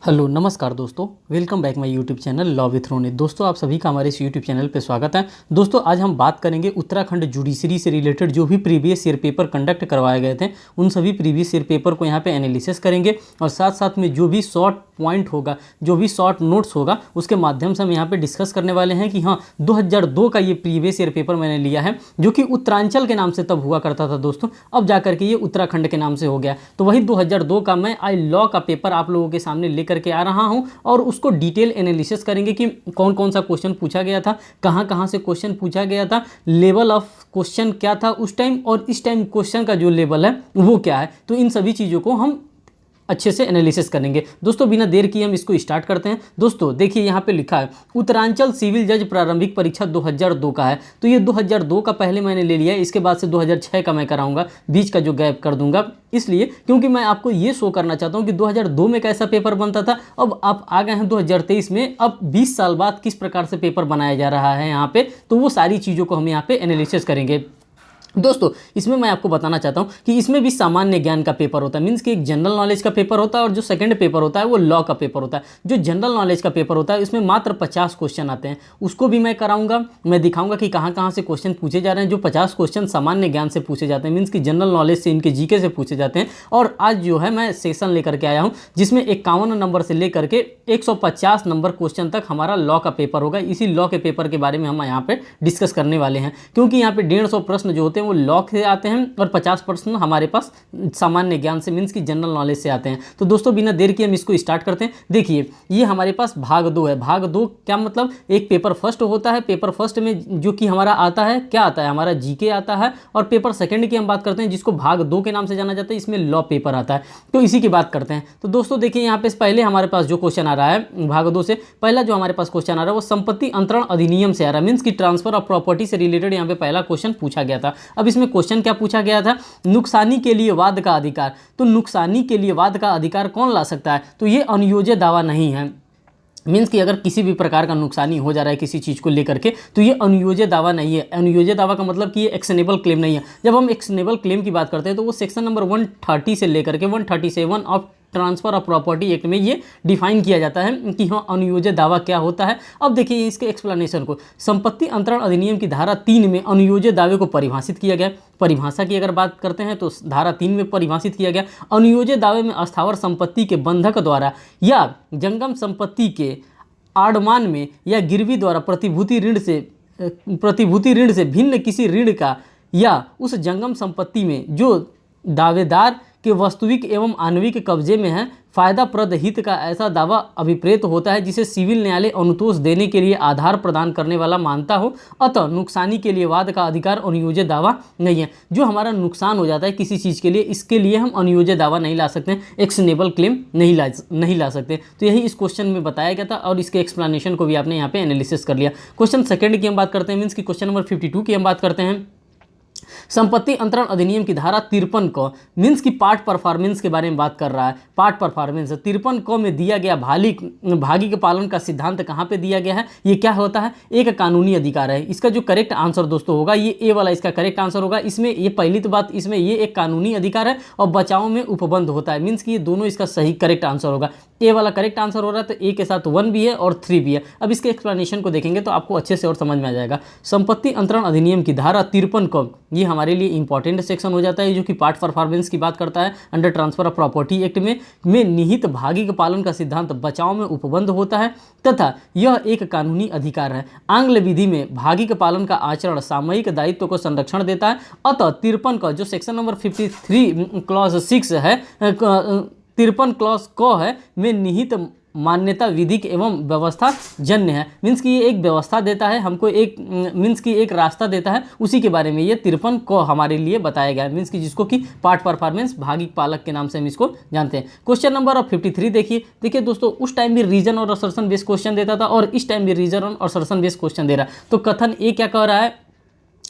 Hello नमस्कार दोस्तों, welcome back my YouTube channel law with Ronit. दोस्तों आप सभी का हमारे इस यूट्यूब चैनल पे स्वागत है। दोस्तों आज हम बात करेंगे उत्तराखंड जुडिशरी से रिलेटेड जो भी प्रीवियस ईयर पेपर कंडक्ट करवाए गए थे उन सभी प्रीवियस ईयर पेपर को यहाँ पे एनालिसिस करेंगे और साथ साथ में जो भी शॉर्ट पॉइंट होगा, जो भी शॉर्ट नोट्स होगा उसके माध्यम से हम यहाँ पे डिस्कस करने वाले हैं कि हाँ 2002 का ये प्रीवियस ईयर पेपर मैंने लिया है जो कि उत्तरांचल के नाम से तब हुआ करता था दोस्तों, अब जाकर के ये उत्तराखंड के नाम से हो गया। तो वही 2002 का मैं आई लॉ का पेपर आप लोगों के सामने लेकर के आ रहा हूँ और उसको डिटेल एनालिसिस करेंगे कि कौन कौन सा क्वेश्चन पूछा गया था, कहाँ कहाँ से क्वेश्चन पूछा गया था, लेवल ऑफ क्वेश्चन क्या था उस टाइम और इस टाइम क्वेश्चन का जो लेवल है वो क्या है। तो इन सभी चीज़ों को हम अच्छे से एनालिसिस करेंगे। दोस्तों बिना देर किए हम इसको स्टार्ट करते हैं। दोस्तों देखिए यहाँ पे लिखा है उत्तरांचल सिविल जज प्रारंभिक परीक्षा 2002 का है। तो ये 2002 का पहले मैंने ले लिया है, इसके बाद से 2006 का मैं कराऊंगा, बीच का जो गैप कर दूंगा, इसलिए क्योंकि मैं आपको ये शो करना चाहता हूँ कि 2002 में कैसा पेपर बनता था। अब आप आ गए हैं 2023 में, अब 20 साल बाद किस प्रकार से पेपर बनाया जा रहा है यहाँ पे, तो वो सारी चीज़ों को हम यहाँ पे एनालिसिस करेंगे। दोस्तों इसमें मैं आपको बताना चाहता हूँ कि इसमें भी सामान्य ज्ञान का पेपर होता है, मीन्स कि एक जनरल नॉलेज का पेपर होता है और जो सेकंड पेपर होता है वो लॉ का पेपर होता है। जो जनरल नॉलेज का पेपर होता है इसमें मात्र 50 क्वेश्चन आते हैं, उसको भी मैं कराऊंगा। मैं दिखाऊंगा कि कहाँ कहाँ से क्वेश्चन पूछे जा रहे हैं। जो 50 क्वेश्चन सामान्य ज्ञान से पूछे जाते हैं, मीन्स कि जनरल नॉलेज से, इनके जीके से पूछे जाते हैं। और आज जो है मैं सेशन लेकर के आया हूँ जिसमें 51 नंबर से लेकर के 150 नंबर क्वेश्चन तक हमारा लॉ का पेपर होगा। इसी लॉ के पेपर के बारे में हम यहाँ पे डिस्कस करने वाले हैं, क्योंकि यहाँ पे 150 प्रश्न जो होते हैं वो लॉ से आते हैं और 50 प्रश्न हमारे पास सामान्य ज्ञान से, मीन्स की जनरल नॉलेज से आते हैं। तो दोस्तों बिना देर किए हम इसको स्टार्ट करते हैं। देखिए ये हमारे पास भाग 2 है। भाग 2 क्या मतलब, एक पेपर फर्स्ट होता है। पेपर फर्स्ट में जो कि हमारा आता है, क्या आता है, हमारा जीके आता है। और पेपर सेकंड की हम बात करते हैं जिसको भाग 2 के नाम से जाना जाता है, इसमें लॉ पेपर आता है। तो इसी की बात करते हैं। तो दोस्तों देखिए यहाँ पे पहले हमारे पास जो क्वेश्चन आ रहा है भाग 2 से, पहला जो हमारे पास क्वेश्चन आ रहा है वो संपत्ति अंतरण अधिनियम से आ रहा है, मीन्स की ट्रांसफर ऑफ प्रॉपर्टी से रिलेटेड यहाँ पे पहला क्वेश्चन पूछा गया था। अब इसमें क्वेश्चन क्या पूछा गया था, नुकसानी के लिए वाद का अधिकार। तो नुकसानी के लिए वाद का अधिकार कौन ला सकता है, तो ये अनुयोज्य दावा नहीं है। मीन्स कि अगर किसी भी प्रकार का नुकसानी हो जा रहा है किसी चीज़ को लेकर के तो ये अनुयोज्य दावा नहीं है। अनुयोज्य दावा का मतलब कि ये एक्शनेबल क्लेम नहीं है। जब हम एक्शनेबल क्लेम की बात करते हैं तो वो सेक्शन नंबर 130 से लेकर के 137 of transfer of property act में ये डिफाइन किया जाता है कि हाँ अनुयोज्य दावा क्या होता है। अब देखिए इसके एक्सप्लेनेशन को, संपत्ति अंतरण अधिनियम की धारा 3 में अनुयोज्य दावे को परिभाषित किया गया। परिभाषा की अगर बात करते हैं तो धारा 3 में परिभाषित किया गया, अनुयोज्य दावे में अस्थावर संपत्ति के बंधक द्वारा या जंगम संपत्ति के आड़मान में या गिरवी द्वारा प्रतिभूति ऋण से भिन्न किसी ऋण का या उस जंगम संपत्ति में जो दावेदार के वास्तविक एवं आणविक कब्जे में है फायदाप्रद हित का ऐसा दावा अभिप्रेत होता है जिसे सिविल न्यायालय अनुतोष देने के लिए आधार प्रदान करने वाला मानता हो। अतः नुकसानी के लिए वाद का अधिकार अनुयोज्य दावा नहीं है। जो हमारा नुकसान हो जाता है किसी चीज़ के लिए, इसके लिए हम अनुयोज्य दावा नहीं ला सकते, एक्शनेबल क्लेम नहीं ला सकते। तो यही इस क्वेश्चन में बताया गया था और इसके एक्सप्लेनेशन को भी आपने यहाँ पे एनालिसिस कर लिया। क्वेश्चन सेकंड की हम बात करते हैं, मीन्स की क्वेश्चन नंबर 52 की हम बात करते हैं। संपत्ति अंतरण अधिनियम की धारा 53 को, मीन्स की पार्ट परफॉर्मेंस के बारे में बात कर रहा है। पार्ट परफॉर्मेंस 53 को में दिया गया भागी के पालन का सिद्धांत कहाँ पे दिया गया है, ये क्या होता है, एक कानूनी अधिकार है। इसका जो करेक्ट आंसर दोस्तों होगा ये ए वाला इसका करेक्ट आंसर होगा। इसमें ये पहली तो बात, इसमें ये एक कानूनी अधिकार है और बचाव में उपबंध होता है, मीन्स कि ये दोनों इसका सही करेक्ट आंसर होगा। ए वाला करेक्ट आंसर हो रहा है तो ए के साथ 1 भी है और 3 भी है। अब इसके एक्सप्लेनेशन को देखेंगे तो आपको अच्छे से और समझ में आ जाएगा। संपत्ति अंतरण अधिनियम की धारा 53 को, ये हमारे लिए इंपॉर्टेंट सेक्शन हो जाता है जो कि पार्ट परफॉर्मेंस की बात करता है। Under transfer of property act में निहित भागी के पालन का सिद्धांत बचाव में उपबंध होता है तथा यह एक कानूनी अधिकार है। आंग्ल विधि में भागी के पालन का आचरण सामयिक दायित्व को संरक्षण देता है। अतः 53 का जो सेक्शन नंबर 53 क्लॉज 6 है, 53 क्लॉज क है में निहित मान्यता विधिक एवं व्यवस्था जन्य है। मीन्स कि ये एक व्यवस्था देता है हमको, एक मीन्स कि एक रास्ता देता है, उसी के बारे में ये 53 को हमारे लिए बताया गया है। मीन्स कि जिसको कि पार्ट परफॉर्मेंस भागिक पालक के नाम से हम इसको जानते हैं। क्वेश्चन नंबर 53 देखिए दोस्तों, उस टाइम भी रीजन और असर्शन बेस्ड क्वेश्चन देता था और इस टाइम भी रीजन और असर्शन बेस्ड क्वेश्चन दे रहा है। तो कथन ए क्या कह रहा है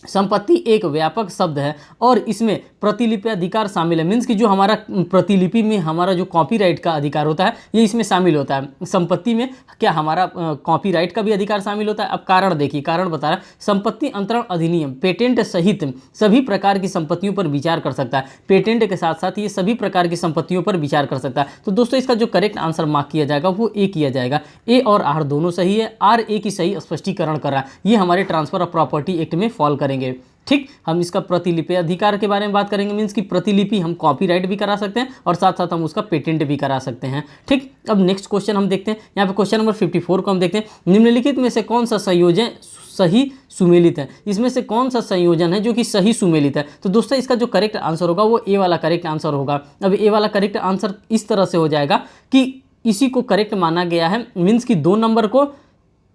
संपत्ति एक व्यापक शब्द है और इसमें प्रतिलिपि अधिकार शामिल है। मीन्स कि जो हमारा प्रतिलिपि में हमारा जो कॉपीराइट का अधिकार होता है ये इसमें शामिल होता है। संपत्ति में क्या हमारा कॉपीराइट का भी अधिकार शामिल होता है। अब कारण देखिए, कारण बता रहा है, संपत्ति अंतरण अधिनियम पेटेंट सहित सभी प्रकार की संपत्तियों पर विचार कर सकता है। पेटेंट के साथ साथ ये सभी प्रकार की संपत्तियों पर विचार कर सकता है। तो दोस्तों इसका जो करेक्ट आंसर मार्क किया जाएगा वो ए किया जाएगा। ए और आर दोनों सही है। आर ए की सही स्पष्टीकरण कर रहा है। ये हमारे ट्रांसफर ऑफ प्रॉपर्टी एक्ट में फॉल करेंगे। ठीक, हम इसका प्रतिलिपि अधिकार के बारे में बात करेंगे। मीन्स की प्रतिलिपि हम कॉपीराइट भी करा सकते हैं और साथ साथ हम उसका पेटेंट भी करा सकते हैं। ठीक, अब नेक्स्ट क्वेश्चन हम देखते हैं। यहाँ पे क्वेश्चन नंबर 54 को हम देखते हैं। निम्नलिखित में से कौन सा संयोजन सही सुमेलित है। इसमें से कौन सा संयोजन है जो कि सही सुमेलित है। तो दोस्तों इसका जो करेक्ट आंसर होगा वो ए वाला करेक्ट आंसर होगा। अब ए वाला करेक्ट आंसर इस तरह से हो जाएगा कि इसी को करेक्ट माना गया है। मीन्स की 2 नंबर को,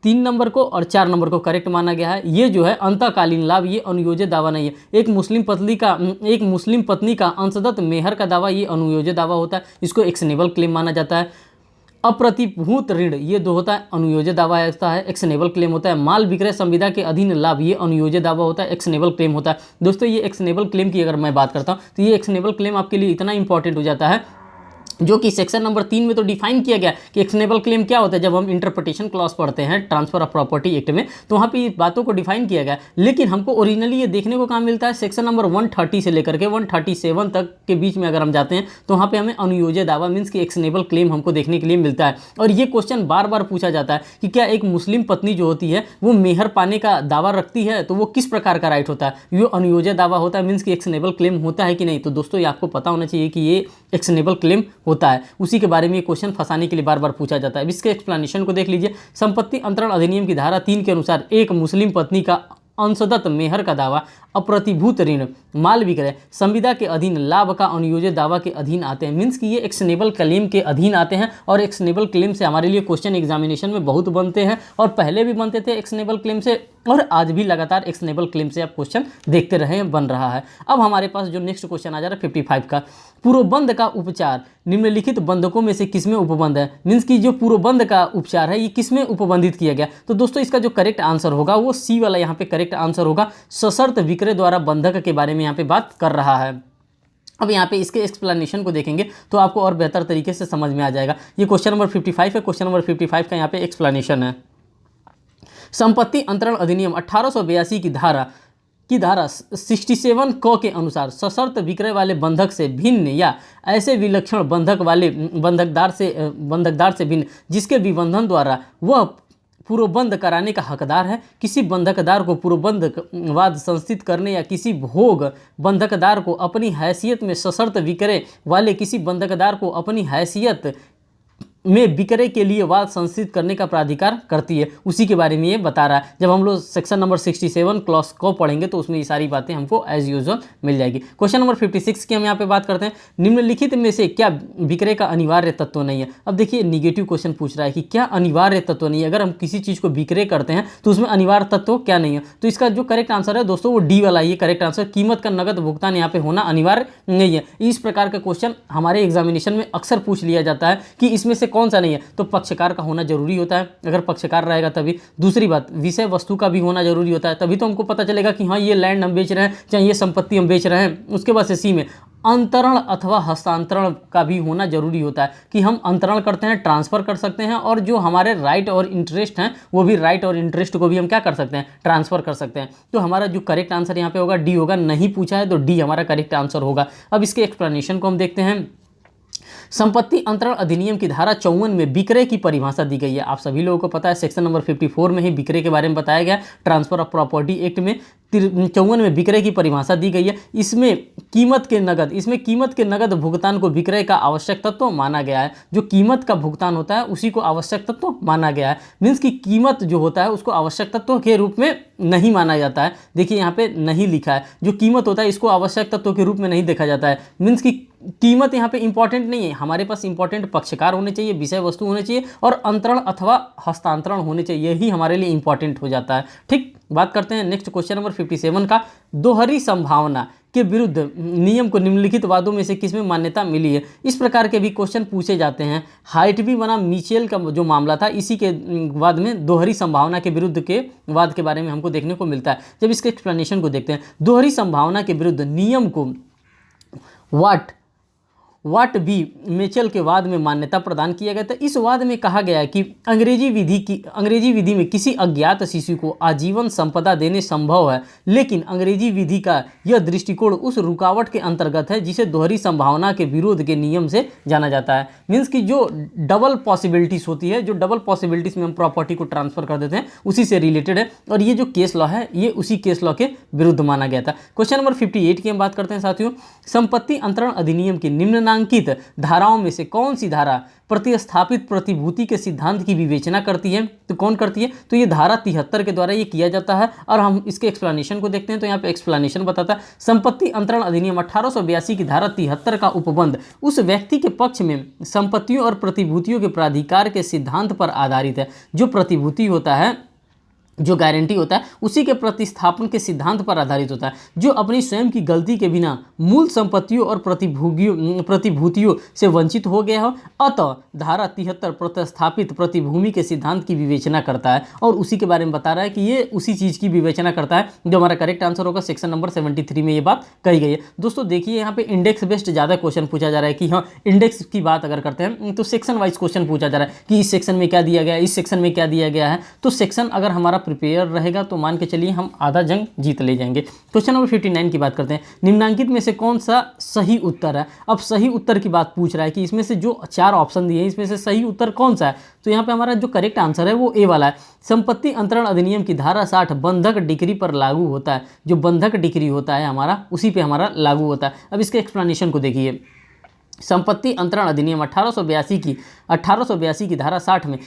3 नंबर को और 4 नंबर को करेक्ट माना गया है। ये जो है अंतःकालीन लाभ, ये अनुयोज्य दावा नहीं है। एक मुस्लिम पत्नी का अंशदत्त मेहर का दावा ये अनुयोज्य दावा होता है, इसको एक्शनेबल क्लेम माना जाता है। अप्रतिभूत ऋण ये दो होता है, अनुयोज्य दावा होता है, एक्शनेबल क्लेम होता है। माल विक्रय संविदा के अधीन लाभ ये अनुयोज्य दावा होता है, एक्शनेबल क्लेम होता है। दोस्तों ये एक्शनेबल क्लेम की अगर मैं बात करता हूँ तो ये एक्शनेबल क्लेम आपके लिए इतना इंपॉर्टेंट हो जाता है जो कि सेक्शन नंबर 3 में तो डिफाइन किया गया कि एक्शनेबल क्लेम क्या होता है। जब हम इंटरप्रिटेशन क्लॉज पढ़ते हैं ट्रांसफर ऑफ प्रॉपर्टी एक्ट में तो वहाँ पे ये बातों को डिफाइन किया गया। लेकिन हमको ओरिजिनली ये देखने को कहाँ मिलता है, सेक्शन नंबर 130 से लेकर के 137 तक के बीच में अगर हम जाते हैं तो वहाँ पे हमें अनुयोज्य दावा मीन्स कि एक्शनेबल क्लेम हमको देखने के लिए मिलता है। और ये क्वेश्चन बार बार पूछा जाता है कि क्या एक मुस्लिम पत्नी जो होती है वो मेहर पाने का दावा रखती है तो वो किस प्रकार का राइट होता है, ये अनुयोज्य दावा होता है मीन्स कि एक्शनेबल क्लेम होता है कि नहीं। तो दोस्तों ये आपको पता होना चाहिए कि ये एक्शनेबल क्लेम होता है। उसी के बारे में ये क्वेश्चन फंसाने के लिए बार बार पूछा जाता है। अब इसके एक्सप्लेनेशन को देख लीजिए। संपत्ति अंतरण अधिनियम की धारा 3 के अनुसार एक मुस्लिम पत्नी का अंशदत्त मेहर का दावा, अप्रतिभूत ऋण, माल विक्रय संविदा के अधीन लाभ का अनुयोज्य दावा के अधीन आते हैं। मीन्स कि ये एक्शनेबल क्लेम के अधीन आते हैं। और एक्शनेबल क्लेम से हमारे लिए क्वेश्चन एग्जामिनेशन में बहुत बनते हैं और पहले भी बनते थे एक्शनेबल क्लेम से, और आज भी लगातार एक्शनेबल क्लेम से आप क्वेश्चन देखते रहे हैं, बन रहा है। अब हमारे पास जो नेक्स्ट क्वेश्चन आ जा रहा है 55 का, पूर्वबंध का उपचार निम्नलिखित बंधकों में से किसमें उपबंध है। मीन्स कि जो पूर्वबंध का उपचार है ये किसमें उपबंधित किया गया। तो दोस्तों इसका जो करेक्ट आंसर होगा वो सी वाला यहाँ पे करेक्ट आंसर होगा। सशर्त विक्रय द्वारा बंधक के बारे में यहाँ पे बात कर रहा है। अब यहाँ पे इसके एक्सप्लेनेशन को देखेंगे तो आपको और बेहतर तरीके से समझ में आ जाएगा। ये क्वेश्चन नंबर 55 है। क्वेश्चन नंबर 55 का यहाँ पे एक्सप्लेनेशन है। संपत्ति अंतरण अधिनियम 1882 की धारा 67 क के अनुसार सशर्त विक्रय वाले बंधक से भिन्न या ऐसे विलक्षण बंधक वाले बंधकदार से भिन्न जिसके विबंधन द्वारा वह पूर्वबंध कराने का हकदार है, किसी बंधकदार को पूर्वबंधवाद संस्थित करने या किसी भोग बंधकदार को अपनी हैसियत में सशर्त विक्रय वाले किसी बंधकदार को अपनी हैसियत में विक्रय के लिए वाद संस्थित करने का प्राधिकार करती है, उसी के बारे में ये बता रहा है। जब हम लोग सेक्शन नंबर 67 क्लॉज को पढ़ेंगे तो उसमें ये सारी बातें हमको एज यूजुअल मिल जाएगी। क्वेश्चन नंबर 56 की हम यहाँ पे बात करते हैं। निम्नलिखित में से क्या विक्रय का अनिवार्य तत्व नहीं है। अब देखिए निगेटिव क्वेश्चन पूछ रहा है कि क्या अनिवार्य तत्व नहीं है। अगर हम किसी चीज़ को विक्रय करते हैं तो उसमें अनिवार्य तत्व क्या नहीं है। तो इसका जो करेक्ट आंसर है दोस्तों वो डी वाला ये करेक्ट आंसर, कीमत का नगद भुगतान यहाँ पे होना अनिवार्य नहीं है। इस प्रकार का क्वेश्चन हमारे एग्जामिनेशन में अक्सर पूछ लिया जाता है कि इसमें से कौन सा नहीं है। तो पक्षकार का होना जरूरी होता है, अगर पक्षकार रहेगा तभी। दूसरी बात विषय वस्तु का भी होना जरूरी होता है, तभी तो हमको पता चलेगा कि हाँ ये लैंड हम बेच रहे हैं चाहे ये संपत्ति हम बेच रहे हैं। उसके बाद से सी में अंतरण अथवा हस्तांतरण का भी होना जरूरी होता है कि हम अंतरण करते हैं, ट्रांसफर कर सकते हैं, और जो हमारे राइट और इंटरेस्ट हैं वो भी राइट और इंटरेस्ट को भी हम क्या कर सकते हैं, ट्रांसफर कर सकते हैं। तो हमारा जो करेक्ट आंसर यहाँ पे होगा डी होगा। नहीं पूछा है तो डी हमारा करेक्ट आंसर होगा। अब इसके एक्सप्लेनेशन को हम देखते हैं। संपत्ति अंतरण अधिनियम की धारा 54 में विक्रय की परिभाषा दी गई है। आप सभी लोगों को पता है सेक्शन नंबर 54 में ही विक्रय के बारे में बताया गया। ट्रांसफर ऑफ प्रॉपर्टी एक्ट में 54 में विक्रय की परिभाषा दी गई है। इसमें कीमत के नगद भुगतान को विक्रय का आवश्यक तत्व माना गया है। जो कीमत का भुगतान होता है उसी को आवश्यक तत्व माना गया है। मीन्स की कीमत जो होता है उसको आवश्यक तत्व के रूप में नहीं माना जाता है। देखिए यहाँ पे नहीं लिखा है, जो कीमत होता है इसको आवश्यक तत्व के रूप में नहीं देखा जाता है। मीन्स की कीमत यहाँ पे इंपॉर्टेंट नहीं है, हमारे पास इंपॉर्टेंट पक्षकार होने चाहिए, विषय वस्तु होने चाहिए और अंतरण अथवा हस्तांतरण होने चाहिए, यही हमारे लिए इंपॉर्टेंट हो जाता है। ठीक, बात करते हैं नेक्स्ट क्वेश्चन नंबर 57 का। दोहरी संभावना के विरुद्ध नियम को निम्नलिखित वादों में से किसमें मान्यता मिली है। इस प्रकार के भी क्वेश्चन पूछे जाते हैं। हाइटवी बनाम मिचेल का जो मामला था, इसी के वाद में दोहरी संभावना के विरुद्ध के वाद के बारे में हमको देखने को मिलता है। जब इसके एक्सप्लेनेशन को देखते हैं, दोहरी संभावना के विरुद्ध नियम को वाट बी मिचेल के वाद में मान्यता प्रदान किया गया था। इस वाद में कहा गया है कि अंग्रेजी विधि में किसी अज्ञात शिशु को आजीवन संपदा देने संभव है, लेकिन अंग्रेजी विधि का यह दृष्टिकोण उस रुकावट के अंतर्गत है जिसे दोहरी संभावना के विरोध के नियम से जाना जाता है। मीन्स कि जो डबल पॉसिबिलिटीज होती है, जो डबल पॉसिबिलिटीज में हम प्रॉपर्टी को ट्रांसफर कर देते हैं, उसी से रिलेटेड है। और ये जो केस लॉ है, ये उसी केस लॉ के विरुद्ध माना गया था। क्वेश्चन नंबर 58 की हम बात करते हैं साथियों। संपत्ति अंतरण अधिनियम की निम्नलिखित धाराओं में से कौन सी धारा प्रतिस्थापित प्रतिभूति के सिद्धांत की विवेचना करती है? तो कौन करती है? तो ये धारा 73 के द्वारा ये किया जाता है। और हम इसके एक्सप्लेनेशन को देखते हैं। तो यहाँ पे एक्सप्लेनेशन बताता है, संपत्ति अंतरण अधिनियम 1882 की धारा 73 का उपबंध उस व्यक्ति के पक्ष में संपत्तियों और प्रतिभूतियों के प्राधिकार के सिद्धांत पर आधारित है। जो प्रतिभूति होता है, जो गारंटी होता है, उसी के प्रतिस्थापन के सिद्धांत पर आधारित होता है। जो अपनी स्वयं की गलती के बिना मूल संपत्तियों और प्रतिभूतियों से वंचित हो गया हो, अतः धारा 73 प्रतिस्थापित प्रतिभूमि के सिद्धांत की विवेचना करता है। और उसी के बारे में बता रहा है कि ये उसी चीज़ की विवेचना करता है। जो हमारा करेक्ट आंसर होगा सेक्शन नंबर 73 में ये बात कही गई है। दोस्तों देखिए, यहाँ पे इंडेक्स बेस्ड ज़्यादा क्वेश्चन पूछा जा रहा है कि हाँ, इंडेक्स की बात अगर करते हैं तो सेक्शन वाइज क्वेश्चन पूछा जा रहा है कि इस सेक्शन में क्या दिया गया है, इस सेक्शन में क्या दिया गया है। तो सेक्शन अगर हमारा प्रिपेयर रहेगा तो मान के चलिए हम आधा जंग जीत ले जाएंगे। क्वेश्चन नंबर 59 की बात करते हैं। निम्नलिखित में से कौन सा सही उत्तर है? अब सही उत्तर की बात पूछ रहा है कि इसमें से जो 4 ऑप्शन दिए हैं, इसमें से सही उत्तर कौन सा है? तो यहाँ पे हमारा जो करेक्ट आंसर है वो ए वाला है। संपत्ति अंतरण अधिनियम की धारा 60 बंधक डिक्री पर लागू होता है। जो बंधक डिक्री होता है हमारा, उसी पे हमारा लागू होता है। अब इसके एक्सप्लेनेशन को देखिए। संपत्ति अंतरण अधिनियम 1882 की धारा 60 में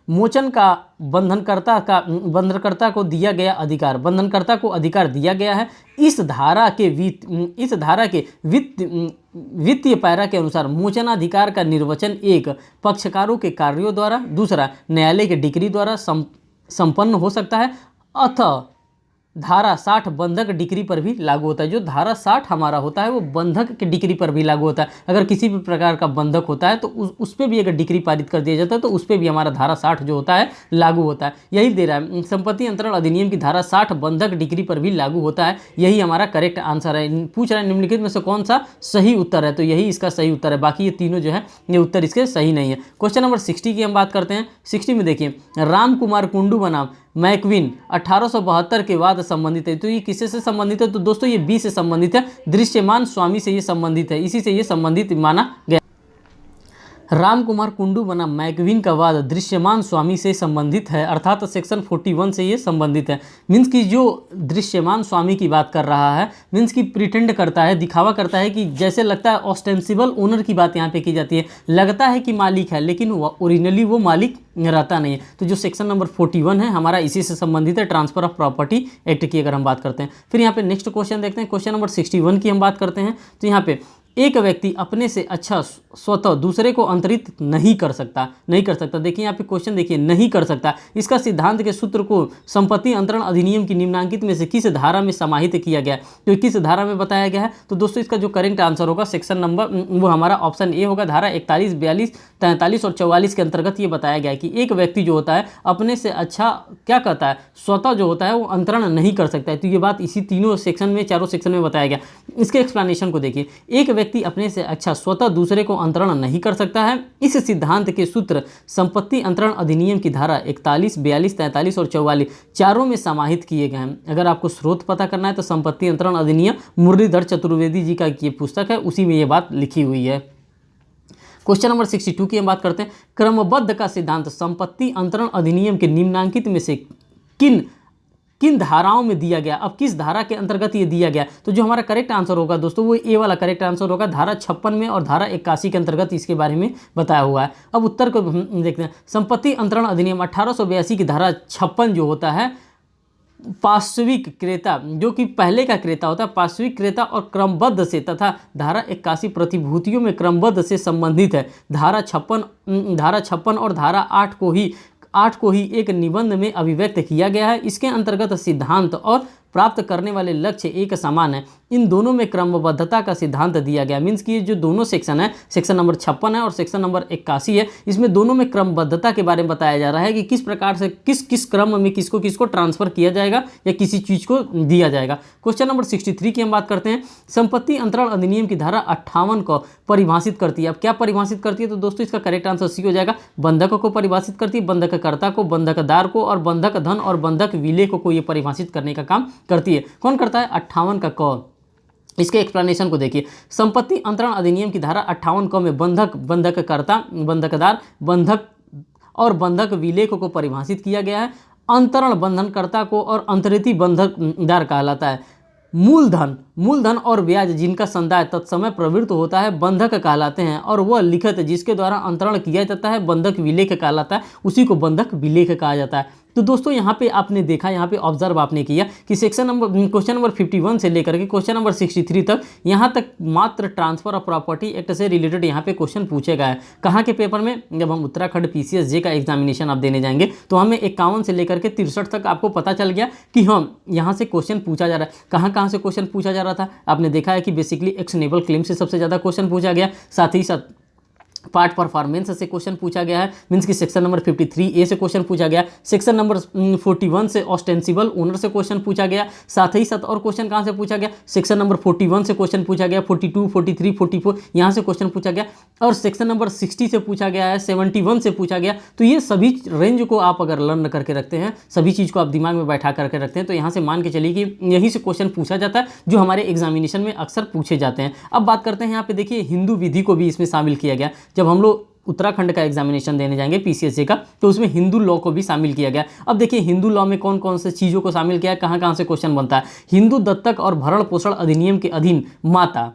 मोचन का बंधनकर्ता को दिया गया अधिकार, बंधनकर्ता को अधिकार दिया गया है। इस धारा के वित्तीय पैरा के अनुसार मोचनाधिकार का निर्वचन एक, पक्षकारों के कार्यों द्वारा, दूसरा न्यायालय के डिक्री द्वारा संपन्न हो सकता है, अतः धारा 60 बंधक डिक्री पर भी लागू होता है। जो धारा 60 हमारा होता है वो बंधक के डिक्री पर भी लागू होता है। अगर किसी भी प्रकार का बंधक होता है तो उस पर भी अगर डिक्री पारित कर दिया जाता है तो उस पर भी हमारा धारा 60 जो होता है लागू होता है। यही दे रहा है, संपत्ति अंतरण अधिनियम की धारा 60 बंधक डिक्री पर भी लागू होता है। यही हमारा करेक्ट आंसर है। पूछ रहा है निम्नलिखित में से कौन सा सही उत्तर है, तो यही इसका सही उत्तर है। बाकी ये तीनों जो है ये उत्तर इसके सही नहीं है। क्वेश्चन नंबर 60 की हम बात करते हैं। 60 में देखिए, राम कुमार कुंडू बनाम मैकविन 1872 के बाद संबंधित है। तो ये किससे से संबंधित है? तो दोस्तों ये बी से संबंधित है, दृश्यमान स्वामी से ये संबंधित है, इसी से ये संबंधित माना गया। राम कुमार कुंडू बनाम मैकविन का वाद दृश्यमान स्वामी से संबंधित है, अर्थात सेक्शन 41 से ये संबंधित है। मीन्स कि जो दृश्यमान स्वामी की बात कर रहा है, मीन्स कि प्रिटेंड करता है, दिखावा करता है कि जैसे लगता है ऑस्टेंसिबल ओनर की बात यहाँ पे की जाती है, लगता है कि मालिक है लेकिन ओरिजिनली वो मालिक रहता नहीं है। तो जो सेक्शन नंबर 41 है हमारा इसी से संबंधित है, ट्रांसफर ऑफ प्रॉपर्टी एक्ट की अगर हम बात करते हैं। फिर यहाँ पे नेक्स्ट क्वेश्चन देखते हैं। क्वेश्चन नंबर 61 की हम बात करते हैं। तो यहाँ पे एक व्यक्ति अपने से अच्छा स्वतः दूसरे को अंतरित नहीं कर सकता। देखिए यहाँ पे क्वेश्चन देखिए, नहीं कर सकता। इसका सिद्धांत के सूत्र को संपत्ति अंतरण अधिनियम की निम्नलिखित में से किस धारा में समाहित किया गया, तो किस धारा में बताया गया है? तो दोस्तों इसका जो करेक्ट आंसर होगा सेक्शन नंबर वो हमारा ऑप्शन ए होगा। धारा 41, 42, 43 और 44 के अंतर्गत ये बताया गया है कि एक व्यक्ति जो होता है अपने से अच्छा क्या कहता है, स्वतः जो होता है वो अंतरण नहीं कर सकता है। तो ये बात इसी तीनों सेक्शन में, चारों सेक्शन में बताया गया। इसके एक्सप्लेनेशन को देखिए। एक व्यक्ति अपने से अच्छा स्वतः दूसरे को अंतरण नहीं कर सकता है। इस सिद्धांत के सूत्र संपत्ति अंतरण अधिनियम की धारा 41, 42, 43 और 44 चारों में समाहित किए गए हैं। अगर आपको स्रोत पता करना है तो संपत्ति अंतरण अधिनियम मुरलीधर चतुर्वेदी जी का ये पुस्तक है, उसी में ये बात लिखी हुई है। क्वेश्चन नंबर 62 की हम बात करते हैं। क्रमबद्ध का सिद्धांत संपत्ति अंतरण अधिनियम के निम्नलिखित में से किन धाराओं में दिया गया? अब किस धारा के अंतर्गत ये दिया गया? तो जो हमारा करेक्ट आंसर होगा दोस्तों वो ए वाला करेक्ट आंसर होगा। धारा 56 में और धारा 81 के अंतर्गत इसके बारे में बताया हुआ है। अब उत्तर को देखते हैं। संपत्ति अंतरण अधिनियम 1882 की धारा 56 जो होता है, पार्श्विक क्रेता, जो कि पहले का क्रेता होता है, पार्श्विक क्रेता और क्रमबद्ध से, तथा धारा 81 प्रतिभूतियों में क्रमबद्ध से संबंधित है। धारा 56 और धारा 8 को ही एक निबंध में अभिव्यक्त किया गया है। इसके अंतर्गत सिद्धांत और प्राप्त करने वाले लक्ष्य एक समान है। इन दोनों में क्रमबद्धता का सिद्धांत दिया गया। मीन्स कि ये जो दोनों सेक्शन है, सेक्शन नंबर 56 है और सेक्शन नंबर 81 है, इसमें दोनों में क्रमबद्धता के बारे में बताया जा रहा है कि किस प्रकार से किस किस क्रम में किसको किसको ट्रांसफर किया जाएगा या किसी चीज को दिया जाएगा। क्वेश्चन नंबर 63 की हम बात करते हैं। संपत्ति अंतरण अधिनियम की धारा 58 को परिभाषित करती है। अब क्या परिभाषित करती है? तो दोस्तों इसका करेक्ट आंसर सी हो जाएगा। बंधक को परिभाषित करती है, बंधककर्ता को, बंधकदार को और बंधक धन और बंधक विलेख को ये परिभाषित करने का काम करती है। कौन करता है? 58 का क। इसके एक्सप्लेनेशन को देखिए। संपत्ति अंतरण अधिनियम की धारा 58 क में बंधक, बंधककर्ता, बंधकदार, बंधक और बंधक विलेख को परिभाषित किया गया है। अंतरण बंधनकर्ता को और अंतरित बंधकदार कहलाता है। मूलधन और ब्याज जिनका संदाय तत्समय प्रवृत्त होता है बंधक कहलाते हैं, और वह लिखित जिसके द्वारा अंतरण किया जाता है बंधक विलेख कहलाता है, उसी को बंधक विलेख कहा जाता है। तो दोस्तों यहाँ पे आपने देखा, यहाँ पे ऑब्जर्व आपने किया कि क्वेश्चन नंबर 51 से लेकर के क्वेश्चन नंबर 63 तक यहाँ तक मात्र ट्रांसफर ऑफ प्रॉपर्टी एक्ट से रिलेटेड यहाँ पे क्वेश्चन पूछे गए हैं। कहाँ के पेपर में? जब हम उत्तराखंड PCSJ का एग्जामिनेशन आप देने जाएंगे तो हमें 51 से लेकर के 63 तक आपको पता चल गया कि हम यहाँ से क्वेश्चन पूछा जा रहा है। कहाँ से क्वेश्चन पूछा जा रहा था? आपने देखा है कि बेसिकली एक्शनेबल क्लेम से सबसे ज़्यादा क्वेश्चन पूछा गया, साथ ही साथ पार्ट परफॉर्मेंस से क्वेश्चन पूछा गया है। मीन्स कि सेक्शन नंबर 53A से क्वेश्चन पूछा गया। सेक्शन नंबर 41 से ऑस्टेंसिबल ओनर से क्वेश्चन पूछा गया। साथ ही साथ और क्वेश्चन कहाँ से पूछा गया? सेक्शन नंबर 41 से क्वेश्चन पूछा गया। 42, 43, 44 यहाँ से क्वेश्चन पूछा गया, और सेक्शन नंबर 60 से पूछा गया है, 71 से पूछा गया। तो ये सभी रेंज को आप अगर लर्न करके रखते हैं, सभी चीज़ को आप दिमाग में बैठा करके रखते हैं, तो यहाँ से मान के चलिए कि यहीं से क्वेश्चन पूछा जाता है जो हमारे एग्जामिनेशन में अक्सर पूछे जाते हैं। अब बात करते हैं यहाँ पे, देखिए हिंदू विधि को भी इसमें शामिल किया गया। जब हम लोग उत्तराखंड का एग्जामिनेशन देने जाएंगे PCSJ का, तो उसमें हिंदू लॉ को भी शामिल किया गया। अब देखिए हिंदू लॉ में कौन कौन से चीज़ों को शामिल किया है, कहाँ से क्वेश्चन बनता है। हिंदू दत्तक और भरण पोषण अधिनियम के अधीन माता,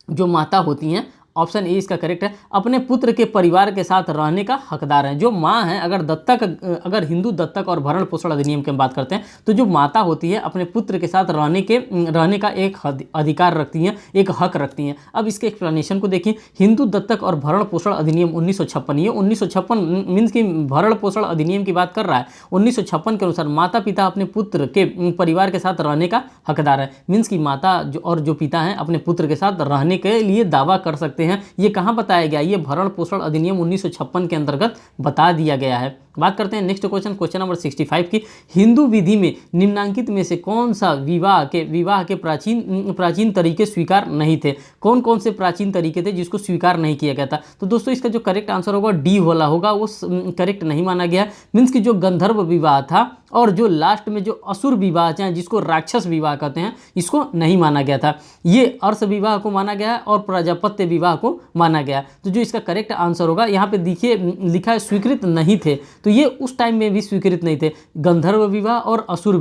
जो माता होती हैं, ऑप्शन ए इसका करेक्ट है, अपने पुत्र के परिवार के साथ रहने का हकदार है। जो माँ है, अगर हिंदू दत्तक और भरण पोषण अधिनियम की हम बात करते हैं, तो जो माता होती है अपने पुत्र के साथ रहने का एक अधिकार रखती हैं, एक हक रखती हैं। अब इसके एक्सप्लेनेशन को देखिए। हिंदू दत्तक और भरण पोषण अधिनियम 1956, ये 1956 मीन्स की भरण पोषण अधिनियम की बात कर रहा है। 1956 के अनुसार माता पिता अपने पुत्र के परिवार के साथ रहने का हकदार है। मीन्स की माता जो पिता हैं अपने पुत्र के साथ रहने के लिए दावा कर सकते हैं। ये कहाँ बताया गया? ये भरण पोषण अधिनियम 1956 के अंतर्गत बता दिया गया है। बात करते हैं नेक्स्ट क्वेश्चन नंबर 65 की। हिंदू विधि में निम्नांकित में से कौन सा विवाह के प्राचीन तरीके स्वीकार नहीं थे? कौन कौन से प्राचीन तरीके थे जिसको स्वीकार नहीं किया गया था? तो दोस्तों इसका जो करेक्ट आंसर होगा डी वाला होगा, वो करेक्ट नहीं माना गया। मीन्स कि जो गंधर्व विवाह था और जो लास्ट में जो असुर विवाह चाहे जिसको राक्षस विवाह कहते हैं, इसको नहीं माना गया था। ये अर्श विवाह को माना गया और प्रजापत्य विवाह को माना गया। तो जो इसका करेक्ट आंसर होगा, यहाँ पे देखिए लिखा है स्वीकृत नहीं थे, तो ये उस टाइम में भी स्वीकृत नहीं थे। गंधर्व विवाह और असुर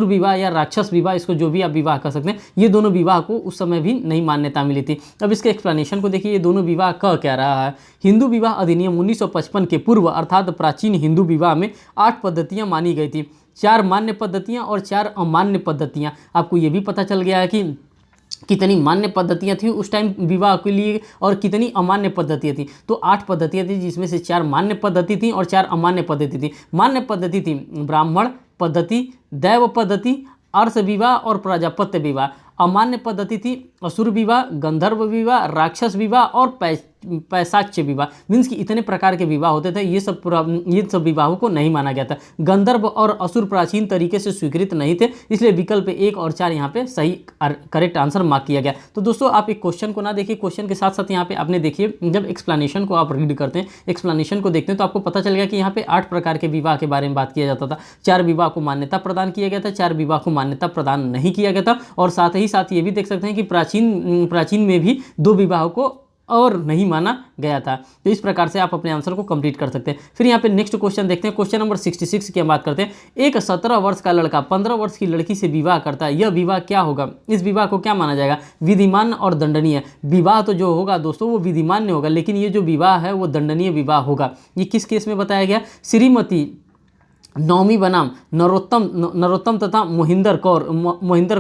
विवाह या राक्षस विवाह, इसको जो भी आप विवाह कर सकते हैं, ये दोनों विवाह को उस समय भी नहीं मान्यता मिली थी। अब इसके एक्सप्लेनेशन को देखिए, ये दोनों विवाह कह क्या रहा है। हिंदू विवाह अधिनियम 1955 के पूर्व अर्थात प्राचीन हिंदू विवाह में 8 पद्धतियाँ मानी गई थी, 4 मान्य पद्धतियाँ और 4 अमान्य पद्धतियाँ। आपको ये भी पता चल गया है कि कितनी मान्य पद्धतियाँ थी उस टाइम विवाह के लिए और कितनी अमान्य पद्धतियाँ थी। तो 8 पद्धतियाँ थी, जिसमें से 4 मान्य पद्धति थी और 4 अमान्य पद्धति थी। मान्य पद्धति थी ब्राह्मण पद्धति, दैव पद्धति, अर्श विवाह और प्रजापत्य विवाह। अमान्य पद्धति थी असुर विवाह, गंधर्व विवाह, राक्षस विवाह और पैशाच्य विवाह। मीन्स कि इतने प्रकार के विवाह होते थे, ये सब विवाहों को नहीं माना गया था। गंधर्व और असुर प्राचीन तरीके से स्वीकृत नहीं थे, इसलिए विकल्प 1 और 4 यहाँ पे सही करेक्ट आंसर मार्क किया गया। तो दोस्तों आप एक क्वेश्चन को ना देखिए, क्वेश्चन के साथ साथ यहाँ पे आपने देखिए, जब एक्सप्लेनेशन को आप रीड करते हैं, एक्सप्लेनेशन को देखते हैं, तो आपको पता चल गया कि यहाँ पे 8 प्रकार के विवाह के बारे में बात किया जाता था। 4 विवाह को मान्यता प्रदान किया गया था, 4 विवाह को मान्यता प्रदान नहीं किया गया था, और साथ ही साथ ये भी देख सकते हैं कि प्राचीन में भी 2 विवाह को और नहीं माना गया था। तो इस प्रकार से आप अपने आंसर को कंप्लीट कर सकते हैं। फिर यहाँ पे नेक्स्ट क्वेश्चन देखते हैं, क्वेश्चन नंबर 66 की हम बात करते हैं। एक 17 वर्ष का लड़का 15 वर्ष की लड़की से विवाह करता है, यह विवाह क्या होगा? इस विवाह को क्या माना जाएगा? विधिमान्य और दंडनीय। विवाह तो जो होगा दोस्तों वो विधिमान्य होगा, लेकिन ये जो विवाह है वो दंडनीय विवाह होगा। ये किस केस में बताया गया? श्रीमती नौमी बनाम नरोत्तम तथा मोहिंदर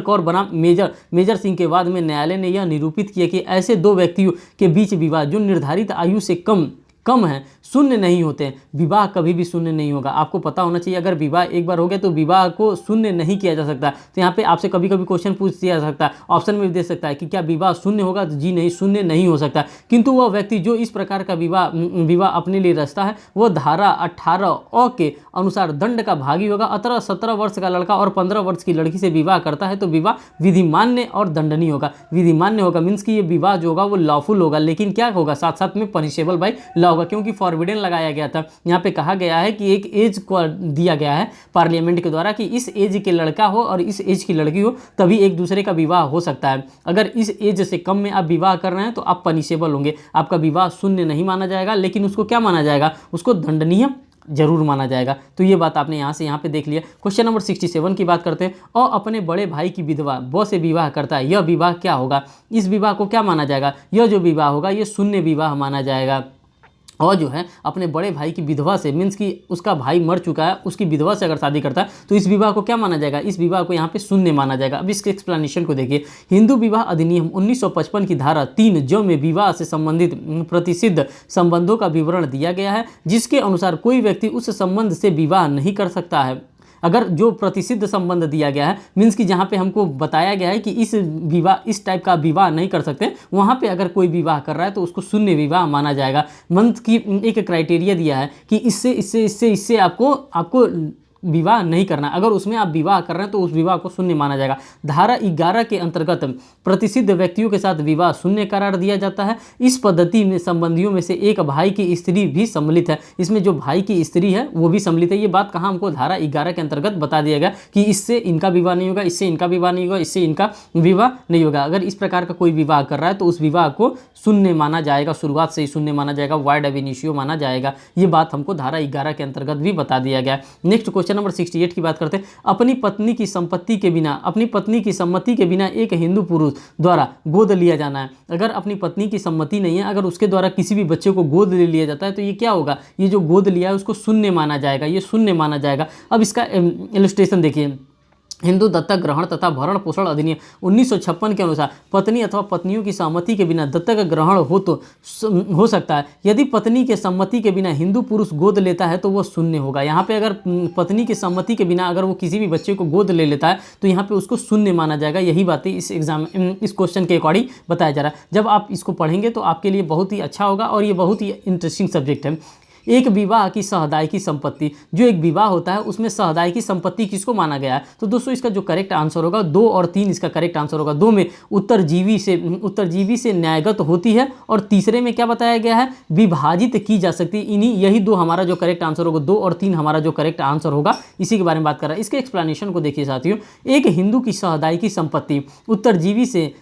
कौर बनाम मेजर सिंह के वाद में न्यायालय ने यह निरूपित किया कि ऐसे 2 व्यक्तियों के बीच विवाह जो निर्धारित आयु से कम कम हैं, शून्य नहीं होते हैं। विवाह कभी भी शून्य नहीं होगा, आपको पता होना चाहिए। अगर विवाह एक बार हो गया तो विवाह को शून्य नहीं किया जा सकता। तो यहाँ पे आपसे कभी कभी क्वेश्चन पूछ दिया जा सकता है, ऑप्शन में भी दे सकता है कि क्या विवाह शून्य होगा, तो जी नहीं, शून्य नहीं हो सकता। किंतु वह व्यक्ति जो इस प्रकार का विवाह अपने लिए रचता है वह धारा 18 के अनुसार दंड का भागी होगा। 17 वर्ष का लड़का और 15 वर्ष की लड़की से विवाह करता है तो विवाह विधिमान्य और दंडनीय होगा। विधिमान्य होगा मीन्स कि ये विवाह जो होगा वो लॉफुल होगा, लेकिन क्या होगा, साथ साथ में पनिशेबल बाय लॉ होगा, क्योंकि फॉरबिडन लगाया गया था। यहाँ पे कहा गया है कि एक एज को दिया गया है पार्लियामेंट के द्वारा कि इस एज के लड़का हो और इस एज की लड़की हो तभी एक दूसरे का विवाह हो सकता है। अगर इस एज से कम में आप विवाह कर रहे हैं तो आप पनिशेबल होंगे, आपका विवाह शून्य नहीं माना जाएगा, लेकिन उसको क्या माना जाएगा, उसको दंडनीय जरूर माना जाएगा। तो ये बात आपने यहाँ पे देख लिया। क्वेश्चन नंबर 67 की बात करते हैं। और अपने बड़े भाई की विधवा ब से विवाह करता है, यह विवाह क्या होगा, इस विवाह को क्या माना जाएगा, यह जो विवाह होगा ये शून्य विवाह माना जाएगा। और जो है अपने बड़े भाई की विधवा से मीन्स कि उसका भाई मर चुका है, उसकी विधवा से अगर शादी करता है तो इस विवाह को क्या माना जाएगा, इस विवाह को यहाँ पे शून्य माना जाएगा। अब इसके एक्सप्लेनेशन को देखिए। हिंदू विवाह अधिनियम 1955 की धारा 3 जो में विवाह से संबंधित प्रतिसिद्ध संबंधों का विवरण दिया गया है, जिसके अनुसार कोई व्यक्ति उस संबंध से विवाह नहीं कर सकता है। अगर जो प्रतिसिद्ध संबंध दिया गया है मीन्स कि जहाँ पे हमको बताया गया है कि इस टाइप का विवाह नहीं कर सकते, वहाँ पे अगर कोई विवाह कर रहा है तो उसको शून्य विवाह माना जाएगा। मंथ की एक क्राइटेरिया दिया है कि इससे आपको विवाह नहीं करना। अगर उसमें आप विवाह कर रहे हैं तो उस विवाह को शून्य माना जाएगा। धारा 11 के अंतर्गत प्रतिसिद्ध व्यक्तियों के साथ विवाह शून्य करार दिया जाता है। इस पद्धति में संबंधियों में से एक भाई की स्त्री भी सम्मिलित है। इसमें जो भाई की स्त्री है वो भी सम्मिलित है। ये बात कहाँ हमको धारा 11 के अंतर्गत बता दिया गया कि इससे इनका विवाह नहीं होगा, इससे इनका विवाह नहीं होगा, इससे इनका विवाह नहीं होगा। अगर इस प्रकार का कोई विवाह कर रहा है तो उस विवाह को शून्य माना जाएगा, शुरुआत से ही शून्य माना जाएगा, वाइड एब इनिशियो माना जाएगा। ये बात हमको धारा 11 के अंतर्गत भी बता दिया गया। नेक्स्ट क्वेश्चन नंबर 68 की बात करते हैं। अपनी पत्नी की सम्मति के बिना एक हिंदू पुरुष द्वारा गोद लिया जाना है। अगर अपनी पत्नी की सम्मति नहीं है, अगर उसके द्वारा किसी भी बच्चे को गोद ले लिया जाता है तो ये क्या होगा, ये जो गोद लिया है उसको शून्य माना जाएगा, ये शून्य माना जाएगा। अब इसका इलस्ट्रेशन देखिए। हिंदू दत्तक ग्रहण तथा भरण पोषण अधिनियम 1956 के अनुसार पत्नी अथवा पत्नियों की सहमति के बिना दत्तक ग्रहण हो सकता है। यदि पत्नी के सम्मति के बिना हिंदू पुरुष गोद लेता है तो वह शून्य होगा। यहाँ पे अगर पत्नी की सम्मति के बिना अगर वो किसी भी बच्चे को गोद ले लेता है तो यहाँ पे उसको शून्य माना जाएगा। यही बातें इस क्वेश्चन के अकॉर्डिंग बताया जा रहा है। जब आप इसको पढ़ेंगे तो आपके लिए बहुत ही अच्छा होगा और ये बहुत ही इंटरेस्टिंग सब्जेक्ट है। एक विवाह की सहदायकी संपत्ति, जो एक विवाह होता है उसमें सहदायकी संपत्ति किसको माना गया है, तो दोस्तों इसका जो करेक्ट आंसर होगा 2 और 3 इसका करेक्ट आंसर होगा। 2 में उत्तरजीवी से न्यायगत होती है और तीसरे में क्या बताया गया है, विभाजित की जा सकती है। यही 2 हमारा जो करेक्ट आंसर होगा, 2 और 3 हमारा जो करेक्ट आंसर होगा, इसी के बारे में बात कर रहा है। इसके एक्सप्लेनेशन को देखिए साथियों। एक हिंदू की सहदायकी संपत्ति उत्तरजीवी से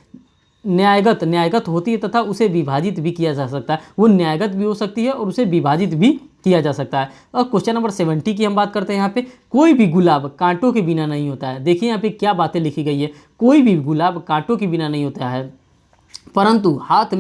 न्यायगत होती है तथा उसे विभाजित भी किया जा सकता है। वो न्यायगत भी हो सकती है और उसे विभाजित भी किया जा सकता है। और क्वेश्चन नंबर 70 की हम बात करते हैं। यहाँ पे कोई भी गुलाब कांटों के बिना नहीं होता है। देखिए यहाँ पे क्या बातें लिखी गई है, कोई भी गुलाब कांटों के बिना नहीं होता है, परंतु हाथ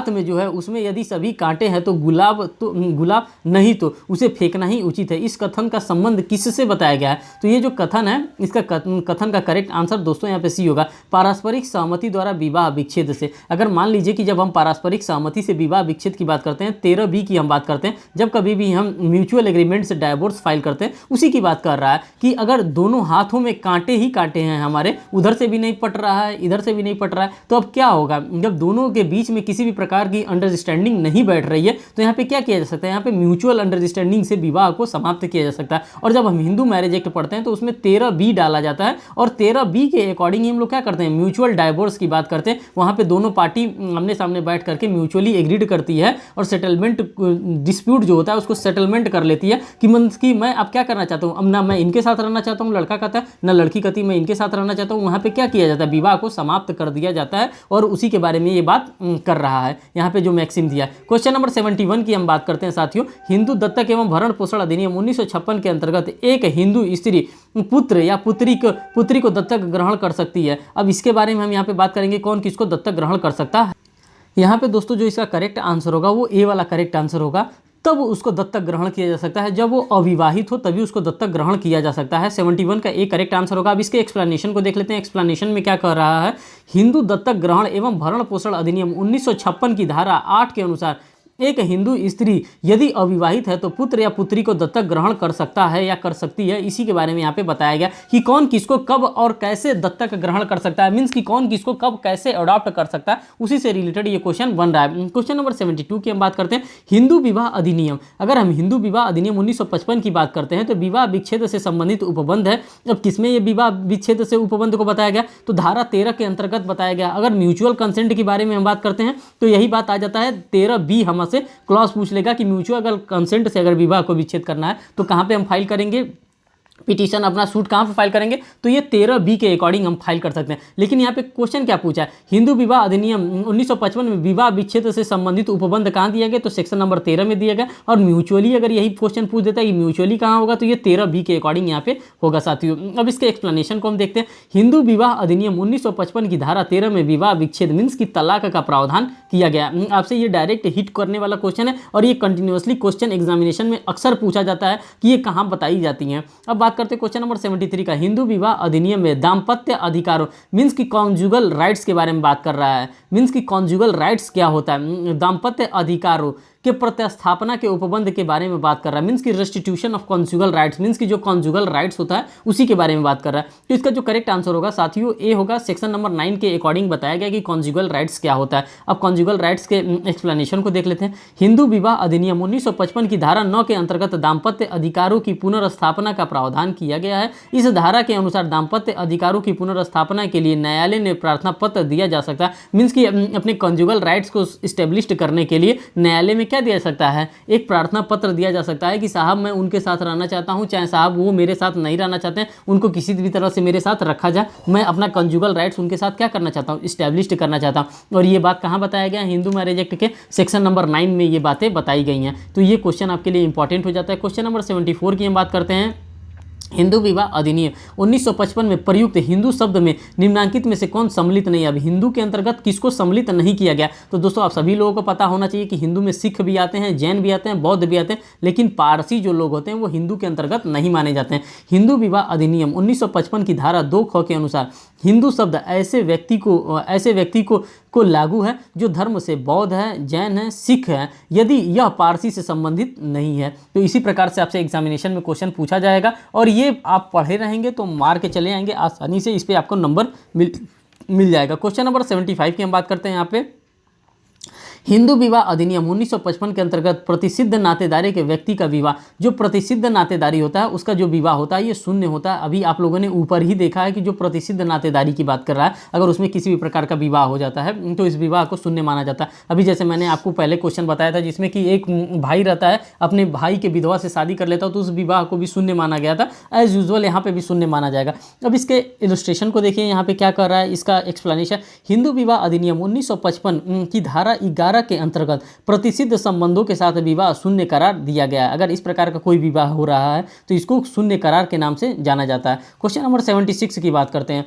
में जो है उसमें यदि सभी कांटे हैं तो गुलाब नहीं तो उसे फेंकना ही उचित है। इस कथन का संबंध किससे बताया गया है, तो ये जो कथन है इसका कथन का करेक्ट आंसर दोस्तों यहाँ पे सी होगा, पारस्परिक सहमति द्वारा विवाह विच्छेद से। अगर मान लीजिए कि जब हम पारस्परिक सहमति से विवाह विच्छेद की बात करते हैं, 13B की हम बात करते हैं, जब कभी भी हम म्यूचुअल एग्रीमेंट से डाइवोर्स फाइल करते हैं, उसी की बात कर रहा है कि अगर दोनों हाथों में कांटे ही कांटे हैं हमारे, उधर से भी नहीं पट रहा है इधर से भी नहीं पट रहा है, तो अब क्या होगा, जब दोनों के बीच में किसी भी प्रकार की अंडरस्टैंडिंग नहीं बैठ रही है तो यहाँ पे क्या किया जा सकता है, यहाँ पे म्यूचुअल अंडरस्टैंडिंग से विवाह को समाप्त किया जा सकता है। और जब हम हिंदू मैरिज एक्ट पढ़ते हैं तो उसमें 13B डाला जाता है और 13B के अकॉर्डिंग हम लोग क्या करते हैं, म्यूचुअल डाइवोर्स की बात करते हैं। वहाँ पे दोनों पार्टी आमने सामने बैठ करके म्यूचुअली एग्रीड करती है और सेटलमेंट डिस्प्यूट जो होता है उसको सेटलमेंट कर लेती है कि मैं अब क्या करना चाहता हूँ, अब ना मैं इनके साथ रहना चाहता हूँ, लड़का कहता है, ना लड़की कहती मैं इनके साथ रहना चाहता हूँ। वहाँ पे क्या किया जाता है, विवाह को समाप्त कर दिया जाता है और उसी के बारे में ये बात कर रहा है यहाँ पे जो मैक्सिम दिया। क्वेश्चन नंबर 71 की हम बात करते हैं साथियों। हिंदू दत्तक एवं भरण पोषण अधिनियम 1956 के अंतर्गत एक हिंदू स्त्री पुत्र या पुत्री को दत्तक ग्रहण कर सकती है। अब इसके बारे में हम यहाँ पे बात करेंगे कौन किसको दत्तक ग्रहण कर सकता है। यहाँ पे दोस्तों जो इसका करेक्ट आंसर होगा वो ए वाला करेक्ट आंसर होगा, तब उसको दत्तक ग्रहण किया जा सकता है। जब वो अविवाहित हो तभी उसको दत्तक ग्रहण किया जा सकता है। 71 का एक करेक्ट आंसर होगा। अब इसके एक्सप्लेनेशन को देख लेते हैं। एक्सप्लेनेशन में क्या कह रहा है, हिंदू दत्तक ग्रहण एवं भरण पोषण अधिनियम 1956 की धारा 8 के अनुसार एक हिंदू स्त्री यदि अविवाहित है तो पुत्र या पुत्री को दत्तक ग्रहण कर सकता है या कर सकती है, इसी के बारे में यहाँ पे बताया गया कि कौन किसको कब और कैसे दत्तक ग्रहण कर सकता है, मीन्स कि कौन किसको कब कैसे अडॉप्ट कर सकता है, उसी से रिलेटेड ये क्वेश्चन बन रहा है। क्वेश्चन नंबर 72 की हम बात करते हैं, हिंदू विवाह अधिनियम। अगर हम हिंदू विवाह अधिनियम 1955 की बात करते हैं तो विवाह विच्छेद से संबंधित उपबंध है। अब किसमें ये विवाह विच्छेद से उपबंध को बताया गया, तो धारा 13 के अंतर्गत बताया गया। अगर म्यूचुअल कंसेंट के बारे में हम बात करते हैं तो यही बात आ जाता है, 13B हमसे क्लॉज पूछ लेगा कि म्यूचुअल कंसेंट से अगर विवाह को विच्छेद करना है तो कहाँ पे हम फाइल करेंगे, पिटीशन अपना सूट कहाँ पे फाइल करेंगे, तो ये 13B के अकॉर्डिंग हम फाइल कर सकते हैं। लेकिन यहाँ पे क्वेश्चन क्या पूछा है, हिंदू विवाह अधिनियम 1955 में विवाह विच्छेद से संबंधित उपबंध कहाँ दिया गया, तो सेक्शन नंबर 13 में दिया गया। और म्यूचुअली अगर यही क्वेश्चन पूछ देता है कि म्यूचुअली कहाँ होगा, तो ये 13B के अकॉर्डिंग यहाँ पे होगा साथियों। अब इसके एक्सप्लेनेशन को हम देखते हैं। हिंदू विवाह अधिनियम 1955 की धारा 13 में विवाह विच्छेद मीन्स की तलाक का प्रावधान किया गया। आपसे ये डायरेक्ट हिट करने वाला क्वेश्चन है और ये कंटिन्यूअसली क्वेश्चन एग्जामिनेशन में अक्सर पूछा जाता है कि ये कहाँ बताई जाती हैं। अब बात करते हैं क्वेश्चन नंबर 73 का, हिंदू विवाह अधिनियम में दाम्पत्य अधिकारों मीन्स की कॉन्जुगल राइट्स के बारे में बात कर रहा है। मीन्स की कॉन्जुगल राइट्स क्या होता है, दाम्पत्य अधिकारों के प्रतिस्थापना के उपबंध के बारे में बात कर रहा है। मीन्स की restitution of conjugal rights, means की जो कॉन्जुगल राइट्स होता है उसी के बारे में बात कर रहा है। तो इसका जो करेक्ट आंसर होगा साथियों ए होगा। सेक्शन नंबर 9 के अकॉर्डिंग बताया गया कि कॉन्जुगल राइट्स क्या होता है। अब कॉन्जुगल राइट्स के एक्सप्लेनेशन को देख लेते हैं। हिंदू विवाह अधिनियम 1955 की धारा 9 के अंतर्गत दाम्पत्य अधिकारों की पुनर्स्थापना का प्रावधान किया गया है। इस धारा के अनुसार दाम्पत्य अधिकारों की पुनर्स्थापना के लिए न्यायालय ने प्रार्थना पत्र दिया जा सकता है। मीन्स की अपने कॉन्जुगल राइट्स को स्टेब्लिश करने के लिए न्यायालय में क्या दिया सकता है, एक प्रार्थना पत्र दिया जा सकता है कि साहब मैं उनके साथ रहना चाहता हूं, चाहे साहब वो मेरे साथ नहीं रहना चाहते हैं, उनको किसी भी तरह से मेरे साथ रखा जाए, मैं अपना कॉन्जुगल राइट्स उनके साथ क्या करना चाहता हूं, स्टैब्लिश करना चाहता हूं। और ये बात कहां बताया गया, हिंदू मैरिज एक्ट के सेक्शन नंबर 9 में ये बातें बताई गई हैं। तो ये क्वेश्चन आपके लिए इंपॉर्टेंट हो जाता है। क्वेश्चन नंबर 74 की हम बात करते हैं। हिंदू विवाह अधिनियम 1955 में प्रयुक्त हिंदू शब्द में निम्नांकित में से कौन सम्मिलित नहीं है। अब हिंदू के अंतर्गत किसको सम्मिलित नहीं किया गया, तो दोस्तों आप सभी लोगों को पता होना चाहिए कि हिंदू में सिख भी आते हैं, जैन भी आते हैं, बौद्ध भी आते हैं, लेकिन पारसी जो लोग होते हैं वो हिंदू के अंतर्गत नहीं माने जाते हैं। हिंदू विवाह अधिनियम 1955 की धारा 2 ख के अनुसार हिंदू शब्द ऐसे व्यक्ति को लागू है जो धर्म से बौद्ध है, जैन है, सिख है, यदि यह पारसी से संबंधित नहीं है। तो इसी प्रकार से आपसे एग्जामिनेशन में क्वेश्चन पूछा जाएगा और ये आप पढ़े रहेंगे तो मार के चले आएंगे आसानी से, इस पे आपको नंबर मिल जाएगा। क्वेश्चन नंबर 75 की हम बात करते हैं। यहाँ पे हिंदू विवाह अधिनियम 1955 के अंतर्गत प्रतिसिद्ध नातेदारी के व्यक्ति का विवाह, जो प्रतिसिद्ध नातेदारी होता है उसका जो विवाह होता है ये शून्य होता है। अभी आप लोगों ने ऊपर ही देखा है कि जो प्रतिसिद्ध नातेदारी की बात कर रहा है, अगर उसमें किसी भी प्रकार का विवाह हो जाता है तो इस विवाह को शून्य माना जाता है। अभी जैसे मैंने आपको पहले क्वेश्चन बताया था जिसमें कि एक भाई रहता है, अपने भाई के विधवा से शादी कर लेता है तो उस विवाह को भी शून्य माना गया था। एज यूजुअल यहाँ पे भी शून्य माना जाएगा। अब इसके इलस्ट्रेशन को देखिए, यहाँ पे क्या कर रहा है, इसका एक्सप्लेनेशन। हिंदू विवाह अधिनियम 1955 की धारा 11 के अंतर्गत प्रतिसिद्ध संबंधों के साथ विवाह शून्य करार दिया गया है। अगर इस प्रकार का कोई विवाह हो रहा है तो इसको शून्य करार के नाम से जाना जाता है। क्वेश्चन नंबर 76 की बात करते हैं।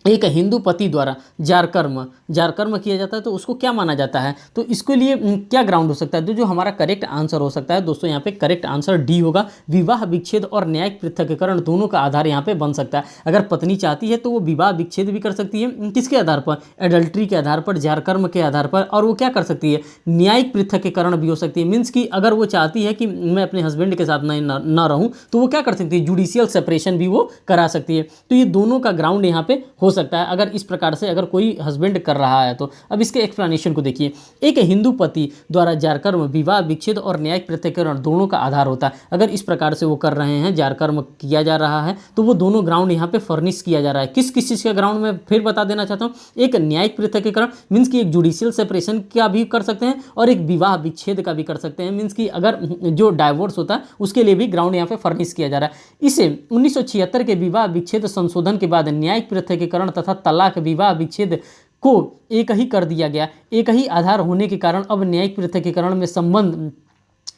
एक हिंदू पति द्वारा जारकर्म किया जाता है तो उसको क्या माना जाता है, तो इसके लिए क्या ग्राउंड हो सकता है, तो जो हमारा करेक्ट आंसर हो सकता है दोस्तों यहाँ पे करेक्ट आंसर डी होगा। विवाह विच्छेद और न्यायिक पृथक्करण दोनों का आधार यहाँ पे बन सकता है। अगर पत्नी चाहती है तो वो विवाह विच्छेद भी कर सकती है, किसके आधार पर, एडल्ट्री के आधार पर, जारकर्म के आधार पर, और वो क्या कर सकती है, न्यायिक पृथक्करण भी हो सकती है। मीन्स कि अगर वो चाहती है कि मैं अपने हस्बैंड के साथ न रहूँ तो वो क्या कर सकती है, जुडिशियल सेपरेशन भी वो करा सकती है। तो ये दोनों का ग्राउंड यहाँ पे हो सकता है अगर इस प्रकार से अगर कोई हस्बैंड कर रहा है तो। अब इसके एक्सप्लेनेशन को देखिए। एक हिंदू पति द्वारा जारकर्म विवाह विच्छेद और न्यायिक पृथक्करण दोनों का आधार होता है। अगर इस प्रकार से वो कर रहे हैं, जारकर्म किया जा रहा है, तो वो दोनों ग्राउंड यहाँ पे फर्निश किया जा रहा है। किस किस चीज़ का ग्राउंड में फिर बता देना चाहता हूँ। एक न्यायिक पृथक्करण मीन्स की एक जुडिशियल सेपरेशन का भी कर सकते हैं और एक विवाह विच्छेद का भी कर सकते हैं। मीन्स की अगर जो डाइवोर्स होता है उसके लिए भी ग्राउंड यहाँ पे फर्निश किया जा रहा है। इसे 1976 के विवाह विच्छेद संशोधन के बाद न्यायिक पृथक्करण तथा तलाक विवाह विच्छेद को एक ही कर दिया गया। एक ही आधार होने के कारण अब न्यायिक पृथक्करण में संबंध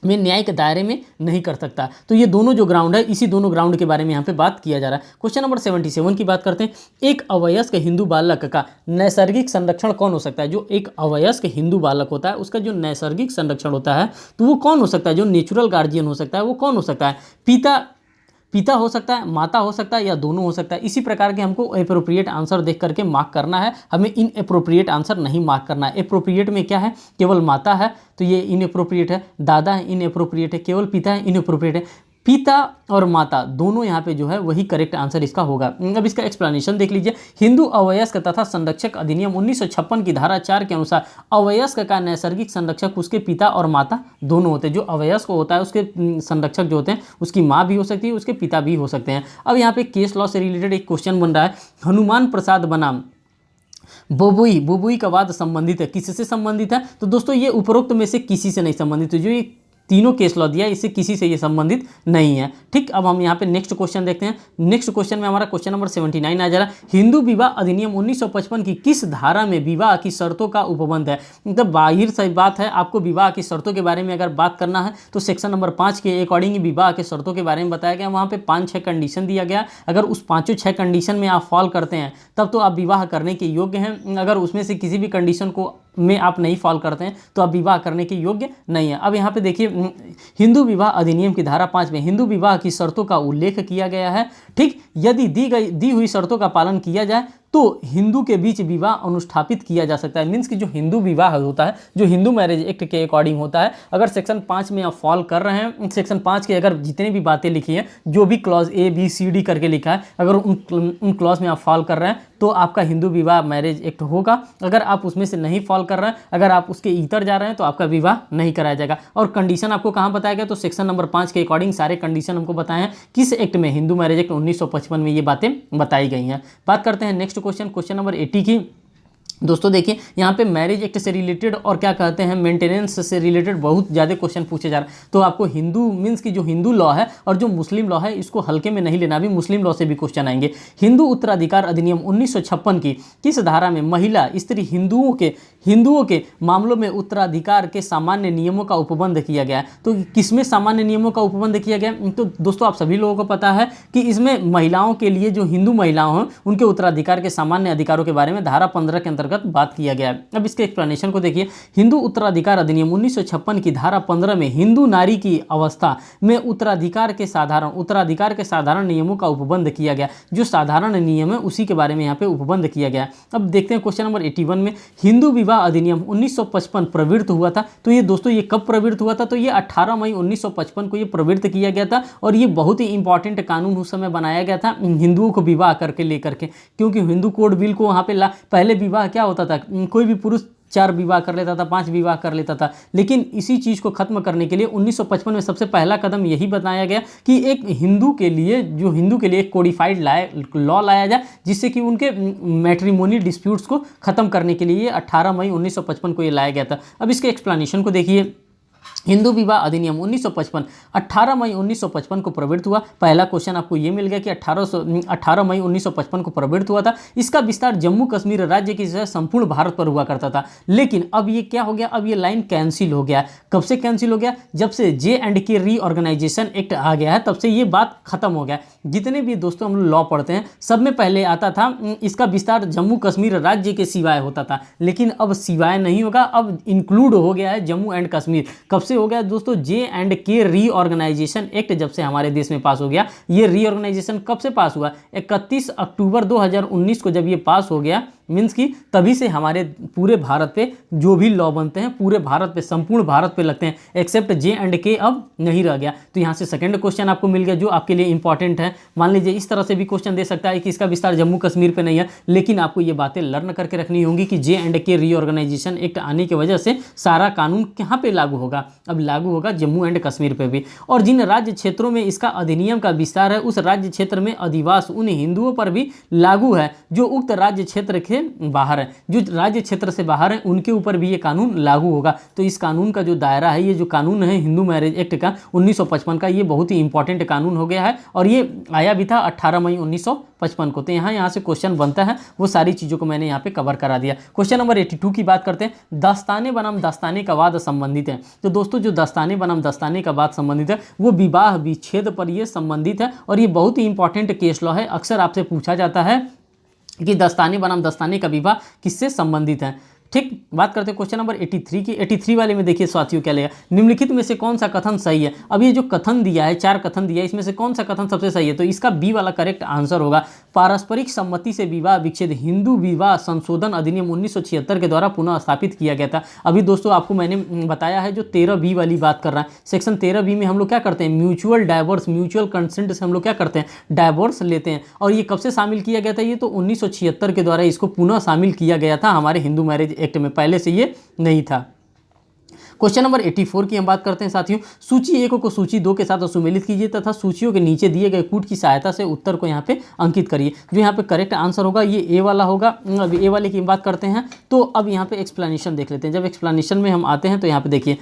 में न्यायिक दायरे में नहीं कर सकता। तो ये दोनों जो ग्राउंड है, इसी दोनों ग्राउंड के बारे में यहाँ पे बात किया जा रहा है। क्वेश्चन नंबर 77 की बात करते हैं। एक अवयस्क हिंदू बालक का नैसर्गिक संरक्षण कौन हो सकता है। जो एक अवयस्क हिंदू बालक होता है उसका जो नैसर्गिक संरक्षण होता है तो वो कौन हो सकता है, जो नेचुरल गार्जियन हो सकता है वो कौन हो सकता है, पिता हो सकता है, माता हो सकता है, या दोनों हो सकता है। इसी प्रकार के हमको अप्रोप्रिएट आंसर देख करके मार्क करना है, हमें इनअप्रोप्रिएट आंसर नहीं मार्क करना है। अप्रोप्रिएट में क्या है, केवल माता है तो ये इनअप्रोप्रिएट है, दादा है इनअप्रोप्रिएट है, केवल पिता है इनअप्रोप्रिएट है। पिता और माता दोनों यहाँ पे जो है वही करेक्ट आंसर इसका होगा। अब इसका एक्सप्लेनेशन देख लीजिए। हिंदू अवयस्क तथा संरक्षक अधिनियम 1956 की धारा 4 के अनुसार अवयस्क का नैसर्गिक संरक्षक उसके पिता और माता दोनों होते हैं। जो अवयस्क होता है उसके संरक्षक जो होते हैं उसकी माँ भी हो सकती है, उसके पिता भी हो सकते हैं। अब यहाँ पे केस लॉ से रिलेटेड एक क्वेश्चन बन रहा है। हनुमान प्रसाद बनाम बोबुई का वाद संबंधित है, किससे संबंधित है? तो दोस्तों ये उपरोक्त में से किसी से नहीं संबंधित है। जो ये तीनों केस लॉ दिया इससे किसी से ये संबंधित नहीं है। ठीक, अब हम यहाँ पे नेक्स्ट क्वेश्चन देखते हैं। नेक्स्ट क्वेश्चन में हमारा क्वेश्चन नंबर 79 आ जा रहा है। हिंदू विवाह अधिनियम 1955 की किस धारा में विवाह की शर्तों का उपबंध है? मतलब बाहिर सी बात है, आपको विवाह की शर्तों के बारे में अगर बात करना है तो सेक्शन नंबर 5 के अकॉर्डिंग विवाह के शर्तों के बारे में बताया गया। वहाँ पे 5-6 कंडीशन दिया गया। अगर उस 5-6 कंडीशन में आप फॉल करते हैं तब तो आप विवाह करने के योग्य हैं। अगर उसमें से किसी भी कंडीशन को में आप नहीं फॉल करते हैं तो आप विवाह करने के योग्य नहीं है। अब यहाँ पे देखिए, हिंदू विवाह अधिनियम की धारा 5 में हिंदू विवाह की शर्तों का उल्लेख किया गया है। ठीक, यदि दी हुई शर्तों का पालन किया जाए तो हिंदू के बीच विवाह अनुष्ठापित किया जा सकता है। मीन्स कि जो हिंदू विवाह होता है, जो हिंदू मैरिज एक्ट के अकॉर्डिंग होता है, अगर सेक्शन 5 में आप फॉल कर रहे हैं, सेक्शन 5 के अगर जितने भी बातें लिखी हैं, जो भी क्लॉज ABCD करके लिखा है, अगर उन क्लॉज में आप फॉल कर रहे हैं तो आपका हिंदू विवाह मैरिज एक्ट होगा। अगर आप उसमें से नहीं फॉल कर रहे हैं, अगर आप उसके इतर जा रहे हैं तो आपका विवाह नहीं कराया जाएगा। और कंडीशन आपको कहाँ बताया गया? तो सेक्शन नंबर 5 के अकॉर्डिंग सारे कंडीशन हमको बताए हैं किस एक्ट में, हिंदू मैरिज एक्ट 1955 में ये बातें बताई गई हैं। बात करते हैं नेक्स्ट क्वेश्चन नंबर 80 की। दोस्तों देखिए, यहाँ पे मैरिज एक्ट से रिलेटेड और क्या कहते हैं मेंटेनेंस से रिलेटेड बहुत ज़्यादा क्वेश्चन पूछे जा रहे हैं। तो आपको हिंदू मीन्स की जो हिंदू लॉ है और जो मुस्लिम लॉ है इसको हल्के में नहीं लेना। अभी मुस्लिम लॉ से भी क्वेश्चन आएंगे। हिंदू उत्तराधिकार अधिनियम 1956 की किस धारा में महिला स्त्री हिंदुओं के मामलों में उत्तराधिकार के सामान्य नियमों का उपबंध किया गया है? तो किसमें सामान्य नियमों का उपबंध किया गया? तो दोस्तों आप सभी लोगों को पता है कि इसमें महिलाओं के लिए, जो हिंदू महिलाओं हैं उनके उत्तराधिकार के सामान्य अधिकारों के बारे में धारा 15 के अंतर्गत बात किया गया है। अब इसके एक्सप्लेनेशन को देखिए। हिंदू उत्तराधिकार अधिनियम 1956 की धारा 15 में हिंदू नारी की अवस्था में उत्तराधिकार के साधारण नियमों का उपबंध किया गया। जो साधारण नियम है उसी के बारे में यहाँ पे उपबंध किया गया। अब देखते हैं क्वेश्चन नंबर 81 में। हिंदू विवाह अधिनियम 1955 प्रवृत्त हुआ था। तो ये दोस्तों ये कब प्रवृत्त हुआ था? तो ये 18 मई 1955 को ये प्रवृत्त किया गया था। और ये बहुत ही इंपॉर्टेंट कानून उस समय बनाया गया था हिंदुओं को विवाह करके लेकर के, क्योंकि हिंदू कोड बिल को वहाँ पे पहले विवाह क्या होता था, कोई भी पुरुष 4 विवाह कर लेता था, 5 विवाह कर लेता था। लेकिन इसी चीज़ को खत्म करने के लिए 1955 में सबसे पहला कदम यही बताया गया कि एक हिंदू के लिए एक कोडिफाइड लॉ लाया जाए, जिससे कि उनके मैट्रिमोनी डिस्प्यूट्स को खत्म करने के लिए 18 मई 1955 को ये लाया गया था। अब इसके एक्सप्लेनेशन को देखिए। हिंदू विवाह अधिनियम 1955 18 मई 1955 को प्रवृत्त हुआ। पहला क्वेश्चन आपको ये मिल गया कि 18 मई 1955 को प्रवृत्त हुआ था। इसका विस्तार जम्मू कश्मीर राज्य की जगह संपूर्ण भारत पर हुआ करता था। लेकिन अब ये क्या हो गया? अब ये लाइन कैंसिल हो गया। कब से कैंसिल हो गया? जब से J&K रीऑर्गेनाइजेशन एक्ट आ गया है, तब से ये बात खत्म हो गया। जितने भी दोस्तों हम लॉ पढ़ते हैं सब में पहले आता था इसका विस्तार जम्मू कश्मीर राज्य के सिवाय होता था, लेकिन अब सिवाय नहीं होगा, अब इंक्लूड हो गया है जम्मू एंड कश्मीर। कब से हो गया दोस्तों? J&K रीऑर्गेनाइजेशन एक्ट जब से हमारे देश में पास हो गया। ये रीऑर्गेनाइजेशन कब से पास हुआ? 31 अक्टूबर 2019 को जब ये पास हो गया, मीन्स कि तभी से हमारे पूरे भारत पे जो भी लॉ बनते हैं पूरे भारत पे, संपूर्ण भारत पे लगते हैं, एक्सेप्ट J&K अब नहीं रह गया। तो यहाँ से सेकंड क्वेश्चन आपको मिल गया जो आपके लिए इंपॉर्टेंट है। मान लीजिए इस तरह से भी क्वेश्चन दे सकता है कि इसका विस्तार जम्मू कश्मीर पे नहीं है, लेकिन आपको ये बातें लर्न करके रखनी होंगी कि J&K रीऑर्गेनाइजेशन एक्ट आने की वजह से सारा कानून कहाँ पे लागू होगा? अब लागू होगा जम्मू एंड कश्मीर पे भी। और जिन राज्य क्षेत्रों में इसका अधिनियम का विस्तार है उस राज्य क्षेत्र में अधिवास उन हिंदुओं पर भी लागू है जो उक्त राज्य क्षेत्र के बाहर है। जो राज्य क्षेत्र से बाहर है उनके ऊपर भी ये कानून लागू होगा। तो इस कानून का जो दायरा है, ये जो कानून है हिंदू मैरिज एक्ट का 1955 का, ये बहुत ही इंपॉर्टेंट कानून हो गया है और ये आया भी था 18 मई 1955 को। तो यहाँ से क्वेश्चन बनता है, वो सारी चीज़ों को मैंने यहाँ पे कवर करा दिया। क्वेश्चन नंबर 82 की बात करते हैं। दस्ताने बनाम दस्ताने का वाद संबंधित है। तो दोस्तों जो दस्ताने बनाम दस्ताने का वाद संबंधित है वो विवाह विच्छेद पर ये संबंधित है और ये बहुत ही इंपॉर्टेंट केस लॉ है। अक्सर आपसे पूछा जाता है कि दस्ताने बनाम दस्ताने का विवाह किससे संबंधित है। ठीक, बात करते हैं क्वेश्चन नंबर 83 की। 83 वाले में देखिए साथियों क्या लेगा, निम्नलिखित में से कौन सा कथन सही है। अब ये जो कथन दिया है, 4 कथन दिया है, इसमें से कौन सा कथन सबसे सही है, तो इसका बी वाला करेक्ट आंसर होगा। पारस्परिक सम्मति से विवाह विच्छेद हिंदू विवाह संशोधन अधिनियम 1976 के द्वारा पुनः स्थापित किया गया था। अभी दोस्तों आपको मैंने बताया है जो 13B वाली बात कर रहा है, सेक्शन 13B में हम लोग क्या करते हैं, म्यूचुअल डाइवोर्स, म्यूचुअल कंसेंट से हम लोग क्या करते हैं, डाइवोर्स लेते हैं। और ये कब से शामिल किया गया था, ये तो 1976 के द्वारा इसको पुनः शामिल किया गया था हमारे हिंदू मैरिज एक्ट में, पहले से ये नहीं था। क्वेश्चन नंबर 84 की हम बात करते हैं साथियों। सूची 1 को सूची 2 के साथ सुमेलित कीजिए तथा सूचियों के नीचे दिए गए कूट की सहायता से उत्तर को यहाँ पे अंकित करिए। जो यहाँ पे करेक्ट आंसर होगा ये ए वाला होगा। अब ए वाले की बात करते हैं तो अब यहाँ पे एक्सप्लेनेशन देख लेते हैं। जब एक्सप्लेनेशन में हम आते हैं तो यहाँ पे देखिए,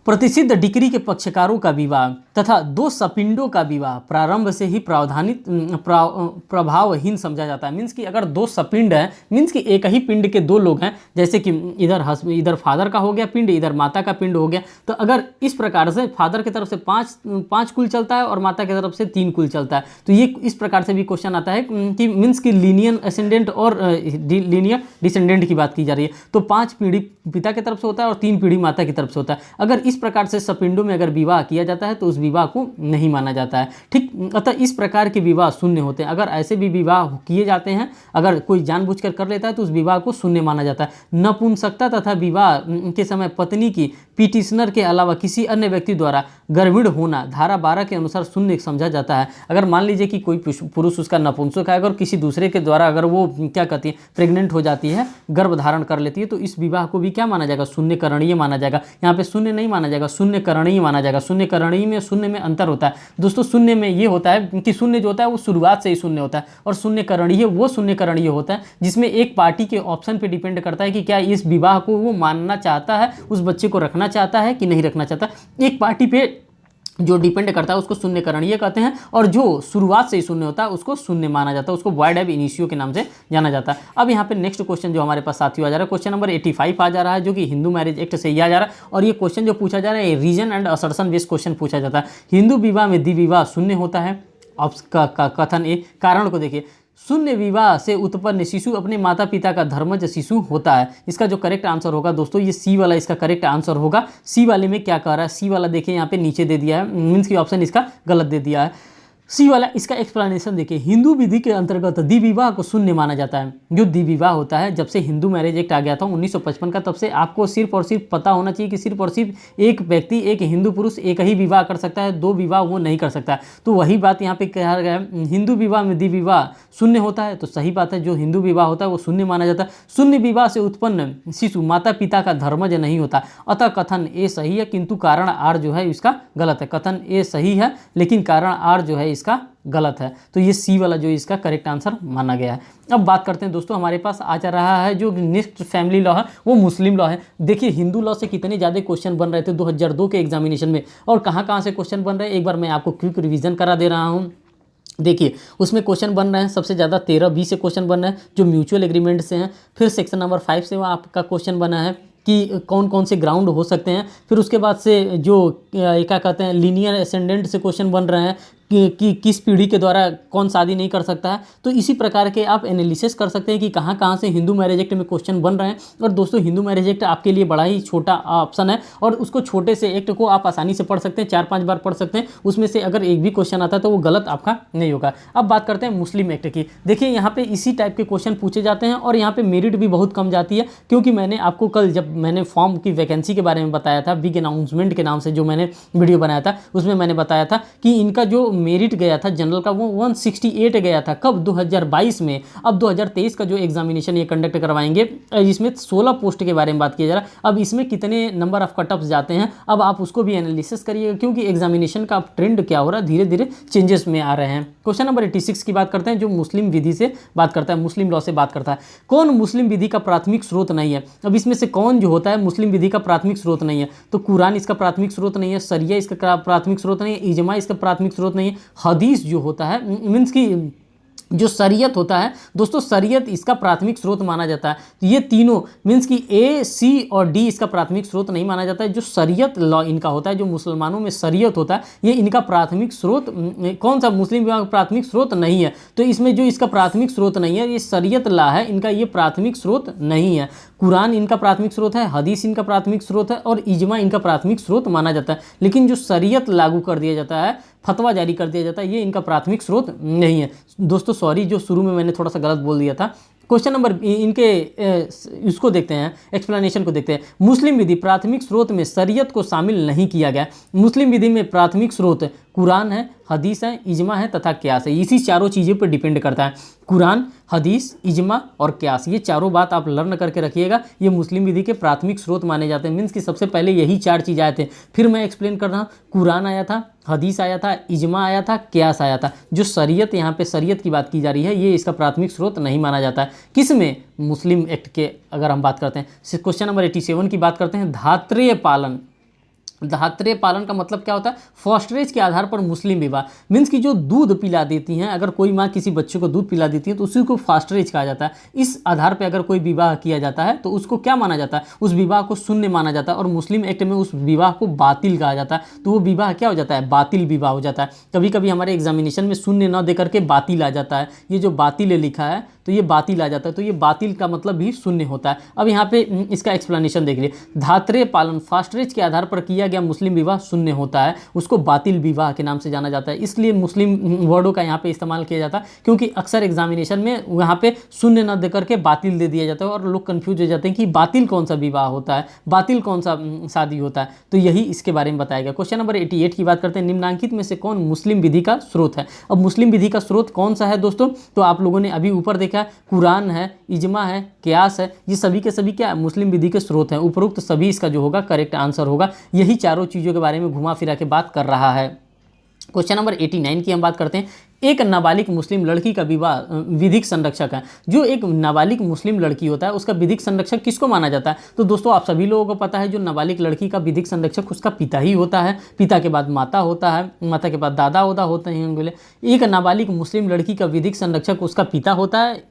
प्रतिसिद्ध डिक्री के पक्षकारों का विवाह तथा 2 सपिंडों का विवाह प्रारंभ से ही प्रभावहीन समझा जाता है। मीन्स कि अगर 2 सपिंड हैं, मीन्स कि एक ही पिंड के 2 लोग हैं, जैसे कि इधर फादर का हो गया पिंड, इधर माता का पिंड हो गया, तो अगर इस प्रकार से फादर की तरफ से 5 कुल चलता है और माता की तरफ से 3 कुल चलता है, तो ये इस प्रकार से भी क्वेश्चन आता है कि मीन्स कि लीनियर एसेंडेंट और लीनियर डिसेंडेंट की बात की जा रही है, तो 5 पीढ़ी पिता की तरफ से होता है और 3 पीढ़ी माता की तरफ से होता है। अगर इस प्रकार से सपिंडों में अगर विवाह किया जाता है तो उस विवाह को नहीं माना जाता है। ठीक, अतः इस प्रकार के विवाह शून्य होते हैं। अगर ऐसे भी विवाह किए जाते हैं, अगर कोई जानबूझकर कर लेता है तो उस विवाह को शून्य माना जाता है। नपुंसकता तथा विवाह के समय पत्नी की पिटिशनर के अलावा किसी अन्य व्यक्ति द्वारा गर्भिण होना धारा 12 के अनुसार शून्य समझा जाता है। अगर मान लीजिए कि कोई पुरुष उसका नपुंसक है, अगर किसी दूसरे के द्वारा अगर वो क्या कहती है प्रेग्नेंट हो जाती है, गर्भ धारण कर लेती है, तो इस विवाह को भी क्या माना जाएगा, शून्य करणीय माना जाएगा। यहाँ पे शून्य नहीं माना जाएगा, शून्य करणीय माना जाएगा। शून्य करणीय में शून्य में अंतर होता है दोस्तों। शून्य में ये होता है कि शून्य जो होता है वो शुरुआत से ही शून्य होता है, और शून्य करणीय वो शून्य करणीय होता है जिसमें एक पार्टी के ऑप्शन पे डिपेंड करता है कि क्या इस विवाह को वो मानना चाहता है, उस बच्चे को रखना चाहता है कि नहीं रखना चाहता। एक पार्टी पे जो डिपेंड करता है उसको शून्य करणीय कहते हैं, और जो शुरुआत से ही शून्य होता है उसको शून्य माना जाता है, उसको वॉइड एब इनिशियो के नाम से जाना जाता है। अब यहाँ पे नेक्स्ट क्वेश्चन जो हमारे पास साथियों आ जा रहा है, क्वेश्चन नंबर 85 आ जा रहा है, जो कि हिंदू मैरिज एक्ट से ही आ जा रहा है। और ये क्वेश्चन जो पूछा जा रहा है reason and assertion based question पूछा जाता है। हिंदू विवाह में द्विविवाह शून्य होता है। कथन ए, कारण को देखिए, शून्य विवाह से उत्पन्न शिशु अपने माता पिता का धर्मज शिशु होता है। इसका जो करेक्ट आंसर होगा दोस्तों ये सी वाला इसका करेक्ट आंसर होगा। सी वाले में क्या कह रहा है, सी वाला देखिए यहाँ पे नीचे दे दिया है, मीन्स की ऑप्शन इसका गलत दे दिया है। सी वाला इसका एक्सप्लेनेशन देखिए, हिंदू विधि के अंतर्गत द्विविवाह को शून्य माना जाता है। जो द्विविवाह होता है, जब से हिंदू मैरिज एक्ट आ गया था 1955 का, तब से आपको सिर्फ और सिर्फ पता होना चाहिए कि सिर्फ और सिर्फ एक व्यक्ति, एक हिंदू पुरुष एक ही विवाह कर सकता है, 2 विवाह वो नहीं कर सकता। तो वही बात यहाँ पे कहा गया है, हिंदू विवाह में द्विविवाह शून्य होता है, तो सही बात है, जो हिंदू विवाह होता है वो शून्य माना जाता है। शून्य विवाह से उत्पन्न शिशु माता पिता का धर्मज नहीं होता। अतः कथन ए सही है, किंतु कारण आर जो है इसका गलत है। कथन ए सही है लेकिन कारण आर जो है इसका गलत है, तो ये सी वाला जो इसका करेक्ट आंसर माना गया है। अब बात करते हैं दोस्तों, हमारे पास आ जा रहा है जो नेक्स्ट फैमिली लॉ है वो मुस्लिम लॉ है। देखिए हिंदू लॉ से कितने ज़्यादा क्वेश्चन बन रहे थे 2002 के एग्जामिनेशन में, और कहाँ से क्वेश्चन बन रहे हैं एक बार मैं आपको क्विक रिवीजन करा दे रहा हूँ। देखिए उसमें क्वेश्चन बन रहे हैं सबसे ज़्यादा 13B से क्वेश्चन बन रहे हैं जो म्यूचुअल एग्रीमेंट से हैं। फिर सेक्शन नंबर 5 से वहाँ आपका क्वेश्चन बना है कि कौन कौन से ग्राउंड हो सकते हैं। फिर उसके बाद से जो क्या कहते हैं लीनियर एसेंडेंट से क्वेश्चन बन रहे हैं कि किस पीढ़ी के द्वारा कौन शादी नहीं कर सकता है। तो इसी प्रकार के आप एनालिसिस कर सकते हैं कि कहाँ से हिंदू मैरिज एक्ट में क्वेश्चन बन रहे हैं। और दोस्तों हिंदू मैरिज एक्ट आपके लिए बड़ा ही छोटा ऑप्शन है, और उसको छोटे से एक्ट को आप आसानी से पढ़ सकते हैं, 4-5 बार पढ़ सकते हैं। उसमें से अगर एक भी क्वेश्चन आता है तो वो गलत आपका नहीं होगा। अब बात करते हैं मुस्लिम एक्ट की। देखिए यहाँ पे इसी टाइप के क्वेश्चन पूछे जाते हैं, और यहाँ पे मेरिट भी बहुत कम जाती है, क्योंकि मैंने आपको कल जब मैंने फॉर्म की वैकेंसी के बारे में बताया था, बिग अनाउंसमेंट के नाम से जो मैंने वीडियो बनाया था, उसमें मैंने बताया था कि इनका जो मेरिट गया था जनरल का वो 168 गया था। कब? 2022 में। अब 2023 का जो एग्जामिनेशन ये कंडक्ट करवाएंगे, इसमें 16 पोस्ट के बारे में बात किया जा रहा है। अब इसमें कितने नंबर ऑफ कट ऑफ जाते हैं, अब आप उसको भी एनालिसिस करिएगा, क्योंकि एग्जामिनेशन का ट्रेंड क्या हो रहा है, धीरे धीरे चेंजेस में आ रहे हैं। क्वेश्चन नंबर 86 की बात करते हैं, जो मुस्लिम विधि से बात करता है, मुस्लिम लॉ से बात करता है। कौन मुस्लिम विधि का प्राथमिक स्रोत नहीं है? अब इसमें से कौन जो होता है मुस्लिम विधि का प्राथमिक स्रोत नहीं है? तो कुरान इसका प्राथमिक स्रोत नहीं है, शरिया इसका प्राथमिक स्रोत नहीं है, इजमा इसका प्राथमिक स्रोत नहीं है, हदीस जो होता है मीन्स की जो शरीयत होता है दोस्तों, शरीयत इसका प्राथमिक स्रोत माना जाता है। तो ये तीनों मीन्स कि ए, सी और डी इसका प्राथमिक स्रोत नहीं माना जाता है। जो शरीयत लॉ इनका होता है, जो मुसलमानों में शरीयत होता है, ये इनका प्राथमिक स्रोत कौन सा, मुस्लिम विवाह का प्राथमिक स्रोत नहीं है। तो इसमें जो इसका प्राथमिक स्रोत नहीं है, ये शरीयत लॉ है, इनका ये प्राथमिक स्रोत नहीं है। कुरान इनका प्राथमिक स्रोत है, हदीस इनका प्राथमिक स्रोत है और इजमा इनका प्राथमिक स्रोत माना जाता है। लेकिन जो शरीयत लागू कर दिया जाता है, फतवा जारी कर दिया जाता है, ये इनका प्राथमिक स्रोत नहीं है। दोस्तों सॉरी, जो शुरू में मैंने थोड़ा सा गलत बोल दिया था। क्वेश्चन नंबर इनके इसको देखते हैं, एक्सप्लेनेशन को देखते हैं। मुस्लिम विधि प्राथमिक स्रोत में शरीयत को शामिल नहीं किया गया। मुस्लिम विधि में प्राथमिक स्रोत कुरान है, हदीस है, इजमा है तथा क्यास है। इसी चारों चीज़ों पर डिपेंड करता है, कुरान, हदीस, इजमा और क्यास। ये चारों बात आप लर्न करके रखिएगा। ये मुस्लिम विधि के प्राथमिक स्रोत माने जाते हैं। मीन्स कि सबसे पहले यही चार चीज़ आए थे। फिर मैं एक्सप्लेन कर रहा हूँ, कुरान आया था, हदीस आया था, इजमा आया था, क्यास आया था। जो शरीयत, यहाँ पे शरीयत की बात की जा रही है, ये इसका प्राथमिक स्रोत नहीं माना जाता है। किस में, मुस्लिम एक्ट के अगर हम बात करते हैं। क्वेश्चन नंबर 87 की बात करते हैं, धात्रेय पालन। धात्रेय पालन का मतलब क्या होता है, फॉस्टरेज के आधार पर मुस्लिम विवाह। मीन्स कि जो दूध पिला देती हैं, अगर कोई माँ किसी बच्चे को दूध पिला देती है तो उसी को फॉस्टरेज कहा जाता है। इस आधार पर अगर कोई विवाह किया जाता है तो उसको क्या माना जाता है, उस विवाह को शून्य माना जाता है। और मुस्लिम एक्ट में उस विवाह को बातिल कहा जाता है। तो वो विवाह क्या हो जाता है, बातिल विवाह हो जाता है। कभी कभी हमारे एग्जामिनेशन में शून्य न दे करके बातिल आ जाता है। ये जो बातिल लिखा है तो ये बातिल आ जाता है। तो ये बातिल का मतलब भी शून्य होता है। अब यहाँ पे इसका एक्सप्लेनेशन देख लिए। धात्रेय पालन, फास्टरेज के आधार पर किया गया मुस्लिम विवाह शून्य होता है, उसको बातिल विवाह के नाम से जाना जाता है। इसलिए मुस्लिम वर्डों का यहाँ पे इस्तेमाल किया जाता है, क्योंकि अक्सर एग्जामिनेशन में यहाँ पे शून्य न देकर के बातिल दे दिया जाता है और लोग कंफ्यूज हो जाते हैं कि बातिल कौन सा विवाह होता है, बातिल कौन सा शादी होता है। तो यही इसके बारे में बताया गया। क्वेश्चन नंबर 88 की बात करते हैं, निम्नलिखित में से कौन मुस्लिम विधि का स्रोत है। अब मुस्लिम विधि का स्रोत कौन सा है दोस्तों, तो आप लोगों ने अभी ऊपर देखा, कुरान है, इजमा है, क्यास है, ये सभी के सभी क्या मुस्लिम विधि के स्रोत हैं। उपरोक्त सभी इसका जो होगा करेक्ट आंसर होगा। यही चारों चीज़ों के बारे में घुमा फिरा के बात कर रहा है। क्वेश्चन नंबर 89 की हम बात करते हैं, एक नाबालिग मुस्लिम लड़की का विवाह विधिक संरक्षक है। जो एक नाबालिग मुस्लिम लड़की होता है उसका विधिक संरक्षक किसको माना जाता है, तो दोस्तों आप सभी लोगों को पता है, जो नाबालिग लड़की का विधिक संरक्षक उसका पिता ही होता है। पिता के बाद माता होता है, माता के बाद दादा उदा होते हैं बोले। एक नाबालिग मुस्लिम लड़की का विधिक संरक्षक उसका पिता होता है।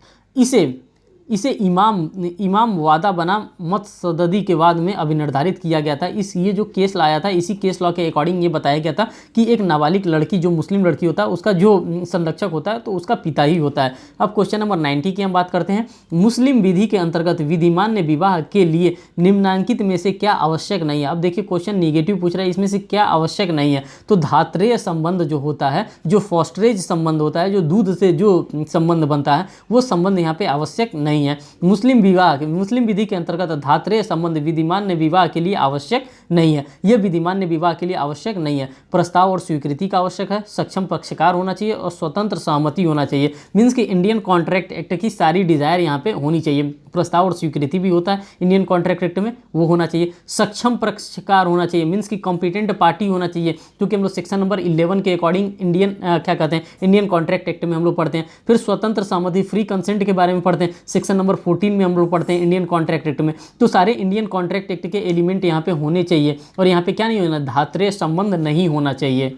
इसे इमाम वादा बना मतसददी के बाद में अभिनिर्धारित किया गया था। ये जो केस लाया था, इसी केस लॉ के अकॉर्डिंग ये बताया गया था कि एक नाबालिग लड़की जो मुस्लिम लड़की होता है उसका जो संरक्षक होता है तो उसका पिता ही होता है। अब क्वेश्चन नंबर 90 की हम बात करते हैं, मुस्लिम विधि के अंतर्गत विधिमान्य विवाह के लिए निम्नांकित में से क्या आवश्यक नहीं है। अब देखिए क्वेश्चन निगेटिव पूछ रहा है, इसमें से क्या आवश्यक नहीं है। तो धात्रेय संबंध जो होता है, जो फॉस्टरेज संबंध होता है, जो दूध से जो संबंध बनता है, वो संबंध यहाँ पे आवश्यक नहीं है। मुस्लिम विधि के अंतर्गत धात्रेय संबंध विधिमान्य विवाह के लिए आवश्यक नहीं है। यह विधिमान्य विवाह के लिए आवश्यक नहीं है। प्रस्ताव और स्वीकृति का आवश्यक है, सक्षम पक्षकार होना चाहिए और स्वतंत्र सहमति होना चाहिए। मीन्स कि इंडियन कॉन्ट्रैक्ट एक्ट की सारी डिजायर यहाँ पे होनी चाहिए। प्रस्ताव और स्वीकृति भी होता है इंडियन कॉन्ट्रैक्ट एक्ट में, वो होना चाहिए। सक्षम पक्षकार होना चाहिए, मीन्स कि कॉम्पिटेंट पार्टी होना चाहिए, क्योंकि हम लोग सेक्शन नंबर 11 के अकॉर्डिंग इंडियन कॉन्ट्रैक्ट एक्ट में हम लोग पढ़ते हैं। फिर स्वतंत्र सहमति, फ्री कंसेंट के बारे में पढ़ते हैं, सेक्शन नंबर 14 में हम लोग पढ़ते हैं इंडियन कॉन्ट्रैक्ट एक्ट में। तो सारे इंडियन कॉन्ट्रैक्ट एक्ट के एलिमेंट यहाँ पे होने चाहिए। और यहाँ पे क्या नहीं होना, धात्रेय संबंध नहीं होना चाहिए।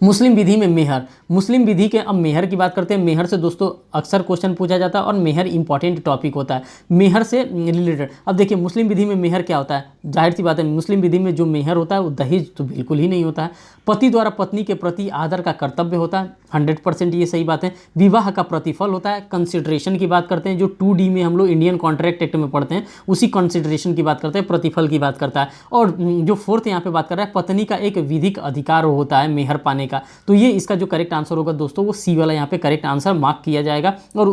मुस्लिम विधि में मेहर, मुस्लिम विधि के अब मेहर की बात करते हैं। मेहर से दोस्तों अक्सर क्वेश्चन पूछा जाता है और मेहर इंपॉर्टेंट टॉपिक होता है मेहर से रिलेटेड। अब देखिए मुस्लिम विधि में मेहर क्या होता है, जाहिर सी बात है मुस्लिम विधि में जो मेहर होता है वो दहेज तो बिल्कुल ही नहीं होता है। पति द्वारा पत्नी के प्रति आदर का कर्तव्य होता है, 100% ये सही बात है। विवाह का प्रतिफल होता है। कंसिडरेशन की बात करते हैं, जो 2D में हम लोग इंडियन कॉन्ट्रैक्ट एक्ट में पढ़ते हैं उसी कंसिडरेशन की बात करते हैं, प्रतिफल की बात करता है। और जो फोर्थ यहाँ पे बात कर रहा है, पत्नी का एक विधिक अधिकार होता है मेहर पाने का। तो ये इसका जो करेक्ट आंसर होगा दोस्तों वो सी वाला यहाँ पे करेक्ट आंसर मार्क किया जाएगा। और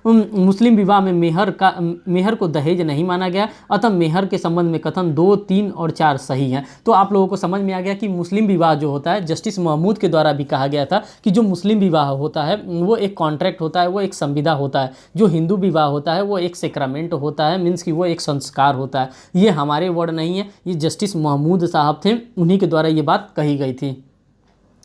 मुस्लिम विवाह में मेहर को दहेज नहीं माना गया, अतः मेहर के संबंध में कथन 2, 3 और 4 सही है। तो आप लोगों को समझ में आ गया कि मुस्लिम विवाह जो होता है, जस्टिस महमूद के द्वारा भी कहा गया था कि जो मुस्लिम विवाह होता है वो एक कॉन्ट्रैक्ट होता है, वो एक संविदा होता है। जो हिंदू विवाह होता है वो एक सेक्रामेंट होता है, मीन्स कि वो एक संस्कार होता है। ये हमारे वर्ड नहीं है, ये जस्टिस महमूद साहब थे, उन्हीं के द्वारा ये बात कही गई थी।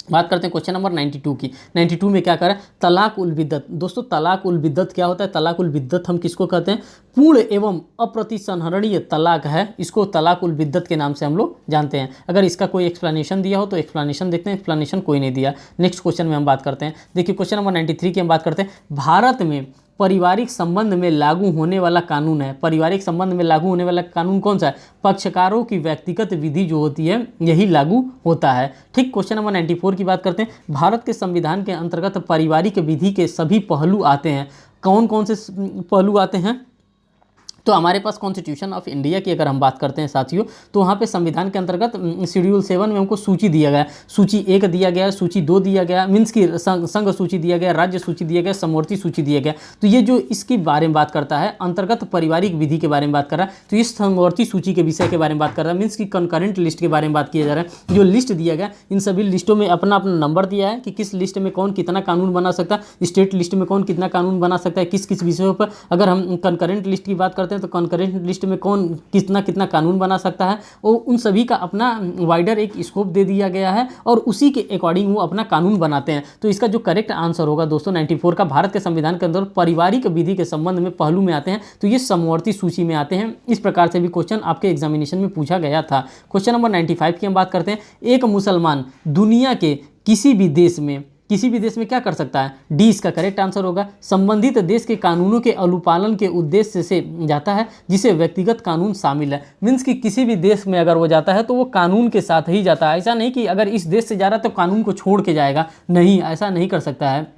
बात करते हैं क्वेश्चन नंबर 92 की। 92 में क्या करें, तलाक उल बिद्दत। दोस्तों तलाक उल बिद्दत क्या होता है? तलाक उल बिद्दत हम किसको कहते हैं? पूर्ण एवं अप्रतिसंहरणीय तलाक है, इसको तलाक उल बिद्दत के नाम से हम लोग जानते हैं। अगर इसका कोई एक्सप्लेनेशन दिया हो तो एक्सप्लेनेशन देखते हैं, एक्सप्लेनेशन कोई नहीं दिया। नेक्स्ट क्वेश्चन में हम बात करते हैं। देखिए क्वेश्चन नंबर 93 की हम बात करते हैं। भारत में पारिवारिक संबंध में लागू होने वाला कानून है, पारिवारिक संबंध में लागू होने वाला कानून कौन सा है? पक्षकारों की व्यक्तिगत विधि जो होती है यही लागू होता है। ठीक, क्वेश्चन नंबर 94 की बात करते हैं। भारत के संविधान के अंतर्गत पारिवारिक विधि के सभी पहलू आते हैं। कौन कौन से पहलू आते हैं? तो हमारे पास कॉन्स्टिट्यूशन ऑफ इंडिया की अगर हम बात करते हैं साथियों, तो वहाँ पे संविधान के अंतर्गत शेड्यूल 7 में हमको सूची दिया गया है। सूची 1 दिया गया है, सूची 2 दिया गया, मीन्स की संघ सूची दिया गया, राज्य सूची दिया गया, समवर्ती सूची दिया गया। तो ये जो इसके बारे में बात करता है, अंतर्गत पारिवारिक विधि के बारे में बात कर रहा है, तो इस समवर्ती सूची के विषय के बारे में बात कर रहा है, मीन्स की कंकरेंट लिस्ट के बारे में बात किया जा रहा है। जो लिस्ट दिया गया, इन सभी लिस्टों में अपना अपना नंबर दिया है कि किस लिस्ट में कौन कितना कानून बना सकता है, स्टेट लिस्ट में कौन कितना कानून बना सकता है, किस किस विषयों पर। अगर हम कंकरेंट लिस्ट की बात करते हैं तो कंकरेंट लिस्ट में कौन कितना कितना कानून बना सकता है, और उन सभी का अपना वाइडर एक स्कोप दे दिया गया है और उसी के अकॉर्डिंग वो अपना कानून बनाते हैं। तो इसका जो करेक्ट आंसर होगा दोस्तों 94 का, भारत के संविधान के अंदर पारिवारिक विधि के संबंध में पहलू में आते हैं, तो ये समवर्ती सूची में आते हैं। इस प्रकार से भी क्वेश्चन आपके एग्जामिनेशन में पूछा गया था। क्वेश्चन नंबर 95 की हम बात करते हैं। एक मुसलमान दुनिया के किसी भी देश में क्या कर सकता है? डी इसका करेक्ट आंसर होगा। संबंधित देश के कानूनों के अनुपालन के उद्देश्य से जाता है, जिसे व्यक्तिगत कानून शामिल है। मीन्स कि किसी भी देश में अगर वो जाता है तो वो कानून के साथ ही जाता है। ऐसा नहीं कि अगर इस देश से जा रहा है तो कानून को छोड़ के जाएगा, नहीं, ऐसा नहीं कर सकता है।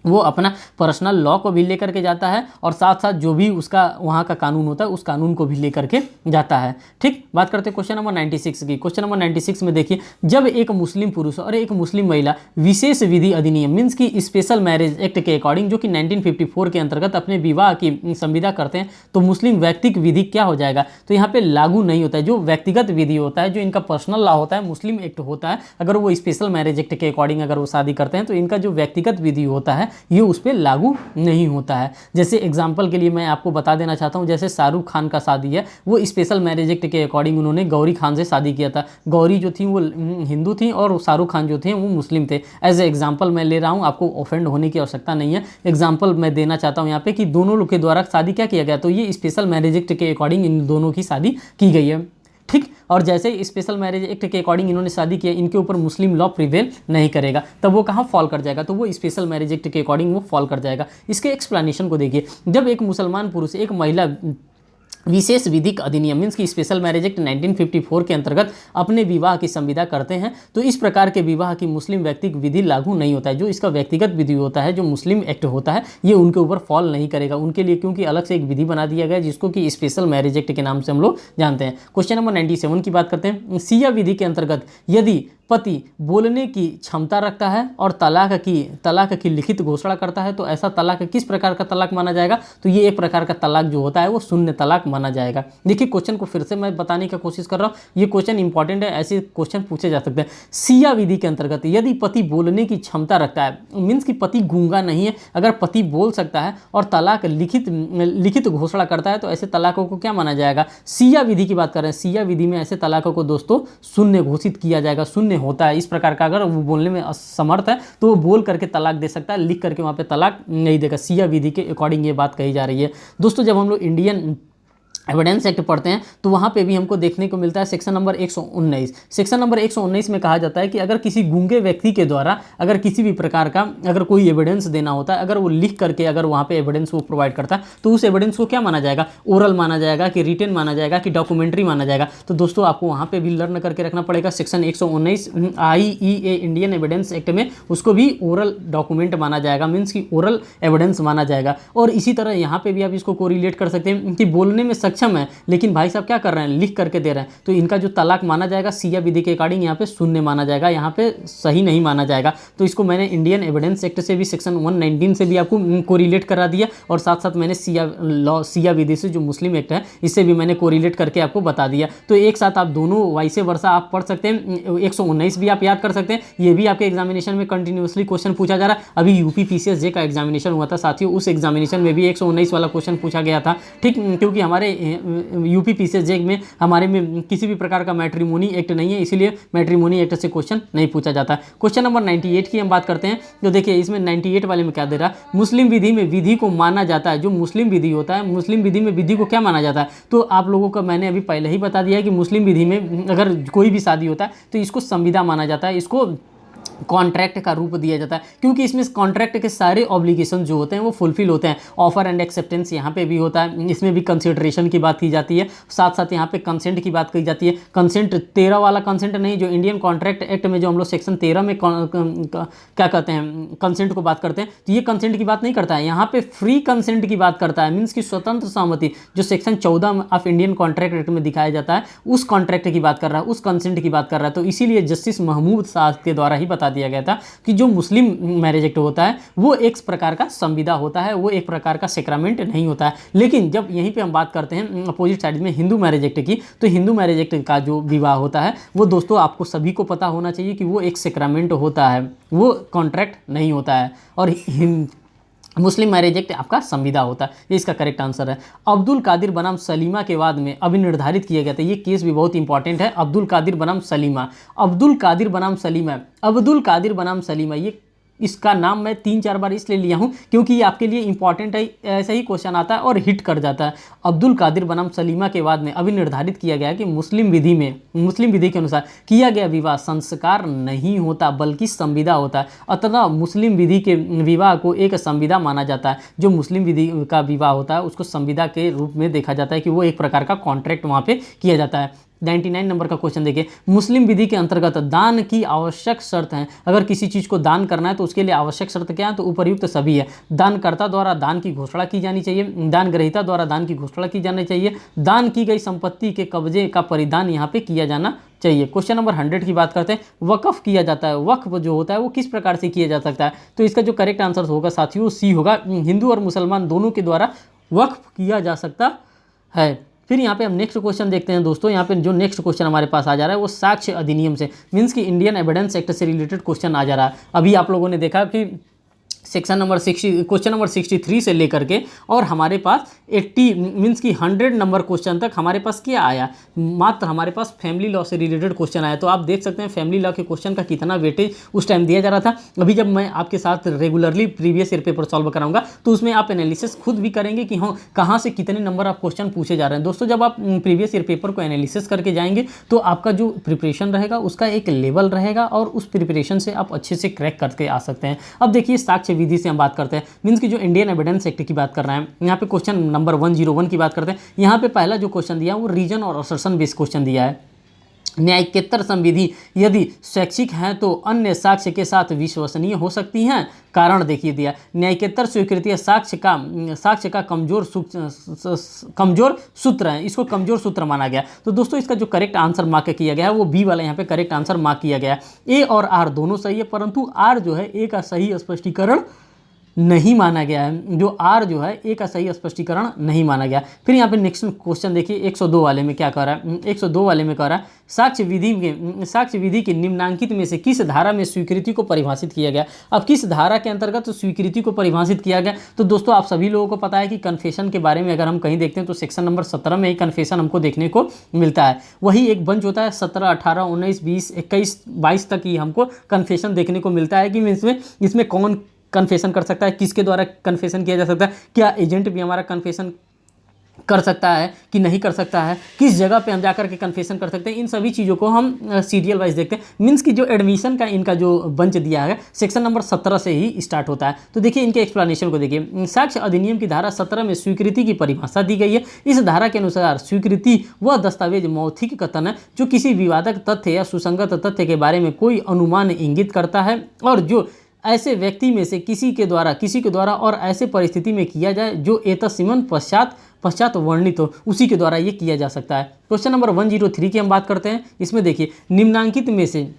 वो अपना पर्सनल लॉ को भी लेकर के जाता है और साथ साथ जो भी उसका वहाँ का कानून होता है उस कानून को भी लेकर के जाता है। ठीक, बात करते हैं क्वेश्चन नंबर 96 की। क्वेश्चन नंबर 96 में देखिए, जब एक मुस्लिम पुरुष और एक मुस्लिम महिला विशेष विधि अधिनियम मीन्स की स्पेशल मैरिज एक्ट के अकॉर्डिंग जो कि 1954 के अंतर्गत अपने विवाह की संविदा करते हैं, तो मुस्लिम व्यक्तिक विधि क्या हो जाएगा? तो यहाँ पे लागू नहीं होता है। जो व्यक्तिगत विधि होता है, जो इनका पर्सनल लॉ होता है, मुस्लिम एक्ट होता है, अगर वो स्पेशल मैरिज एक्ट के अकॉर्डिंग अगर वो शादी करते हैं तो इनका जो व्यक्तिगत विधि होता है ये उस पर लागू नहीं होता है। जैसे एग्जाम्पल के लिए मैं आपको बता देना चाहता हूँ, जैसे शाहरुख खान का शादी है, वो स्पेशल मैरिज एक्ट के अकॉर्डिंग उन्होंने गौरी खान से शादी किया था। गौरी जो थी वो हिंदू थी और शाहरुख खान जो थे वो मुस्लिम थे। एज ए एग्जाम्पल मैं ले रहा हूँ, आपको ऑफेंड होने की आवश्यकता नहीं है। एग्जाम्पल मैं देना चाहता हूँ यहाँ पे कि दोनों लोग के द्वारा शादी क्या किया गया, तो ये स्पेशल मैरिज एक्ट के अकॉर्डिंग इन दोनों की शादी की गई है। ठीक, और जैसे ही स्पेशल मैरिज एक्ट के अकॉर्डिंग इन्होंने शादी किया, इनके ऊपर मुस्लिम लॉ प्रिवेल नहीं करेगा, तब वो कहाँ फॉल कर जाएगा? तो वो स्पेशल मैरिज एक्ट के अकॉर्डिंग वो फॉल कर जाएगा। इसके एक्सप्लेनेशन को देखिए, जब एक मुसलमान पुरुष एक महिला विशेष विधिक अधिनियम मीन्स की स्पेशल मैरिज एक्ट 1954 के अंतर्गत अपने विवाह की संविदा करते हैं, तो इस प्रकार के विवाह की मुस्लिम व्यक्तिक विधि लागू नहीं होता है। जो इसका व्यक्तिगत विधि होता है, जो मुस्लिम एक्ट होता है, ये उनके ऊपर फॉल नहीं करेगा उनके लिए, क्योंकि अलग से एक विधि बना दिया गया है जिसको कि स्पेशल मैरिज एक्ट के नाम से हम लोग जानते हैं। क्वेश्चन नंबर 97 की बात करते हैं। सिया विधि के अंतर्गत यदि पति बोलने की क्षमता रखता है और तलाक की लिखित घोषणा करता है, तो ऐसा तलाक किस प्रकार का तलाक माना जाएगा? तो ये एक प्रकार का तलाक जो होता है वो शून्य तलाक माना जाएगा। देखिए क्वेश्चन को फिर से मैं बताने की कोशिश कर रहा हूँ, ये क्वेश्चन इंपॉर्टेंट है, ऐसे क्वेश्चन पूछे जा सकते हैं। सिया विधि के अंतर्गत यदि पति बोलने की क्षमता रखता है, मीन्स कि पति गूंगा नहीं है, अगर पति बोल सकता है और तलाक लिखित घोषणा करता है, तो ऐसे तलाकों को क्या माना जाएगा? सिया विधि की बात कर रहे हैं। सिया विधि में ऐसे तलाकों को दोस्तों शून्य घोषित किया जाएगा, शून्य होता है। इस प्रकार का अगर वो बोलने में असमर्थ है तो वो बोल करके तलाक दे सकता है, लिख करके वहाँ पे तलाक नहीं देगा। सिया विधि के अकॉर्डिंग ये बात कही जा रही है। दोस्तों जब हम लोग इंडियन एविडेंस एक्ट पढ़ते हैं तो वहाँ पे भी हमको देखने को मिलता है सेक्शन नंबर 119। सेक्शन नंबर 119 में कहा जाता है कि अगर किसी गूंगे व्यक्ति के द्वारा अगर किसी भी प्रकार का अगर कोई एविडेंस देना होता है, अगर वो लिख करके अगर वहाँ पे एविडेंस वो प्रोवाइड करता है, तो उस एविडेंस को क्या माना जाएगा? ओरल माना जाएगा कि रिटन माना जाएगा कि डॉक्यूमेंट्री माना जाएगा? तो दोस्तों आपको वहाँ पर भी लर्न करके रखना पड़ेगा। Section 119 IEA Indian evidence act में उसको भी ओरल डॉक्यूमेंट माना जाएगा, मीन्स की ओरल एविडेंस माना जाएगा। और इसी तरह यहाँ पर भी आप इसको कोरिलेट कर सकते हैं कि बोलने में सक्षम है लेकिन भाई साहब क्या कर रहे हैं? लिख करके दे रहे हैं, तो इनका जो तलाक माना जाएगा सिया विधि के अकॉर्डिंग यहाँ पे शून्य माना जाएगा, यहाँ पे सही नहीं माना जाएगा। तो इसको मैंने इंडियन एविडेंस एक्ट से भी सेक्शन 119 से भी आपको कोरिलेट करा दिया और साथ साथ मैंने सिया विधि से जो मुस्लिम एक्ट है इससे भी मैंने कोरिलेट करके आपको बता दिया। तो एक साथ आप दोनों वाइसे वर्षा आप पढ़ सकते हैं। 119 भी आप याद कर सकते हैं, ये भी आपके एग्जामिनेशन में कंटिन्यूसली क्वेश्चन पूछा जा रहा है। अभी यूपी PCSJ का एग्जामिनेशन हुआ था साथियों, उस एग्जामिनेशन में भी 119 वाला क्वेश्चन पूछा गया था। ठीक, क्योंकि हमारे यूपी पीसीएस में हमारे में किसी भी प्रकार का मैट्रिमोनी एक्ट नहीं है, इसीलिए मैट्रिमोनी एक्ट से क्वेश्चन नहीं पूछा जाता। क्वेश्चन नंबर 98 की हम बात करते हैं। तो देखिए इसमें 98 वाले में क्या दे रहा है, मुस्लिम विधि में विधि को माना जाता है, जो मुस्लिम विधि होता है, मुस्लिम विधि में विधि को क्या माना जाता है। तो आप लोगों को मैंने अभी पहले ही बता दिया है कि मुस्लिम विधि में अगर कोई भी शादी होता है तो इसको संविदा माना जाता है, इसको कॉन्ट्रैक्ट का रूप दिया जाता है, क्योंकि इसमें कॉन्ट्रैक्ट के सारे ऑब्लिगेशन जो होते हैं वो फुलफिल होते हैं। ऑफर एंड एक्सेप्टेंस यहाँ पे भी होता है, इसमें भी कंसिडरेशन की बात की जाती है, साथ साथ यहाँ पे कंसेंट की बात की जाती है। कंसेंट 13 वाला कंसेंट नहीं, जो इंडियन कॉन्ट्रैक्ट एक्ट में जो हम लोग सेक्शन 13 में क्या कहते हैं कंसेंट को बात करते हैं, तो ये कंसेंट की बात नहीं करता है, यहाँ पे फ्री कंसेंट की बात करता है, मीन्स की स्वतंत्र सहमति, जो section 14 of Indian contract act में दिखाया जाता है, उस कॉन्ट्रैक्ट की बात कर रहा है, उस कंसेंट की बात कर रहा है। तो इसीलिए जस्टिस महमूद साहब के द्वारा ही बता दिया गया था कि जो मुस्लिम मैरिज एक्ट होता है वो एक प्रकार का संविदा होता है, वो एक प्रकार का सेक्रामेंट नहीं होता है। लेकिन जब यहीं पे हम बात करते हैं अपोजिट साइड में हिंदू मैरिज एक्ट की, तो हिंदू मैरिज एक्ट का जो विवाह होता है वो दोस्तों आपको सभी को पता होना चाहिए कि वो एक सेक्रामेंट होता है, वो कॉन्ट्रैक्ट नहीं होता है। और मुस्लिम मैरिज एक्ट आपका संविदा होता है, ये इसका करेक्ट आंसर है। अब्दुल कादिर बनाम सलीमा के बाद में अभी निर्धारित किया गया था, ये केस भी बहुत इंपॉर्टेंट है। अब्दुल कादिर बनाम सलीमा, अब्दुल कादिर बनाम सलीमा, अब्दुल कादिर बनाम सलीमा, ये इसका नाम मैं 3-4 बार इसलिए लिया हूँ क्योंकि ये आपके लिए इंपॉर्टेंट है, ऐसा ही क्वेश्चन आता है और हिट कर जाता है। अब्दुल कादिर बनाम सलीमा के बाद में अभी निर्धारित किया गया है कि मुस्लिम विधि के अनुसार किया गया विवाह संस्कार नहीं होता बल्कि संविदा होता है, अतः मुस्लिम विधि के विवाह को एक संविदा माना जाता है। जो मुस्लिम विधि का विवाह होता है उसको संविदा के रूप में देखा जाता है कि वो एक प्रकार का कॉन्ट्रैक्ट वहाँ पे किया जाता है। 99 नंबर का क्वेश्चन देखिए, मुस्लिम विधि के अंतर्गत दान की आवश्यक शर्त है। अगर किसी चीज़ को दान करना है तो उसके लिए आवश्यक शर्त क्या है, तो उपर्युक्त सभी है। दानकर्ता द्वारा दान की घोषणा की जानी चाहिए, दान ग्रहीता द्वारा दान की घोषणा की जानी चाहिए, दान की गई संपत्ति के कब्जे का परिधान यहाँ पे किया जाना चाहिए। क्वेश्चन नंबर 100 की बात करते हैं, वक्फ किया जाता है, वक्फ जो होता है वो किस प्रकार से किया जा सकता है, तो इसका जो करेक्ट आंसर होगा साथियों सी होगा, हिंदू और मुसलमान दोनों के द्वारा वक्फ किया जा सकता है। फिर यहाँ पे हम नेक्स्ट क्वेश्चन देखते हैं दोस्तों, यहाँ पे जो नेक्स्ट क्वेश्चन हमारे पास आ जा रहा है वो साक्ष्य अधिनियम से, मीन्स कि इंडियन एविडेंस एक्ट से रिलेटेड क्वेश्चन आ जा रहा है। अभी आप लोगों ने देखा कि सेक्शन नंबर 60 क्वेश्चन नंबर 63 से लेकर के और हमारे पास 80 मीन्स की 100 नंबर क्वेश्चन तक हमारे पास क्या आया, मात्र हमारे पास फैमिली लॉ से रिलेटेड क्वेश्चन आया। तो आप देख सकते हैं फैमिली लॉ के क्वेश्चन का कितना वेटेज उस टाइम दिया जा रहा था। अभी जब मैं आपके साथ regularly previous year paper solve कराऊंगा तो उसमें आप एनालिसिस खुद भी करेंगे कि हाँ कहाँ से कितने नंबर ऑफ क्वेश्चन पूछे जा रहे हैं। दोस्तों जब आप प्रीवियस ईयर पेपर को एनालिसिस करके जाएंगे तो आपका जो प्रिपरेशन रहेगा उसका एक लेवल रहेगा और उस प्रिपरेशन से आप अच्छे से क्रैक करके आ सकते हैं। अब देखिए साक्ष्य विधि से हम बात करते हैं, मीन्स की जो इंडियन एविडेंस एक्ट की बात कर रहे हैं, यहाँ पे क्वेश्चन नंबर 101 की बात करते हैं। यहाँ पे पहला जो क्वेश्चन दिया वो रीजन और असर्शन बेस्ड क्वेश्चन दिया है। न्यायिकेतर संविधि यदि स्वैच्छिक हैं तो अन्य साक्ष्य के साथ विश्वसनीय हो सकती हैं। कारण देखिए दिया, न्यायिकेतर स्वीकृति साक्ष्य का कमजोर सूत्र है, इसको कमजोर सूत्र माना गया। तो दोस्तों इसका जो करेक्ट आंसर मार्क किया गया है वो बी वाला यहाँ पे करेक्ट आंसर मार्क किया गया है। ए और आर दोनों सही है, परंतु आर जो है ए का सही स्पष्टीकरण नहीं माना गया है, जो आर जो है ए का सही स्पष्टीकरण नहीं माना गया। फिर यहाँ पे नेक्स्ट क्वेश्चन देखिए 102 वाले में क्या कह रहा है, 102 वाले में कह रहा है साक्ष्य विधि के निम्नांकित में से किस धारा में स्वीकृति को परिभाषित किया गया। अब किस धारा के अंतर्गत स्वीकृति को परिभाषित किया गया, तो दोस्तों आप सभी लोगों को पता है कि कन्फेशन के बारे में अगर हम कहीं देखते हैं तो सेक्शन नंबर 17 में ही कन्फेशन हमको देखने को मिलता है। वही एक बंच होता है 17, 18, 19, 20, 21, 22 तक ही हमको कन्फेशन देखने को मिलता है कि इसमें कौन कन्फेशन कर सकता है, किसके द्वारा कन्फेशन किया जा सकता है, क्या एजेंट भी हमारा कन्फेशन कर सकता है कि नहीं कर सकता है, किस जगह पे हम जाकर के कन्फेशन कर सकते हैं, इन सभी चीज़ों को हम सीरियल वाइज देखते हैं। मीन्स की जो एडमिशन का इनका जो बंच दिया है सेक्शन नंबर 17 से ही स्टार्ट होता है। तो देखिए इनके एक्सप्लेनेशन को देखिए, साक्ष्य अधिनियम की धारा 17 में स्वीकृति की परिभाषा दी गई है। इस धारा के अनुसार स्वीकृति वह दस्तावेज मौखिक कथन है जो किसी विवादक तथ्य या सुसंगत तथ्य के बारे में कोई अनुमान इंगित करता है और जो ऐसे व्यक्ति में से किसी के द्वारा और ऐसे परिस्थिति में किया जाए जो एतस्मिन् पश्चात वर्णित हो, उसी के द्वारा ये किया जा सकता है। क्वेश्चन नंबर 103 की हम बात करते हैं। इसमें देखिए निम्नांकित में से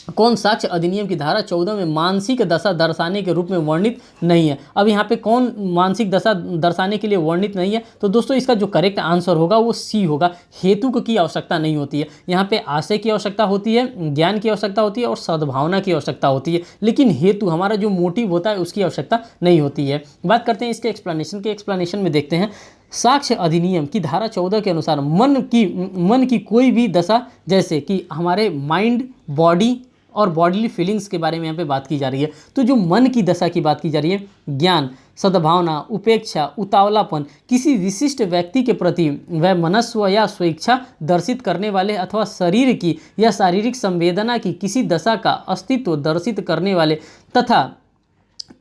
कौन साक्ष्य अधिनियम की धारा 14 में मानसिक दशा दर्शाने के रूप में वर्णित नहीं है। अब यहाँ पे कौन मानसिक दशा दर्शाने के लिए वर्णित नहीं है, तो दोस्तों इसका जो करेक्ट आंसर होगा वो सी होगा। हेतु की आवश्यकता नहीं होती है, यहाँ पे आशय की आवश्यकता होती है, ज्ञान की आवश्यकता होती है और सद्भावना की आवश्यकता होती है, लेकिन हेतु हमारा जो मोटिव होता है उसकी आवश्यकता नहीं होती है। बात करते हैं इसके एक्सप्लेनेशन में देखते हैं। साक्ष्य अधिनियम की धारा 14 के अनुसार मन की कोई भी दशा, जैसे कि हमारे माइंड, बॉडी और बॉडीली फीलिंग्स के बारे में यहाँ पे बात की जा रही है। तो जो मन की दशा की बात की जा रही है, ज्ञान, सद्भावना, उपेक्षा, उतावलापन, किसी विशिष्ट व्यक्ति के प्रति वैमनस्य या स्वेच्छा दर्शित करने वाले अथवा शरीर की या शारीरिक संवेदना की किसी दशा का अस्तित्व दर्शित करने वाले तथा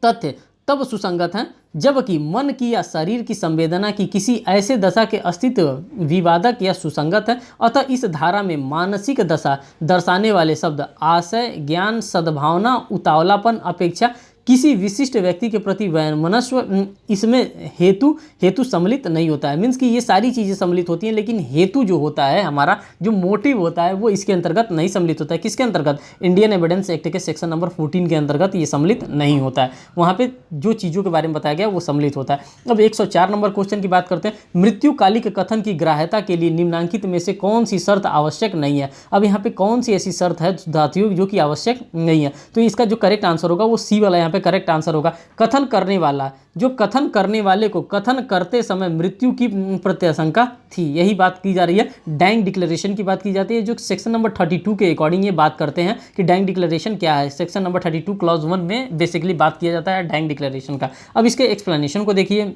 तथ्य तब सुसंगत हैं जबकि मन की या शरीर की संवेदना की किसी ऐसे दशा के अस्तित्व विवादक या सुसंगत है। अतः इस धारा में मानसिक दशा दर्शाने वाले शब्द आशय, ज्ञान, सद्भावना, उतावलापन, अपेक्षा, किसी विशिष्ट व्यक्ति के प्रति वैमनस्य, इसमें हेतु सम्मिलित नहीं होता है। मीन्स कि ये सारी चीज़ें सम्मिलित होती हैं, लेकिन हेतु जो होता है, हमारा जो मोटिव होता है, वो इसके अंतर्गत नहीं सम्मिलित होता है। किसके अंतर्गत? इंडियन एविडेंस एक्ट के सेक्शन नंबर 14 के अंतर्गत ये सम्मिलित नहीं होता है। वहाँ पे जो चीज़ों के बारे में बताया गया वो सम्मिलित होता है। अब 104 नंबर क्वेश्चन की बात करते हैं। मृत्युकालिक कथन की ग्राह्यता के लिए निम्नांकित में से कौन सी शर्त आवश्यक नहीं है? अब यहाँ पे कौन सी ऐसी शर्त है साथियों जो कि आवश्यक नहीं है? तो इसका जो करेक्ट आंसर होगा वो सी वाला यहाँ पे करेक्ट आंसर होगा। कथन करने वाला, जो कथन करने वाले को कथन करते समय मृत्यु की प्रत्याशंका थी, यही बात की जा रही है। डाइंग डिक्लेरेशन की बात की जाती है, जो सेक्शन नंबर 32 के अकॉर्डिंग ये बात करते हैं कि डाइंग डिक्लेरेशन क्या है। सेक्शन नंबर 32 क्लॉज 1 में बेसिकली बात किया जाता है डाइंग डिक्लेरेशन का। अब इसके एक्सप्लेनेशन को देखिए।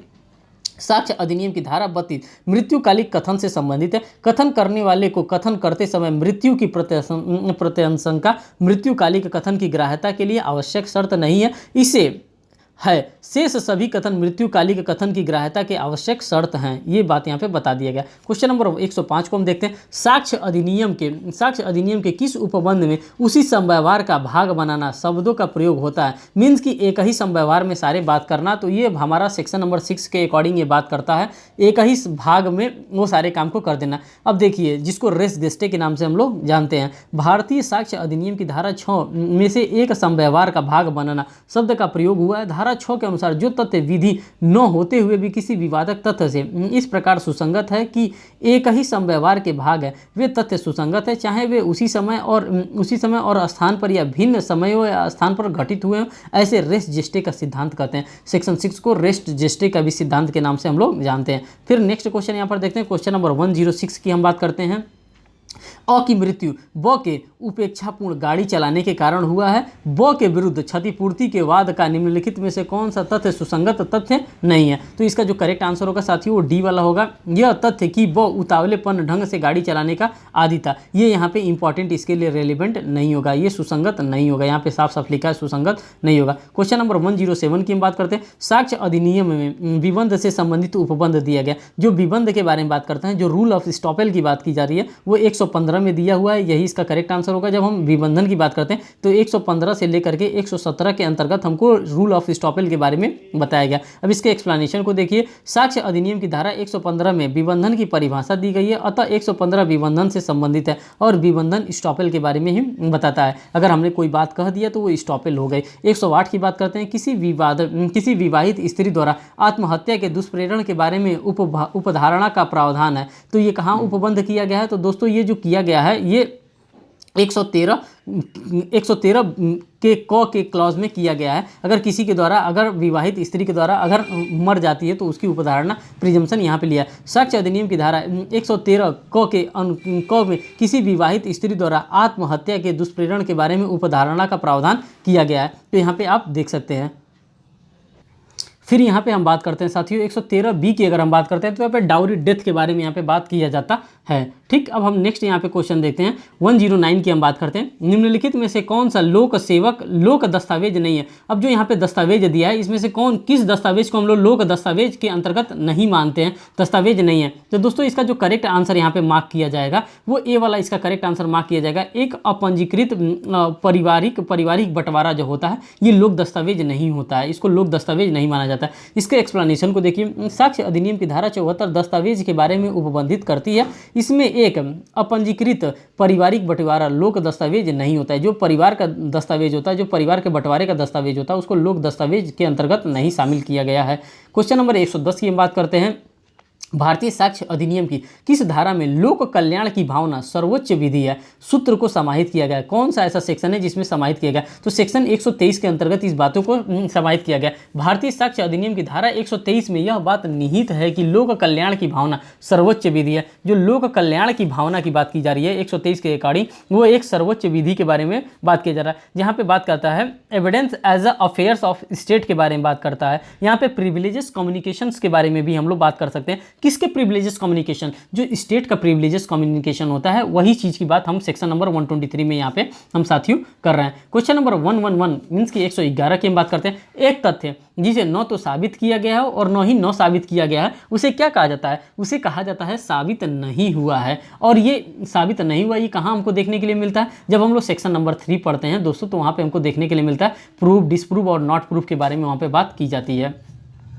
साक्ष्य अधिनियम की धारा 32 मृत्युकालिक कथन से संबंधित है। कथन करने वाले को कथन करते समय मृत्यु की प्रत्याशंका मृत्युकालिक कथन की ग्राह्यता के लिए आवश्यक शर्त नहीं है, इसे है शेष सभी कथन मृत्युकालिक कथन की ग्राह्यता के आवश्यक शर्त हैं। ये बात यहाँ पे बता दिया गया। क्वेश्चन नंबर 105 को हम देखते हैं। साक्ष्य अधिनियम के किस उपबंध में उसी समव्यवहार का भाग बनाना शब्दों का प्रयोग होता है? मीन्स कि एक ही समव्यवहार में सारे बात करना, तो ये हमारा सेक्शन नंबर 6 के अकॉर्डिंग ये बात करता है, एक ही भाग में वो सारे काम को कर देना। अब देखिए, जिसको रेस गेस्टे के नाम से हम लोग जानते हैं, भारतीय साक्ष्य अधिनियम की धारा 6 में से एक समव्यवहार का भाग बनाना शब्द का प्रयोग हुआ है। धारा 6 के अनुसार जो तथ्य विधि न होते हुए भी किसी विवादक तथ्य से इस प्रकार सुसंगत है कि एक ही समव्यवहार के भाग है, वे तथ्य सुसंगत है, चाहे वे उसी समय और स्थान पर या भिन्न समयों या स्थान पर घटित हुए हों। ऐसे रेस्ट जेस्टे का सिद्धांत कहते हैं। सेक्शन 6 को रेस्ट जेस्टे का भी सिद्धांत के नाम से हम लोग जानते हैं। फिर नेक्स्ट क्वेश्चन यहाँ पर देखते हैं। क्वेश्चन नंबर 106 की हम बात करते हैं। अ की मृत्यु ब के उपेक्षापूर्ण गाड़ी चलाने के कारण हुआ है। ब के विरुद्ध क्षतिपूर्ति के वाद का निम्नलिखित में से कौन सा तथ्य सुसंगत तथ्य नहीं है? तो इसका जो करेक्ट आंसर होगा साथियों वो डी वाला होगा। यह तथ्य कि ब उतावलेपन ढंग से गाड़ी चलाने का आदी था, ये यहाँ पे इंपॉर्टेंट, इसके लिए रेलिवेंट नहीं होगा, ये सुसंगत नहीं होगा। यहाँ पे साफ साफ लिखा है सुसंगत नहीं होगा। क्वेश्चन नंबर 107 की हम बात करते हैं। साक्ष्य अधिनियम में विबंध से संबंधित उपबंध दिया गया। जो विबंध के बारे में बात करते हैं, जो रूल ऑफ स्टॉपेल की बात की जा रही है, वो 115 में दिया हुआ है, यही इसका करेक्ट आंसर होगा। जब हम विबंधन की बात करते हैं तो 115 से लेकर के 117 के अंतर्गत हमको रूल ऑफ स्टॉपेल के बारे में बताया गया। अब इसके एक्सप्लेनेशन को देखिए। साक्ष्य अधिनियम की धारा 115 में विबंधन की परिभाषा दी गई है, अतः 115 विबंधन से संबंधित है और विबंधन स्टॉपेल के बारे में ही बताता है। अगर हमने कोई बात कह दिया तो वो स्टॉपेल हो गई। 108 की बात करते हैं। किसी विवाहित स्त्री द्वारा आत्महत्या के दुष्प्रेरण के बारे में उपधारणा का प्रावधान है। तो ये कहाँ उपबंध किया गया है? तो दोस्तों ये जो किया गया है ये 113 के क के क्लॉज में किया गया है। अगर किसी के द्वारा, अगर विवाहित स्त्री के द्वारा अगर मर जाती है तो उसकी उपधारणा प्रिजम्पशन यहाँ पे लिया है। साक्ष्य अधिनियम की धारा 113 क में किसी विवाहित स्त्री द्वारा आत्महत्या के दुष्प्रेरण के बारे में उपधारणा का प्रावधान किया गया है। तो यहाँ पे आप देख सकते हैं। फिर यहाँ पे हम बात करते हैं साथियों 113 बी की अगर हम बात करते हैं तो यहाँ पे डाउरी डेथ के बारे में यहाँ पे बात किया जाता है। ठीक, अब हम नेक्स्ट यहाँ पे क्वेश्चन देखते हैं। 109 की हम बात करते हैं। निम्नलिखित में से कौन सा लोक दस्तावेज नहीं है? अब जो यहाँ पे दस्तावेज दिया है इसमें से किस दस्तावेज को हम लोग लोक दस्तावेज के अंतर्गत नहीं मानते हैं, दस्तावेज नहीं है? तो दोस्तों इसका जो करेक्ट आंसर यहाँ पे मार्क किया जाएगा वो ए वाला इसका करेक्ट आंसर मार्क किया जाएगा। एक अपंजीकृत पारिवारिक बंटवारा जो होता है ये लोक दस्तावेज नहीं होता है, इसको लोक दस्तावेज नहीं माना जाता है। इसके एक्सप्लेनेशन को देखिए। साक्ष्य अधिनियम की धारा 74 दस्तावेज के बारे में उपबंधित करती है। इसमें एक अपंजीकृत पारिवारिक बंटवारा लोक दस्तावेज नहीं होता है। जो परिवार का दस्तावेज होता है, जो परिवार के बंटवारे का दस्तावेज होता है, उसको लोक दस्तावेज के अंतर्गत नहीं शामिल किया गया है। क्वेश्चन नंबर 110 की हम बात करते हैं। भारतीय साक्ष्य अधिनियम की किस धारा में लोक कल्याण की भावना सर्वोच्च विधि है सूत्र को समाहित किया गया है? कौन सा ऐसा सेक्शन है जिसमें समाहित किया गया? तो सेक्शन 123 के अंतर्गत इस बातों को समाहित किया गया। भारतीय साक्ष्य अधिनियम की धारा 123 में यह बात निहित है कि लोक कल्याण की भावना सर्वोच्च विधि है। जो लोक कल्याण की भावना की बात की जा रही है 123 के अकॉर्डिंग, वो एक सर्वोच्च विधि के बारे में बात किया जा रहा है। जहाँ पे बात करता है evidence as a affairs of state के बारे में बात करता है। यहाँ पे प्रिविलेजेस कम्युनिकेशंस के बारे में भी हम लोग बात कर सकते हैं। किसके प्रिविलेजेस कम्युनिकेशन? जो स्टेट का प्रिविलेजेस कम्युनिकेशन होता है, वही चीज की बात हम सेक्शन नंबर 123 में यहाँ पे हम साथियों कर रहे हैं। क्वेश्चन नंबर 111 मीन्स की 111 की हम बात करते हैं। एक तथ्य जिसे न तो साबित किया गया है और न ही न साबित किया गया है, उसे क्या कहा जाता है? उसे कहा जाता है साबित नहीं हुआ है। और ये साबित नहीं हुआ, ये कहाँ हमको देखने के लिए मिलता है? जब हम लोग सेक्शन नंबर 3 पढ़ते हैं दोस्तों, तो वहाँ पे हमको देखने के लिए मिलता है प्रूफ, डिसप्रूफ और नॉट प्रूफ के बारे में वहाँ पे बात की जाती है।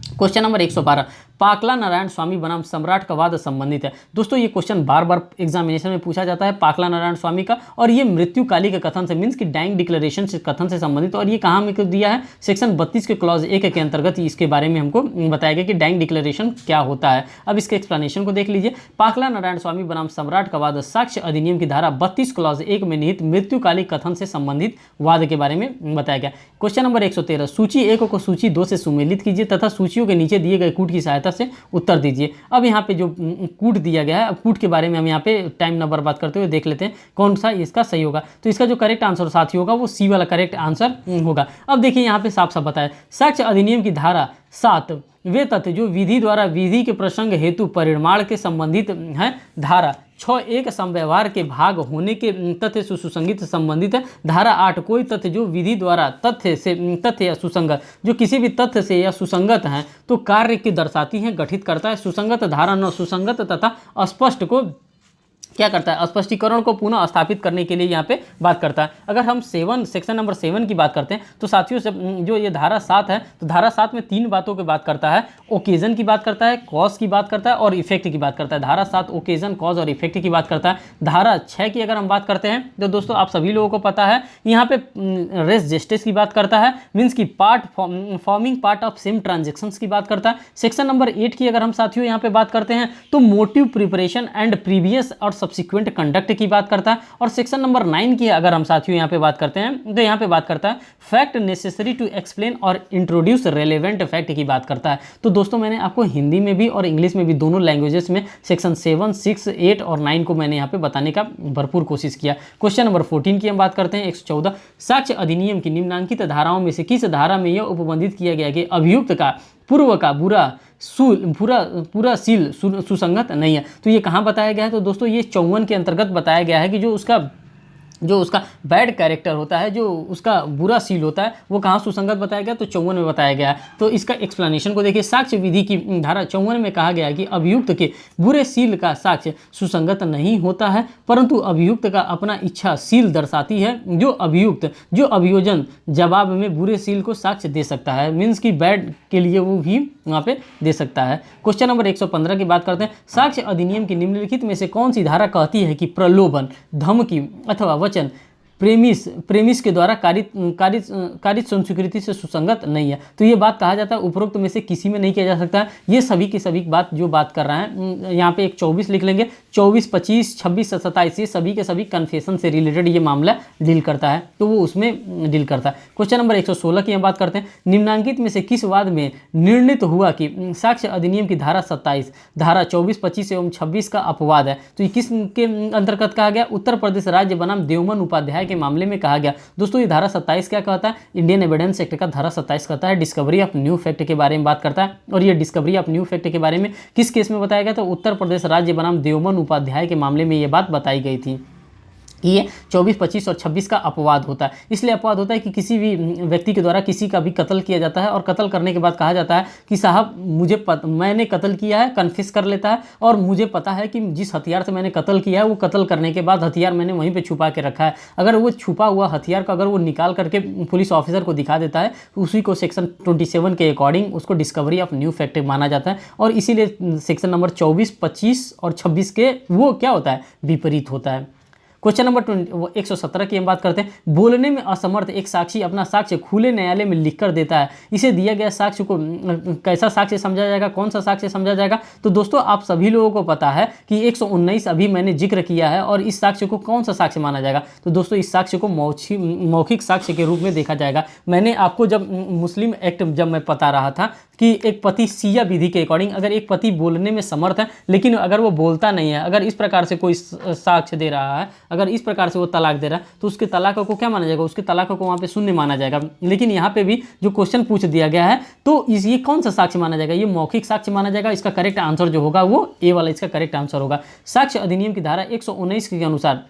क्वेश्चन नंबर 112 पाकला नारायण स्वामी बनाम सम्राट का वाद संबंधित है। दोस्तों ये क्वेश्चन बार बार एग्जामिनेशन में पूछा जाता है पाकला नारायण स्वामी का, और ये मृत्युकाली के कथन से मीन्स की डाइंग डिक्लेरेशन से कथन से संबंधित, और ये कहाँ हमको दिया है? सेक्शन 32 के क्लॉज 1 के अंतर्गत इसके बारे में हमको बताया गया कि डाइंग डिक्लेरेशन क्या होता है। अब इसके एक्सप्लेनेशन को देख लीजिए। पाकला नारायण स्वामी बनाम सम्राट का वाद साक्ष्य अधिनियम की धारा 32 क्लॉज 1 में निहित मृत्युकाली कथन से संबंधित वाद के बारे में बताया गया। क्वेश्चन नंबर 113 सूची 1 को सूची 2 से सुमेलित कीजिए तथा सूचियों के नीचे दिए गए कूट की सहायता से उत्तर दीजिए। अब यहाँ पे जो कूट दिया गया है, अब कूट के बारे में हम यहाँ पे टाइम नंबर बात करते हुए देख लेते हैं कौन सा इसका सही होगा। तो इसका जो करेक्ट आंसर साथी होगा वो सी वाला करेक्ट आंसर होगा। अब देखिए यहाँ पे साफ साफ बताया साक्ष्य अधिनियम की धारा 7 वे तथ्य जो विधि द्वारा विधि के प्रसंग हेतु परिमाण के संबंधित है। धारा 6 एक समव्यवहार के भाग होने के तथ्य से सुसंगत संबंधित है। धारा 8 कोई तथ्य जो विधि द्वारा तथ्य या सुसंगत, जो किसी भी तथ्य से या सुसंगत हैं तो कार्य की दर्शाती हैं, गठित करता है। सुसंगत धारा 9 सुसंगत तथा अस्पष्ट को क्या करता है? स्पष्टीकरण को पुनः स्थापित करने के लिए यहाँ पे बात करता है। अगर हम सेक्शन नंबर 7 की बात करते हैं तो साथियों से जो ये धारा 7 है, तो धारा 7 में 3 बातों की बात करता है। ओकेजन की बात करता है, कॉज की बात करता है और इफेक्ट की बात करता है। धारा 7 ओकेजन, कॉज और इफेक्ट की बात करता है। धारा 6 की अगर हम बात करते हैं तो दोस्तों आप सभी लोगों को पता है यहाँ पे रेस जस्टिस की बात करता है, मीन्स की forming part of same transactions की बात करता है। सेक्शन नंबर 8 की अगर हम साथियों यहाँ पे बात करते हैं तो मोटिव प्रिपरेशन एंड प्रीवियस और सब्सिक्वेंट कंडक्ट की बात करता है। और सेक्शन नंबर 9 की अगर हम साथियों यहाँ पे बात करते हैं तो यहाँ पे बात करता है फैक्ट नेसेसरी टू एक्सप्लेन और इंट्रोड्यूस रेलेवेंट फैक्ट की बात करता है। तो दोस्तों मैंने आपको हिंदी में भी और इंग्लिश में भी दोनों लैंग्वेजेस में सेक्शन 7, 6, 8 और 9 को मैंने यहाँ पे बताने का भरपूर कोशिश किया। क्वेश्चन नंबर 14 की हम बात करते हैं 114 साक्ष्य अधिनियम की निम्नांकित धाराओं में से किस धारा में यह उपबंधित किया गया कि अभियुक्त का पूर्व का पूरा सील सुसंगत नहीं है? तो ये कहाँ बताया गया है? तो दोस्तों ये 54 के अंतर्गत बताया गया है कि जो उसका बैड कैरेक्टर होता है, जो उसका बुरा सील होता है, वो कहाँ सुसंगत बताया गया? तो 54 में बताया गया है। तो इसका एक्सप्लेनेशन को देखिए। साक्ष्य विधि की धारा 54 में कहा गया है कि अभियुक्त के बुरे सील का साक्ष्य सुसंगत नहीं होता है, परंतु अभियुक्त का अपना इच्छा सील दर्शाती है। जो अभियोजन जवाब में बुरे सील को साक्ष्य दे सकता है, मीन्स की बैड के लिए वो भी वहाँ पे दे सकता है। क्वेश्चन नंबर 115 की बात करते हैं। साक्ष्य अधिनियम की निम्नलिखित में से कौन सी धारा कहती है कि प्रलोभन, धमकी अथवा वचन प्रेमिस के द्वारा कारित संस्कृति से सुसंगत नहीं है? तो ये बात कहा जाता है उपरोक्त में से किसी में नहीं किया जा सकता है। ये सभी की सभी बात जो बात कर रहा है यहाँ पे एक 24 लिख लेंगे, 24, 25, 26 और 27 ये सभी के सभी कन्फेशन से रिलेटेड ये मामला डील करता है, तो वो उसमें डील करता है। क्वेश्चन नंबर 116 की हम बात करते हैं। निम्नांकित में से किस वाद में निर्णित हुआ कि साक्ष्य अधिनियम की धारा 27, धारा 24, 25 एवं 26 का अपवाद है? तो ये किस के अंतर्गत कहा गया? उत्तर प्रदेश राज्य बनाम देवमन उपाध्याय के मामले में कहा गया। दोस्तों ये धारा 27 क्या कहता है? इंडियन एविडेंस एक्ट का धारा 27 कहता है डिस्कवरी ऑफ न्यू फैक्ट के बारे में बात करता है। और ये डिस्कवरी ऑफ न्यू फैक्ट के बारे में किस केस में बताया गया? तो उत्तर प्रदेश राज्य बनाम देवमन उपाध्याय के मामले में ये बात बताई गई थी। ये 24, 25 और 26 का अपवाद होता है। इसलिए अपवाद होता है कि किसी भी व्यक्ति के द्वारा किसी का भी कत्ल किया जाता है और कत्ल करने के बाद कहा जाता है कि साहब मैंने कत्ल किया है, कन्फेस कर लेता है और मुझे पता है कि जिस हथियार से मैंने कत्ल किया है वो कत्ल करने के बाद हथियार मैंने वहीं पे छुपा के रखा है। अगर वो छुपा हुआ हथियार का अगर वो निकाल करके पुलिस ऑफिसर को दिखा देता है तो उसी को सेक्शन 27 के अकॉर्डिंग उसको डिस्कवरी ऑफ न्यू फैक्ट माना जाता है। और इसीलिए सेक्शन नंबर 24, 25 और 26 के वो क्या होता है? विपरीत होता है। क्वेश्चन नंबर 117 की हम बात करते हैं। बोलने में असमर्थ एक साक्षी अपना साक्ष्य खुले न्यायालय में लिखकर देता है, इसे दिया गया साक्ष्य को कैसा साक्ष्य समझा जाएगा, कौन सा साक्ष्य समझा जाएगा? तो दोस्तों आप सभी लोगों को पता है कि 119 अभी मैंने जिक्र किया है, और इस साक्ष्य को कौन सा साक्ष्य माना जाएगा? तो दोस्तों इस साक्ष्य को मौखिक साक्ष्य के रूप में देखा जाएगा। मैंने आपको जब मुस्लिम एक्ट जब मैं बता रहा था कि एक पति सिया विधि के अकॉर्डिंग अगर एक पति बोलने में समर्थ है लेकिन अगर वो बोलता नहीं है, अगर इस प्रकार से कोई साक्ष्य दे रहा है, अगर इस प्रकार से वो तलाक दे रहा है, तो उसके तलाक को क्या माना जाएगा? उसके तलाक को वहाँ पे शून्य माना जाएगा। लेकिन यहाँ पे भी जो क्वेश्चन पूछ दिया गया है, तो ये कौन सा साक्ष्य माना जाएगा? ये मौखिक साक्ष्य माना जाएगा। इसका करेक्ट आंसर जो होगा वो ए वाला इसका करेक्ट आंसर होगा। साक्ष्य अधिनियम की धारा 119 के अनुसार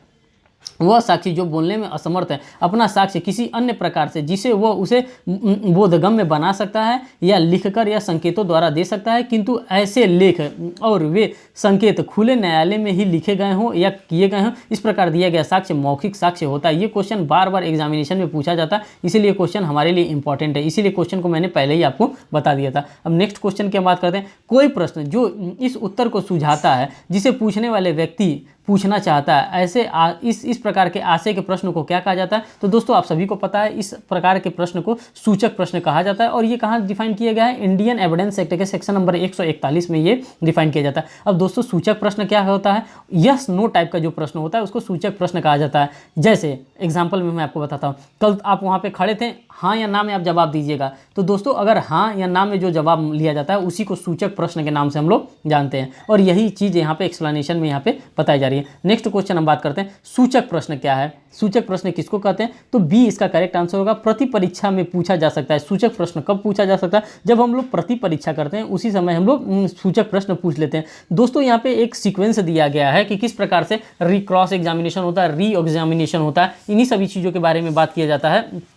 वह साक्षी जो बोलने में असमर्थ है अपना साक्ष्य किसी अन्य प्रकार से जिसे वह उसे बोधगम्य बना सकता है या लिखकर या संकेतों द्वारा दे सकता है, किंतु ऐसे लेख और वे संकेत खुले न्यायालय में ही लिखे गए हों या किए गए हों, इस प्रकार दिया गया साक्ष्य मौखिक साक्ष्य होता है। ये क्वेश्चन बार बार एग्जामिनेशन में पूछा जाता है, इसीलिए क्वेश्चन हमारे लिए इंपॉर्टेंट है, इसीलिए क्वेश्चन को मैंने पहले ही आपको बता दिया था। अब नेक्स्ट क्वेश्चन की बात करते हैं। कोई प्रश्न जो इस उत्तर को सुझाता है जिसे पूछने वाले व्यक्ति पूछना चाहता है, ऐसे इस प्रकार के आशय के प्रश्न को क्या कहा जाता है? तो दोस्तों आप सभी को पता है इस प्रकार के प्रश्न को सूचक प्रश्न कहा जाता है, और ये कहाँ डिफाइन किया गया है? इंडियन एविडेंस एक्ट के सेक्शन नंबर 141 में ये डिफाइन किया जाता है। अब दोस्तों सूचक प्रश्न क्या होता है? यस नो टाइप का जो प्रश्न होता है उसको सूचक प्रश्न कहा जाता है। जैसे एग्जाम्पल में मैं आपको बताता हूँ, कल आप वहाँ पर खड़े थे, हाँ या ना में आप जवाब दीजिएगा। तो दोस्तों अगर हाँ या ना में जो जवाब लिया जाता है उसी को सूचक प्रश्न के नाम से हम लोग जानते हैं, और यही चीज़ यहाँ पे एक्सप्लेनेशन में यहाँ पे बताई जा रही है। नेक्स्ट क्वेश्चन हम बात करते हैं, सूचक प्रश्न क्या है? सूचक प्रश्न किसको कहते हैं? तो बी इसका करेक्ट आंसर होगा। प्रति परीक्षा में पूछा जा सकता है। सूचक प्रश्न कब पूछा जा सकता है? जब हम लोग प्रति परीक्षा करते हैं उसी समय हम लोग सूचक प्रश्न पूछ लेते हैं। दोस्तों यहाँ पे एक सीक्वेंस दिया गया है कि किस प्रकार से क्रॉस एग्जामिनेशन होता है, री एग्जामिनेशन होता है, इन्हीं सभी चीज़ों के बारे में बात किया जाता है।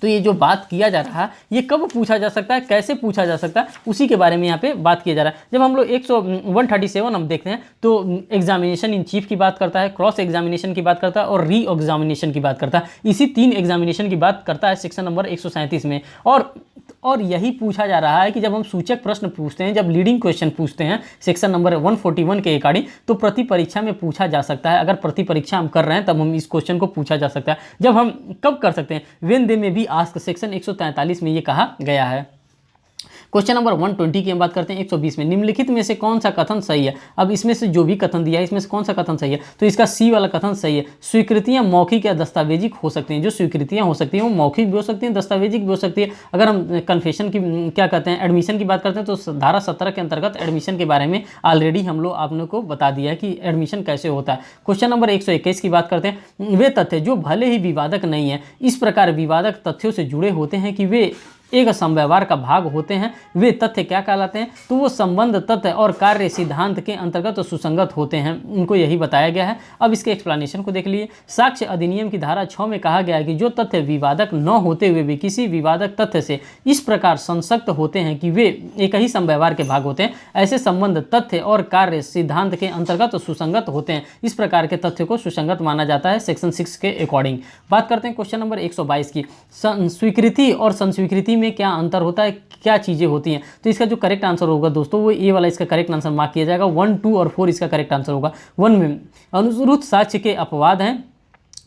तो ये जो बात किया जा रहा है ये कब पूछा जा सकता है, कैसे पूछा जा सकता है, उसी के बारे में यहाँ पे बात किया जा रहा है। जब हम लोग 137 हम देखते हैं तो एग्जामिनेशन इन चीफ की बात करता है, क्रॉस एग्जामिनेशन की बात करता है और री एग्जामिनेशन की बात करता है। इसी 3 एग्जामिनेशन की बात करता है सेक्शन नंबर 137 में। और यही पूछा जा रहा है कि जब हम सूचक प्रश्न पूछते हैं, जब लीडिंग क्वेश्चन पूछते हैं सेक्शन नंबर 141 के अकॉर्डिंग, तो प्रति परीक्षा में पूछा जा सकता है। अगर प्रति परीक्षा हम कर रहे हैं तब हम इस क्वेश्चन को पूछा जा सकता है। जब हम कब कर सकते हैं? व्हेन दे में बी आस्क्ड, सेक्शन 143 में ये कहा गया है। क्वेश्चन नंबर 120 की हम बात करते हैं 120 में, निम्नलिखित में से कौन सा कथन सही है? अब इसमें से जो भी कथन दिया है इसमें से कौन सा कथन सही है? तो इसका सी वाला कथन सही है। स्वीकृतियां मौखिक या दस्तावेजिक हो सकती हैं। जो स्वीकृतियां हो सकती हैं वो मौखिक भी हो सकती हैं, दस्तावेजिक भी हो सकती है। अगर हम कन्फेशन की क्या कहते हैं, एडमिशन की बात करते हैं, तो धारा 17 के अंतर्गत एडमिशन के बारे में ऑलरेडी हम लोग आपने को बता दिया है कि एडमिशन कैसे होता है। क्वेश्चन नंबर 121 की बात करते हैं, वे तथ्य जो भले ही विवादक नहीं है, इस प्रकार विवादक तथ्यों से जुड़े होते हैं कि वे एक समव्यवहार का भाग होते हैं, वे तथ्य क्या कहलाते हैं? तो वो संबंध तथ्य और कार्य सिद्धांत के अंतर्गत सुसंगत होते हैं, उनको यही बताया गया है। अब इसके एक्सप्लेनेशन को देख लीजिए। साक्ष्य अधिनियम की धारा 6 में कहा गया है कि जो तथ्य विवादक न होते हुए भी किसी विवादक तथ्य से इस प्रकार संसक्त होते हैं कि वे एक ही समव्यवहार के भाग होते हैं, ऐसे संबंध तथ्य और कार्य सिद्धांत के अंतर्गत सुसंगत होते हैं। इस प्रकार के तथ्य को सुसंगत माना जाता है सेक्शन 6 के अकॉर्डिंग। बात करते हैं क्वेश्चन नंबर 122 की, स्वीकृति और संस्वीकृति में क्या अंतर होता है, क्या चीजें होती हैं? तो इसका जो करेक्ट आंसर होगा दोस्तों वो ए वाला इसका करेक्ट आंसर मार्क किया जाएगा। 1, 2 और 4 इसका करेक्ट आंसर होगा। 1 में अनुश्रुत साक्ष्य के अपवाद हैं,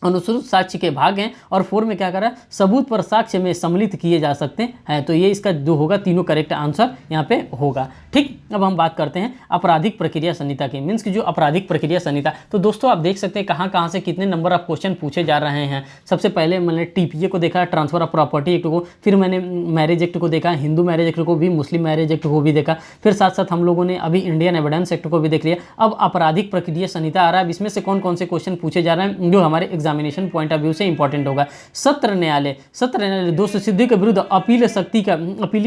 अनुश्रुत साक्ष्य के भाग हैं, और 4 में क्या कर रहा है? सबूत पर साक्ष्य में सम्मिलित किए जा सकते हैं। तो ये इसका जो होगा तीनों करेक्ट आंसर यहाँ पे होगा। ठीक, अब हम बात करते हैं आपराधिक प्रक्रिया संहिता की, मीन्स की जो आपराधिक प्रक्रिया संहिता। तो दोस्तों आप देख सकते हैं कहाँ से कितने नंबर ऑफ क्वेश्चन पूछे जा रहे हैं। सबसे पहले मैंने TPA को देखा, ट्रांसफर ऑफ प्रॉपर्टी एक्ट को, फिर मैंने मैरिज एक्ट को देखा, हिंदू मैरिज एक्ट को भी, मुस्लिम मैरिज एक्ट को भी देखा, फिर साथ साथ हम लोगों ने अभी इंडियन एविडेंस एक्ट को भी देख लिया। अब आपराधिक प्रक्रिया संहिता आ रहा है। अब इसमें से कौन कौन से क्वेश्चन पूछे जा रहे हैं जो हमारे एग्जामिनेशन पॉइंट ऑफ व्यू से इंपॉर्टेंट होगा। सत्र न्यायालय दोष सिद्धि के विरुद्ध अपीलीय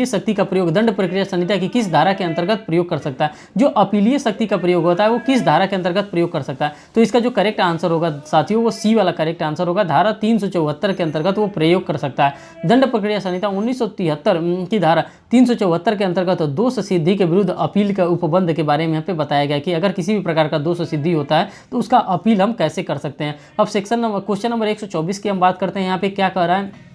शक्ति का प्रयोग दंड प्रक्रिया संहिता की किस धारा के अंतर्गत प्रयोग कर सकता है? जो अपीलीय शक्ति का प्रयोग होता है वो किस धारा के अंतर्गत प्रयोग कर सकता है? तो इसका जो करेक्ट आंसर होगा साथियों वो सी वाला करेक्ट आंसर होगा। धारा 374 के अंतर्गत वो प्रयोग कर सकता है। दंड प्रक्रिया संहिता 1973 की धारा 374 के अंतर्गत दोष सिद्धि के विरुद्ध अपील का उपबंध के बारे में यहाँ पे बताया गया कि अगर किसी भी प्रकार का दोष सिद्धि होता है तो उसका अपील हम कैसे कर सकते हैं। अब क्वेश्चन नंबर 124 की हम बात करते हैं। यहाँ पे क्या कह रहा है?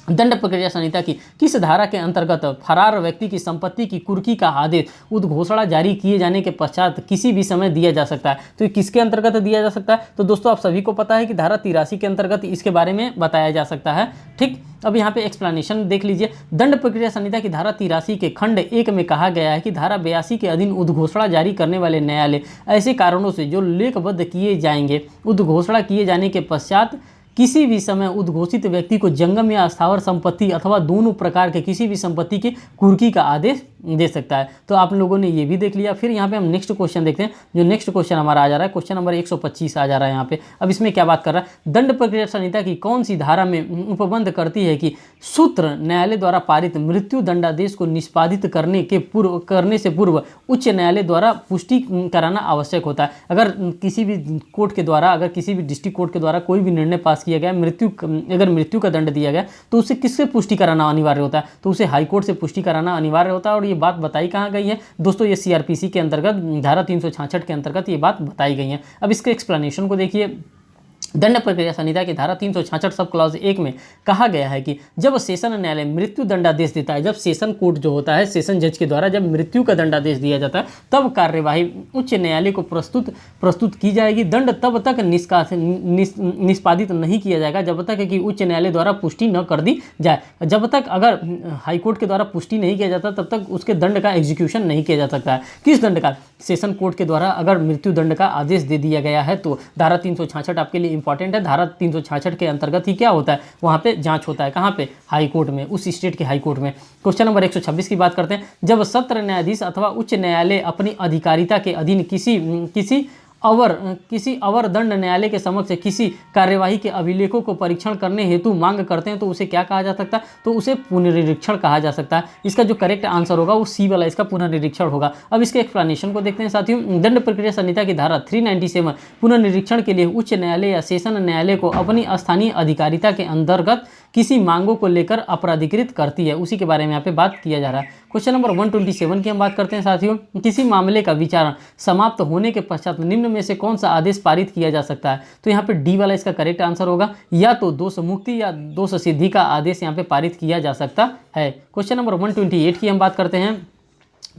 दंड प्रक्रिया संहिता की किस धारा के अंतर्गत फरार व्यक्ति की संपत्ति की कुर्की का आदेश उद्घोषणा जारी किए जाने के पश्चात किसी भी समय दिया जा सकता है। तो ये किसके अंतर्गत दिया जा सकता है? तो दोस्तों आप सभी को पता है कि धारा 83 के अंतर्गत इसके बारे में बताया जा सकता है। ठीक, अब यहाँ पे एक्सप्लेनेशन देख लीजिए। दंड प्रक्रिया संहिता की धारा 83 के खंड 1 में कहा गया है कि धारा 82 के अधीन उद्घोषणा जारी करने वाले न्यायालय ऐसे कारणों से जो लेखबद्ध किए जाएंगे उद्घोषणा किए जाने के पश्चात किसी भी समय उद्घोषित व्यक्ति को जंगम या स्थावर संपत्ति अथवा दोनों प्रकार के किसी भी संपत्ति की कुर्की का आदेश दे सकता है। तो आप लोगों ने ये भी देख लिया। फिर यहाँ पे हम नेक्स्ट क्वेश्चन देखते हैं। जो नेक्स्ट क्वेश्चन हमारा आ जा रहा है, क्वेश्चन नंबर 125 आ जा रहा है यहाँ पे। अब इसमें क्या बात कर रहा है? दंड प्रक्रिया संहिता की कौन सी धारा में उपबंध करती है कि सूत्र न्यायालय द्वारा पारित मृत्यु दंडादेश को निष्पादित करने से पूर्व उच्च न्यायालय द्वारा पुष्टि कराना आवश्यक होता है। अगर किसी भी कोर्ट के द्वारा, अगर किसी भी डिस्ट्रिक्ट कोर्ट के द्वारा कोई भी निर्णय पास किया गया, अगर मृत्यु का दंड दिया गया, तो उसे किससे पुष्टि कराना अनिवार्य होता है? तो उसे हाईकोर्ट से पुष्टि कराना अनिवार्य होता है। और ये बात बताई कहाँ गई है दोस्तों? ये सीआरपीसी के अंतर्गत धारा 366 के अंतर्गत ये बात बताई गई है। अब इसके एक्सप्लेनेशन को देखिए। दंड प्रक्रिया संहिता की धारा 366 सब क्लॉज 1 में कहा गया है कि जब सेशन न्यायालय मृत्यु दंडादेश देता है, जब सेशन कोर्ट जो होता है, सेशन जज के द्वारा जब मृत्यु का दंडादेश दिया जाता है, तब कार्यवाही उच्च न्यायालय को प्रस्तुत की जाएगी। दंड तब तक निष्पादित नहीं किया जाएगा जब तक कि उच्च न्यायालय द्वारा पुष्टि न कर दी जाए। जब तक अगर हाईकोर्ट के द्वारा पुष्टि नहीं किया जाता तब तक उसके दंड का एग्जीक्यूशन नहीं किया जा सकता है। किस दंड का? सेशन कोर्ट के द्वारा अगर मृत्यु दंड का आदेश दे दिया गया है तो धारा 366 आपके लिए इंपॉर्टेंट है। धारा 366 के अंतर्गत ही क्या होता है? वहाँ पे जांच होता है। कहाँ पे? हाई कोर्ट में, उस स्टेट के हाई कोर्ट में। क्वेश्चन नंबर 126 की बात करते हैं। जब सत्र न्यायाधीश अथवा उच्च न्यायालय अपनी अधिकारिता के अधीन किसी अवर दंड न्यायालय के समक्ष किसी कार्यवाही के अभिलेखों को परीक्षण करने हेतु मांग करते हैं तो उसे क्या कहा जा सकता है? तो उसे पुनरीक्षण कहा जा सकता है। इसका जो करेक्ट आंसर होगा वो सी वाला इसका पुनरीक्षण होगा। अब इसके एक्सप्लेनेशन को देखते हैं साथियों। दंड प्रक्रिया संहिता की धारा 397 पुनरीक्षण के लिए उच्च न्यायालय या सेशन न्यायालय को अपनी स्थानीय अधिकारिता के अंतर्गत किसी मांगों को लेकर अपराधीकृत करती है। उसी के बारे में यहाँ पे बात किया जा रहा है। क्वेश्चन नंबर 127 की हम बात करते हैं साथियों। किसी मामले का विचारण समाप्त होने के पश्चात निम्न में से कौन सा आदेश पारित किया जा सकता है? तो यहाँ पे डी वाला इसका करेक्ट आंसर होगा। या तो दोष मुक्ति या दोष सिद्धि का आदेश यहाँ पे पारित किया जा सकता है। क्वेश्चन नंबर 128 की हम बात करते हैं।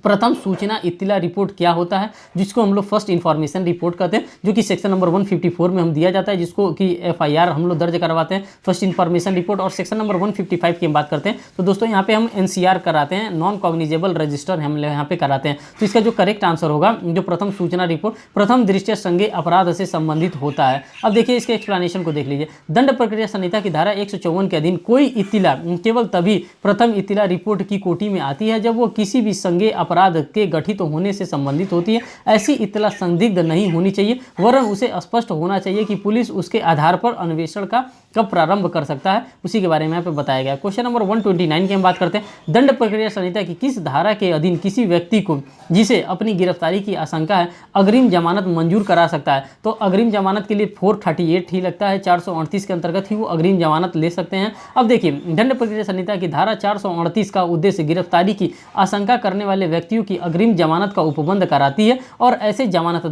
प्रथम सूचना इत्तिला रिपोर्ट क्या होता है? जिसको हम लोग फर्स्ट इन्फॉर्मेशन रिपोर्ट कहते हैं, जो कि सेक्शन नंबर 154 में हम दिया जाता है, जिसको कि एफआईआर हम लोग दर्ज करवाते हैं, फर्स्ट इन्फॉर्मेशन रिपोर्ट। और सेक्शन नंबर 155 की हम बात करते हैं तो दोस्तों यहाँ पे हम एनसीआर कराते हैं, नॉन कॉग्निजेबल रजिस्टर हम यहाँ पे कराते हैं। तो इसका जो करेक्ट आंसर होगा, जो प्रथम सूचना रिपोर्ट प्रथम दृष्टया संज्ञेय अपराध से संबंधित होता है। अब देखिए इसके एक्सप्लेनेशन को देख लीजिए। दंड प्रक्रिया संहिता की धारा 154 के अधीन कोई इत्तिला केवल तभी प्रथम इत्तिला रिपोर्ट की कोटि में आती है जब वो किसी भी संज्ञेय अपराध के गठित होने से संबंधित होती है। ऐसी इत्तला संदिग्ध नहीं होनी चाहिए, वरन उसे स्पष्ट होना चाहिए कि पुलिस उसके आधार पर अन्वेषण का कब प्रारंभ कर सकता है। उसी के बारे में यहाँ पे बताया गया। क्वेश्चन नंबर 129 की हम बात करते हैं। दंड प्रक्रिया संहिता की किस धारा के अधीन किसी व्यक्ति को जिसे अपनी गिरफ्तारी की आशंका है अग्रिम जमानत मंजूर करा सकता है? तो अग्रिम जमानत के लिए 438 ही लगता है, 438 के अंतर्गत ही वो अग्रिम जमानत ले सकते हैं। अब देखिए दंड प्रक्रिया संहिता की धारा 438 का उद्देश्य गिरफ्तारी की आशंका करने वाले व्यक्तियों की अग्रिम जमानत का उपबंध कराती है और ऐसे जमानत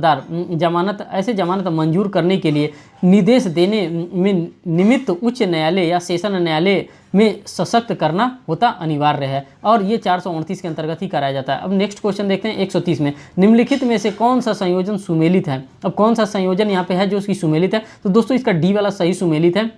मंजूर करने के लिए निर्देश देने में निमित्त उच्च न्यायालय या सेशन न्यायालय में सशक्त करना होता अनिवार्य है। और ये 438 के अंतर्गत ही कराया जाता है। अब नेक्स्ट क्वेश्चन देखते हैं 130 में। निम्नलिखित में से कौन सा संयोजन सुमेलित है? अब कौन सा संयोजन यहाँ पे है जो उसकी सुमेलित है? तो दोस्तों इसका डी वाला सही सुमेलित है।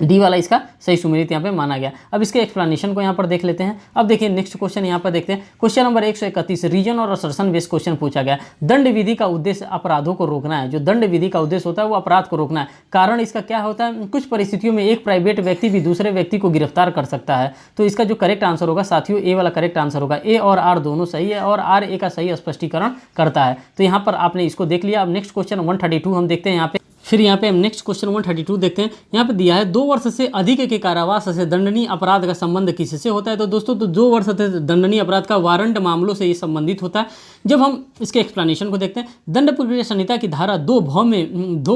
डी वाला इसका सही सुमेलित यहाँ पे माना गया। अब इसके एक्सप्लेनेशन को यहाँ पर देख लेते हैं। अब देखिए नेक्स्ट क्वेश्चन यहाँ पर देखते हैं। क्वेश्चन नंबर 131 रीजन और असर्शन बेस्ड क्वेश्चन पूछा गया। दंड विधि का उद्देश्य अपराधों को रोकना है। जो दंड विधि का उद्देश्य होता है वो अपराध को रोकना है। कारण इसका क्या होता है? कुछ परिस्थितियों में एक प्राइवेट व्यक्ति भी दूसरे व्यक्ति को गिरफ्तार कर सकता है। तो इसका जो करेक्ट आंसर होगा साथियों, ए वाला करेक्ट आंसर होगा। ए और आर दोनों सही है और आर ए का सही स्पष्टीकरण करता है। तो यहाँ पर आपने इसको देख लिया। अब नेक्स्ट क्वेश्चन 132 हम देखते हैं यहाँ पे। फिर यहाँ पे हम नेक्स्ट क्वेश्चन 132 देखते हैं। यहाँ पे दिया है 2 वर्ष से अधिक के कारावास से दंडनीय अपराध का संबंध किससे होता है? तो दोस्तों तो 2 वर्ष से दंडनीय अपराध का वारंट मामलों से ये संबंधित होता है। जब हम इसके एक्सप्लेनेशन को देखते हैं, दंड प्रक्रिया संहिता की धारा 2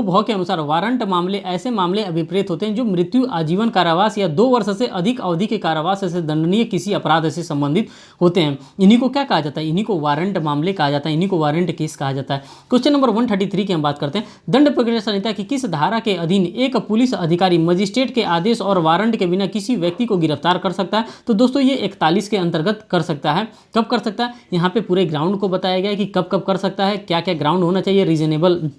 भ के अनुसार वारंट मामले ऐसे मामले अभिप्रेत होते हैं जो मृत्यु, आजीवन कारावास या 2 वर्ष से अधिक अवधि के कारावास से दंडनीय किसी अपराध से संबंधित होते हैं। इन्हीं को क्या कहा जाता है? इन्हीं को वारंट मामले कहा जाता है, इन्हीं को वारंट केस कहा जाता है। क्वेश्चन नंबर 133 की हम बात करते हैं। दंड प्रक्रिया संहिता की किस धारा के अधीन एक पुलिस अधिकारी मजिस्ट्रेट के आदेश और वारंट के बिना किसी व्यक्ति को गिरफ्तार कर सकता है? तो दोस्तों ये 41 के अंतर्गत कर सकता है। कब कर सकता है? यहाँ पे पूरे ग्राउंड को बताया गया है कि कब कब कर सकता है, क्या क्या ग्राउंड होना चाहिए, रीजनेबल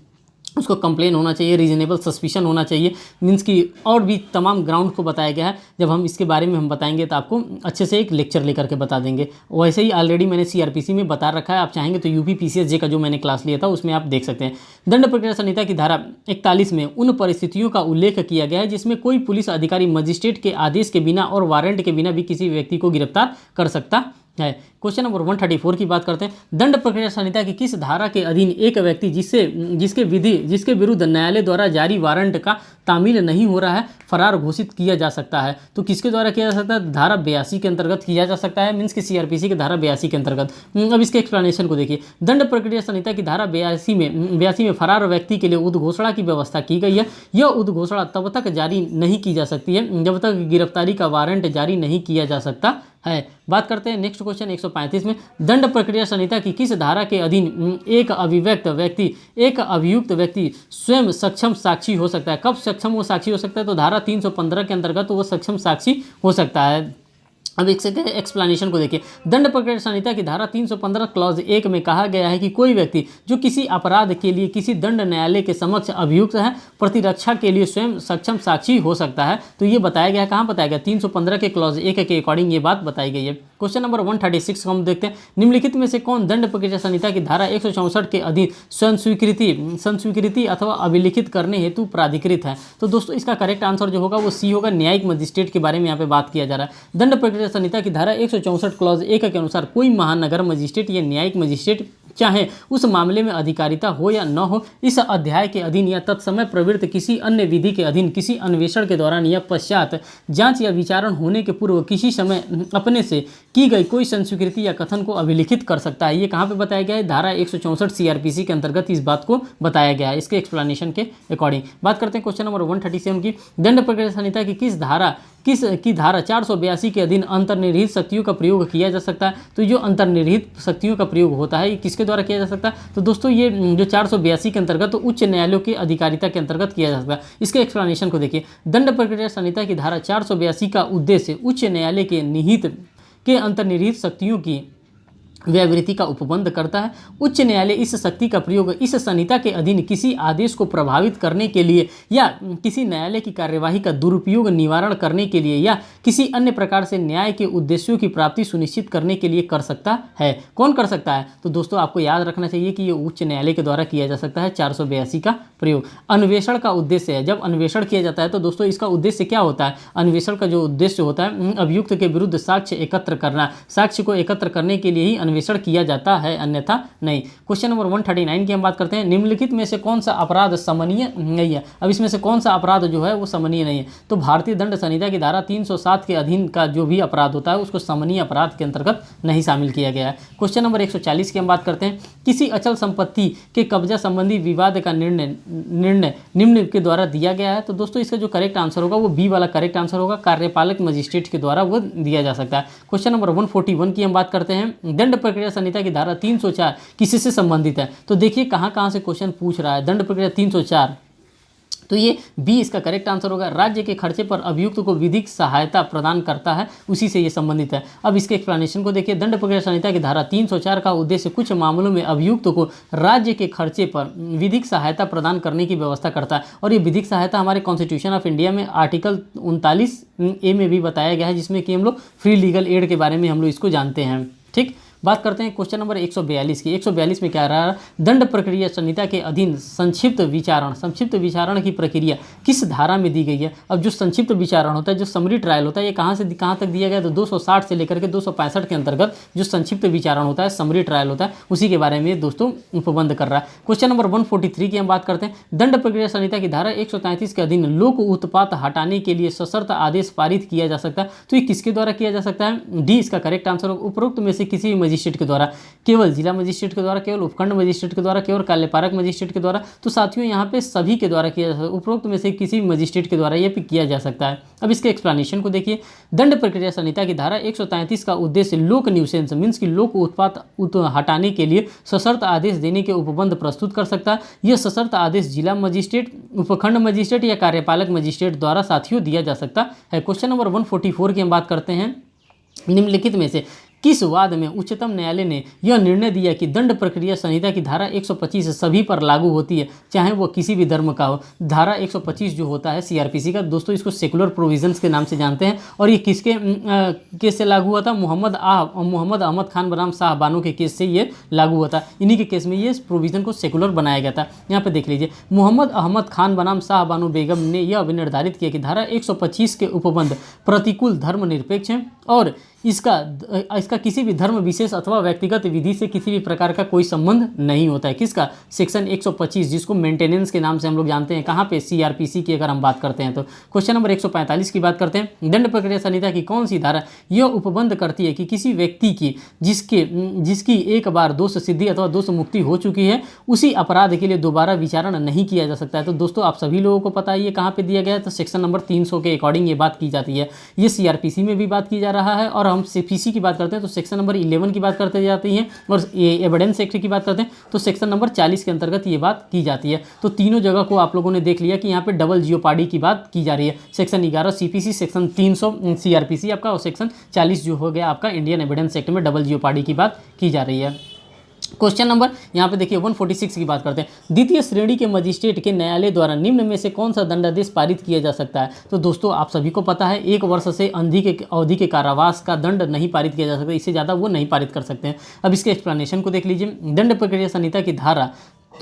उसको कंप्लेन होना चाहिए, रीजनेबल सस्पिशन होना चाहिए, मीन्स की और भी तमाम ग्राउंड को बताया गया है। जब हम इसके बारे में हम बताएंगे तो आपको अच्छे से एक लेक्चर लेकर के बता देंगे। वैसे ही ऑलरेडी मैंने सीआरपीसी में बता रखा है, आप चाहेंगे तो यूपी पीसीएसजे का जो मैंने क्लास लिया था उसमें आप देख सकते हैं। दंड प्रक्रिया संहिता की धारा 41 में उन परिस्थितियों का उल्लेख किया गया है जिसमें कोई पुलिस अधिकारी मजिस्ट्रेट के आदेश के बिना और वारंट के बिना भी किसी व्यक्ति को गिरफ्तार कर सकता है। क्वेश्चन नंबर 134 की बात करते हैं। दंड प्रक्रिया संहिता की किस धारा के अधीन एक व्यक्ति जिसके विरुद्ध न्यायालय द्वारा जारी वारंट का तामील नहीं हो रहा है फरार घोषित किया जा सकता है? तो किसके द्वारा किया जा सकता है? धारा 82 के अंतर्गत किया जा सकता है, मीन्स की सीआरपीसी की धारा 82 के अंतर्गत। अब इसके एक्सप्लेनेशन को देखिए। दंड प्रक्रिया संहिता की धारा 82 में फरार व्यक्ति के लिए उद्घोषणा की व्यवस्था की गई है। यह उद्घोषणा तब तक जारी नहीं की जा सकती है जब तक गिरफ्तारी का वारंट जारी नहीं किया जा सकता है। बात करते हैं नेक्स्ट क्वेश्चन 135 में। दंड प्रक्रिया संहिता की किस धारा के अधीन एक अभियुक्त व्यक्ति स्वयं सक्षम साक्षी हो सकता है? कब सक्षम वो साक्षी हो सकता है? तो धारा 315 के अंतर्गत वो सक्षम साक्षी हो सकता है। अब एक सेकंड एक्सप्लेनेशन को देखिए। दंड प्रक्रिया संहिता की धारा 315 क्लॉज 1 में कहा गया है कि कोई व्यक्ति जो किसी अपराध के लिए किसी दंड न्यायालय के समक्ष अभियुक्त है प्रतिरक्षा के लिए स्वयं सक्षम साक्षी हो सकता है। तो ये बताया गया, कहाँ बताया गया? 315 के क्लॉज 1 के अकॉर्डिंग ये बात बताई गई है। क्वेश्चन नंबर 136 को हम देखते हैं। निम्नलिखित में से कौन दंड प्रक्रिया संहिता की धारा 164 के अधीन संस्वीकृति अथवा अभिलिखित करने हेतु प्राधिकृत है? तो दोस्तों इसका करेक्ट आंसर जो होगा वो सी होगा। न्यायिक मजिस्ट्रेट के बारे में यहाँ पे बात किया जा रहा है। दंड प्रक्रिया संहिता की धारा 164 क्लॉज 1 के अनुसार कोई महानगर मजिस्ट्रेट या न्यायिक मजिस्ट्रेट चाहे उस मामले में अधिकारिता हो या न हो, इस अध्याय के अधीन या तत्समय प्रवृत्त किसी अन्य विधि के अधीन किसी अन्वेषण के दौरान या पश्चात जांच या विचारण होने के पूर्व किसी समय अपने से की गई कोई संस्वीकृति या कथन को अभिलिखित कर सकता है। ये कहाँ पे बताया गया है? धारा 164 सीआरपीसी के अंतर्गत इस बात को बताया गया है, इसके एक्सप्लेनेशन के अकॉर्डिंग। बात करते हैं क्वेश्चन नंबर 137 की। दंड प्रक्रिया संहिता की किस धारा 482 के अधीन अंतर्निहित शक्तियों का प्रयोग किया जा सकता है? तो जो अंतर्निहित शक्तियों का प्रयोग होता है ये किसके द्वारा किया जा सकता है? तो दोस्तों ये जो 482 के अंतर्गत तो उच्च न्यायालयों की अधिकारिता के अंतर्गत किया जा सकता है। इसके एक्सप्लेनेशन को देखिए। दंड प्रक्रिया संहिता की धारा 482 का उद्देश्य उच्च न्यायालय के अंतर्निहित शक्तियों की व्यावृत्ति का उपबंध करता है। उच्च न्यायालय इस शक्ति का प्रयोग इस संहिता के अधीन किसी आदेश को प्रभावित करने के लिए या किसी न्यायालय की कार्यवाही का दुरुपयोग निवारण करने के लिए या किसी अन्य प्रकार से न्याय के उद्देश्यों की प्राप्ति सुनिश्चित करने के लिए कर सकता है। कौन कर सकता है? तो दोस्तों आपको याद रखना चाहिए कि ये उच्च न्यायालय के द्वारा किया जा सकता है 482 का प्रयोग। अन्वेषण का उद्देश्य है, जब अन्वेषण किया जाता है तो दोस्तों इसका उद्देश्य क्या होता है? अन्वेषण का जो उद्देश्य होता है अभियुक्त के विरुद्ध साक्ष्य एकत्र करना, साक्ष्य को एकत्र करने के लिए ही अन्वेषण किया जाता है, अन्यथा नहीं। क्वेश्चन नंबर 139 की हम बात करते हैं। निम्नलिखित में से कौन सा अपराध समनीय नहीं है? अब इसमें से कौन सा अपराध जो है वो समनीय नहीं है? तो भारतीय दंड संहिता की धारा 307 के अधीन का जो भी अपराध होता है उसको समनीय अपराध के अंतर्गत नहीं शामिल किया गया है। क्वेश्चन नंबर 140 की हम बात करते हैं। किसी अचल संपत्ति के कब्जा संबंधी विवाद का निर्णय निम्न के द्वारा दिया गया है? तो दोस्तों इसका जो करेक्ट आंसर होगा वो बी वाला करेक्ट आंसर होगा। कार्यपालक मजिस्ट्रेट के द्वारा वो दिया जा सकता है। क्वेश्चन नंबर 141 की हम बात करते हैं। दंड प्रक्रिया संहिता की धारा 304 किससे संबंधित है? तो देखिए कहां कहां से क्वेश्चन पूछ रहा है। दंड प्रक्रिया 304, तो ये बी इसका करेक्ट आंसर होगा। राज्य के खर्चे पर अभियुक्त को विधिक सहायता प्रदान करता है, उसी से ये संबंधित है। अब इसके एक्सप्लेनेशन को देखिए। दंड प्रक्रिया संहिता की धारा 304 का उद्देश्य कुछ मामलों में अभियुक्त को राज्य के खर्चे पर विधिक सहायता प्रदान करने की व्यवस्था करता है। और ये विधिक सहायता हमारे कॉन्स्टिट्यूशन ऑफ इंडिया में आर्टिकल 39A में भी बताया गया है, जिसमें कि हम लोग फ्री लीगल एड के बारे में हम लोग इसको जानते हैं। ठीक, बात करते हैं क्वेश्चन नंबर 142 की। 142 में क्या रहा है? दंड प्रक्रिया संहिता के अधीन संक्षिप्त विचारण की प्रक्रिया किस धारा में दी गई है? अब जो संक्षिप्त विचारण होता है, जो समरी ट्रायल होता है, ये कहाँ से कहाँ तक दिया गया? तो 260 से लेकर के 265 के अंतर्गत जो संक्षिप्त विचारण होता है, समरी ट्रायल होता है, उसी के बारे में दोस्तों उपबंध कर रहा है। क्वेश्चन नंबर 143 की हम बात करते हैं। दंड प्रक्रिया संहिता की धारा 133 के अधीन लोक उत्पात हटाने के लिए सशर्त आदेश पारित किया जा सकता है। तो ये किसके द्वारा किया जा सकता है? डी इसका करेक्ट आंसर होगा। उपरोक्त में से किसी मजिस्ट्रेट के द्वारा, केवल जिला मजिस्ट्रेट के द्वारा, केवल उपखंड मजिस्ट्रेट के द्वारा, केवल कार्यपालक मजिस्ट्रेट के द्वारा, तो साथियों यहाँ पे सभी के द्वारा किया जा सकता है, उपरोक्त में से किसी भी मजिस्ट्रेट के द्वारा यह किया जा सकता है। अब इसके एक्सप्लेनेशन को देखिए। दंड प्रक्रिया संहिता की धारा 133 का उद्देश्य लोक न्यूसेंस मीन्स की लोक उत्पात हटाने के लिए सशर्त आदेश देने के उपबंध प्रस्तुत कर सकता है। यह सशर्त आदेश जिला मजिस्ट्रेट, उपखंड मजिस्ट्रेट या कार्यपालक मजिस्ट्रेट द्वारा साथियों दिया जा सकता है। क्वेश्चन नंबर 144 की हम बात करते हैं। निम्नलिखित में से किस वाद में उच्चतम न्यायालय ने यह निर्णय दिया कि दंड प्रक्रिया संहिता की धारा 125 सभी पर लागू होती है, चाहे वो किसी भी धर्म का हो। धारा 125 जो होता है सीआरपीसी का, दोस्तों इसको सेकुलर प्रोविजंस के नाम से जानते हैं। और ये किसके केस से लागू हुआ था? मोहम्मद अहमद खान बनाम शाह बानो के केस से ये लागू हुआ था। इन्हीं के केस में ये प्रोविजन को सेकुलर बनाया गया था। यहाँ पे देख लीजिए, मोहम्मद अहमद खान बनाम शाह बानो बेगम ने यह निर्धारित किया कि धारा 125 के उपबंध प्रतिकूल धर्मनिरपेक्ष हैं और इसका किसी भी धर्म विशेष अथवा व्यक्तिगत विधि से किसी भी प्रकार का कोई संबंध नहीं होता है। किसका? सेक्शन 125, जिसको मेंटेनेंस के नाम से हम लोग जानते हैं। कहाँ पे? सीआरपीसी की अगर हम बात करते हैं तो। क्वेश्चन नंबर 145 की बात करते हैं। दंड प्रक्रिया संहिता की कौन सी धारा यह उपबंध करती है कि किसी व्यक्ति की जिसकी एक बार दोष सिद्धि अथवा दोष मुक्ति हो चुकी है, उसी अपराध के लिए दोबारा विचारण नहीं किया जा सकता है? तो दोस्तों आप सभी लोगों को पता है ये कहाँ पे दिया गया है, तो सेक्शन नंबर 300 के अकॉर्डिंग ये बात की जाती है। ये सीआरपीसी में भी बात की जा रहा है, और हम सीपीसी की बात करते हैं तो सेक्शन नंबर 11 की बात करते जाती है, और एविडेंस एक्ट की बात करते हैं तो सेक्शन नंबर 40 के अंतर्गत ये बात की जाती है। तो तीनों जगह को आप लोगों ने देख लिया कि यहाँ पे डबल जियोपार्डी की बात की जा रही है। सेक्शन 11 सीपीसी, सेक्शन 300 सीआरपीसी आपका, और सेक्शन 40 जो हो गया आपका इंडियन एविडेंस एक्ट में डबल जियोपार्डी की बात की जा रही है। क्वेश्चन नंबर यहाँ पे देखिए 146 की बात करते हैं। द्वितीय श्रेणी के मजिस्ट्रेट के न्यायालय द्वारा निम्न में से कौन सा दंडादेश पारित किया जा सकता है? तो दोस्तों आप सभी को पता है 1 वर्ष से अधिक अवधि के कारावास का दंड नहीं पारित किया जा सकता, इससे ज़्यादा वो नहीं पारित कर सकते हैं। अब इसके एक्सप्लेनेशन को देख लीजिए। दंड प्रक्रिया संहिता की धारा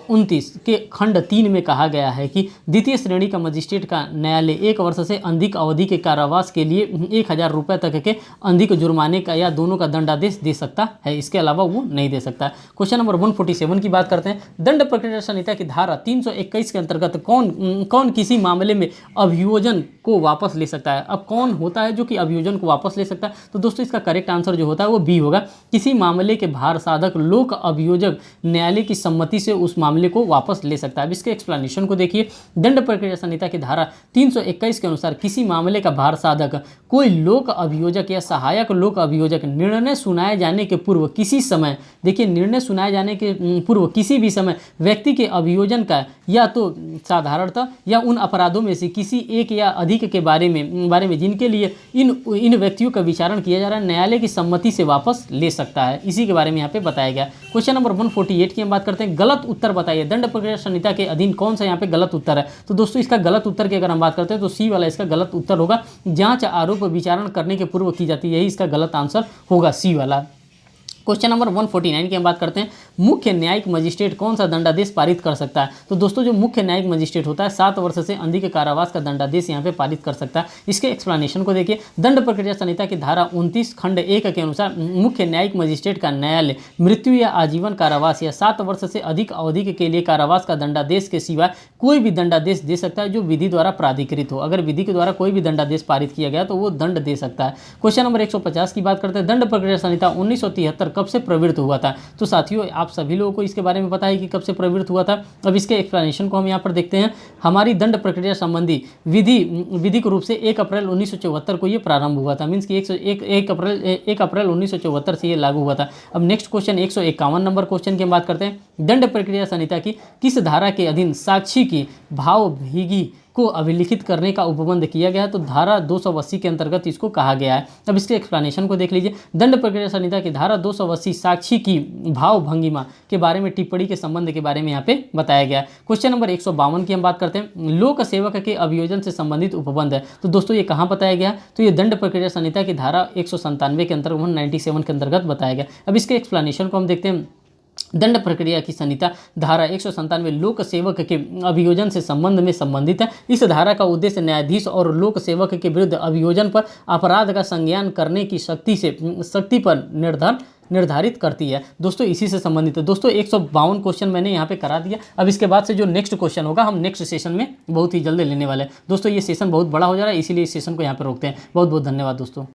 29 के खंड 3 में कहा गया है कि द्वितीय श्रेणी का मजिस्ट्रेट का न्यायालय 1 वर्ष से अधिक अवधि के कारावास के लिए 1000 रुपये तक के अधिक जुर्माने का या दोनों का दंडादेश दे सकता है, इसके अलावा वो नहीं दे सकता। क्वेश्चन नंबर 147 की बात करते हैं। दंड प्रक्रिया संहिता की धारा 321 के अंतर्गत कौन किसी मामले में अभियोजन को वापस ले सकता है? अब कौन होता है जो कि अभियोजन को वापस ले सकता है? तो दोस्तों इसका करेक्ट आंसर जो होता है वो बी होगा। किसी मामले के भार साधक लोक अभियोजक न्यायालय की सम्मति से उस मामले को वापस ले सकता है। अब इसके एक्सप्लेनेशन को देखिए। दंड प्रक्रिया संहिता की धारा 321 के अनुसार किसी मामले का भार साधक कोई लोक अभियोजक या सहायक लोक अभियोजक निर्णय सुनाए जाने के पूर्व किसी समय, देखिए निर्णय सुनाए जाने के पूर्व किसी भी समय व्यक्ति के अभियोजन का या तो साधारणतः या उन अपराधों में से किसी एक या अधिक के बारे में जिनके लिए इन व्यक्तियों का विचारण किया जा रहा है, न्यायालय की सम्मति से वापस ले सकता है। इसी के बारे में यहाँ पे बताया गया। क्वेश्चन नंबर 148 की हम बात करते हैं। गलत उत्तर बताइए। दंड प्रक्रिया संहिता के अधीन कौन सा यहाँ पे गलत उत्तर है? तो दोस्तों इसका गलत उत्तर की अगर हम बात करते हैं तो सी वाला इसका गलत उत्तर होगा। जांच आरोप विचारण करने के पूर्व की जाती है, यही इसका गलत आंसर होगा, सी वाला। क्वेश्चन नंबर 149 की हम बात करते हैं। मुख्य न्यायिक मजिस्ट्रेट कौन सा दंडादेश पारित कर सकता है? तो दोस्तों जो मुख्य न्यायिक मजिस्ट्रेट होता है 7 वर्ष से अधिक कारावास का दंडादेश यहाँ पे पारित कर सकता है। इसके एक्सप्लेनेशन को देखिए। दंड प्रक्रिया संहिता की धारा 29 खंड 1 के अनुसार मुख्य न्यायिक मजिस्ट्रेट का न्यायालय मृत्यु या आजीवन कारावास या 7 वर्ष से अधिक अवधि के लिए कारावास का दंडादेश के सिवा कोई भी दंडादेश दे सकता है जो विधि द्वारा प्राधिकृत हो। अगर विधि के द्वारा कोई भी दंडादेश पारित किया गया तो वो दंड दे सकता है। क्वेश्चन नंबर 150 की बात करते हैं। दंड प्रक्रिया संहिता 1973 कब से प्रवृत्त हुआ था? तो साथियों आप सभी लोगों को इसके बारे में पता है कि कब से प्रवृत्त हुआ था। अब इसके एक्सप्लेनेशन को हम यहाँ पर देखते हैं। हमारी दंड प्रक्रिया संबंधी विधिक रूप से 1 अप्रैल 1974 को ये प्रारंभ हुआ था। मीन्स कि 1 अप्रैल 1974 से ये लागू हुआ था। अब नेक्स्ट क्वेश्चन 151 नंबर क्वेश्चन की हम बात करते हैं। दंड प्रक्रिया संहिता की किस धारा के अधीन साक्षी की भावभीगी को अभिलिखित करने का उपबंध किया गया है? तो धारा 280 के अंतर्गत इसको कहा गया है। अब इसके एक्सप्लेनेशन को देख लीजिए। दंड प्रक्रिया संहिता की धारा 280 साक्षी की भाव भंगिमा के बारे में टिप्पणी के संबंध के बारे में यहाँ पे बताया गया है। क्वेश्चन नंबर 152 की हम बात करते हैं। लोक सेवक के अभियोजन से संबंधित उपबंध है। तो दोस्तों ये कहाँ बताया गया? तो ये दंड प्रक्रिया संहिता की धारा 197 के अंतर्गत 197 के अंतर्गत बताया गया। अब इसके एक्सप्लेनेशन को हम देखते हैं। दंड प्रक्रिया की संहिता धारा 197 लोक सेवक के अभियोजन से संबंध में संबंधित है। इस धारा का उद्देश्य न्यायाधीश और लोक सेवक के विरुद्ध अभियोजन पर अपराध का संज्ञान करने की शक्ति पर निर्धारित करती है। दोस्तों इसी से संबंधित है। दोस्तों 152 क्वेश्चन मैंने यहाँ पे करा दिया। अब इसके बाद से जो नेक्स्ट क्वेश्चन होगा हम नेक्स्ट सेशन में बहुत ही जल्दी लेने वाले हैं। दोस्तों ये सेशन बहुत बड़ा हो जा रहा है, इसीलिए इस सेशन को यहाँ पे रोकते हैं। बहुत बहुत धन्यवाद दोस्तों।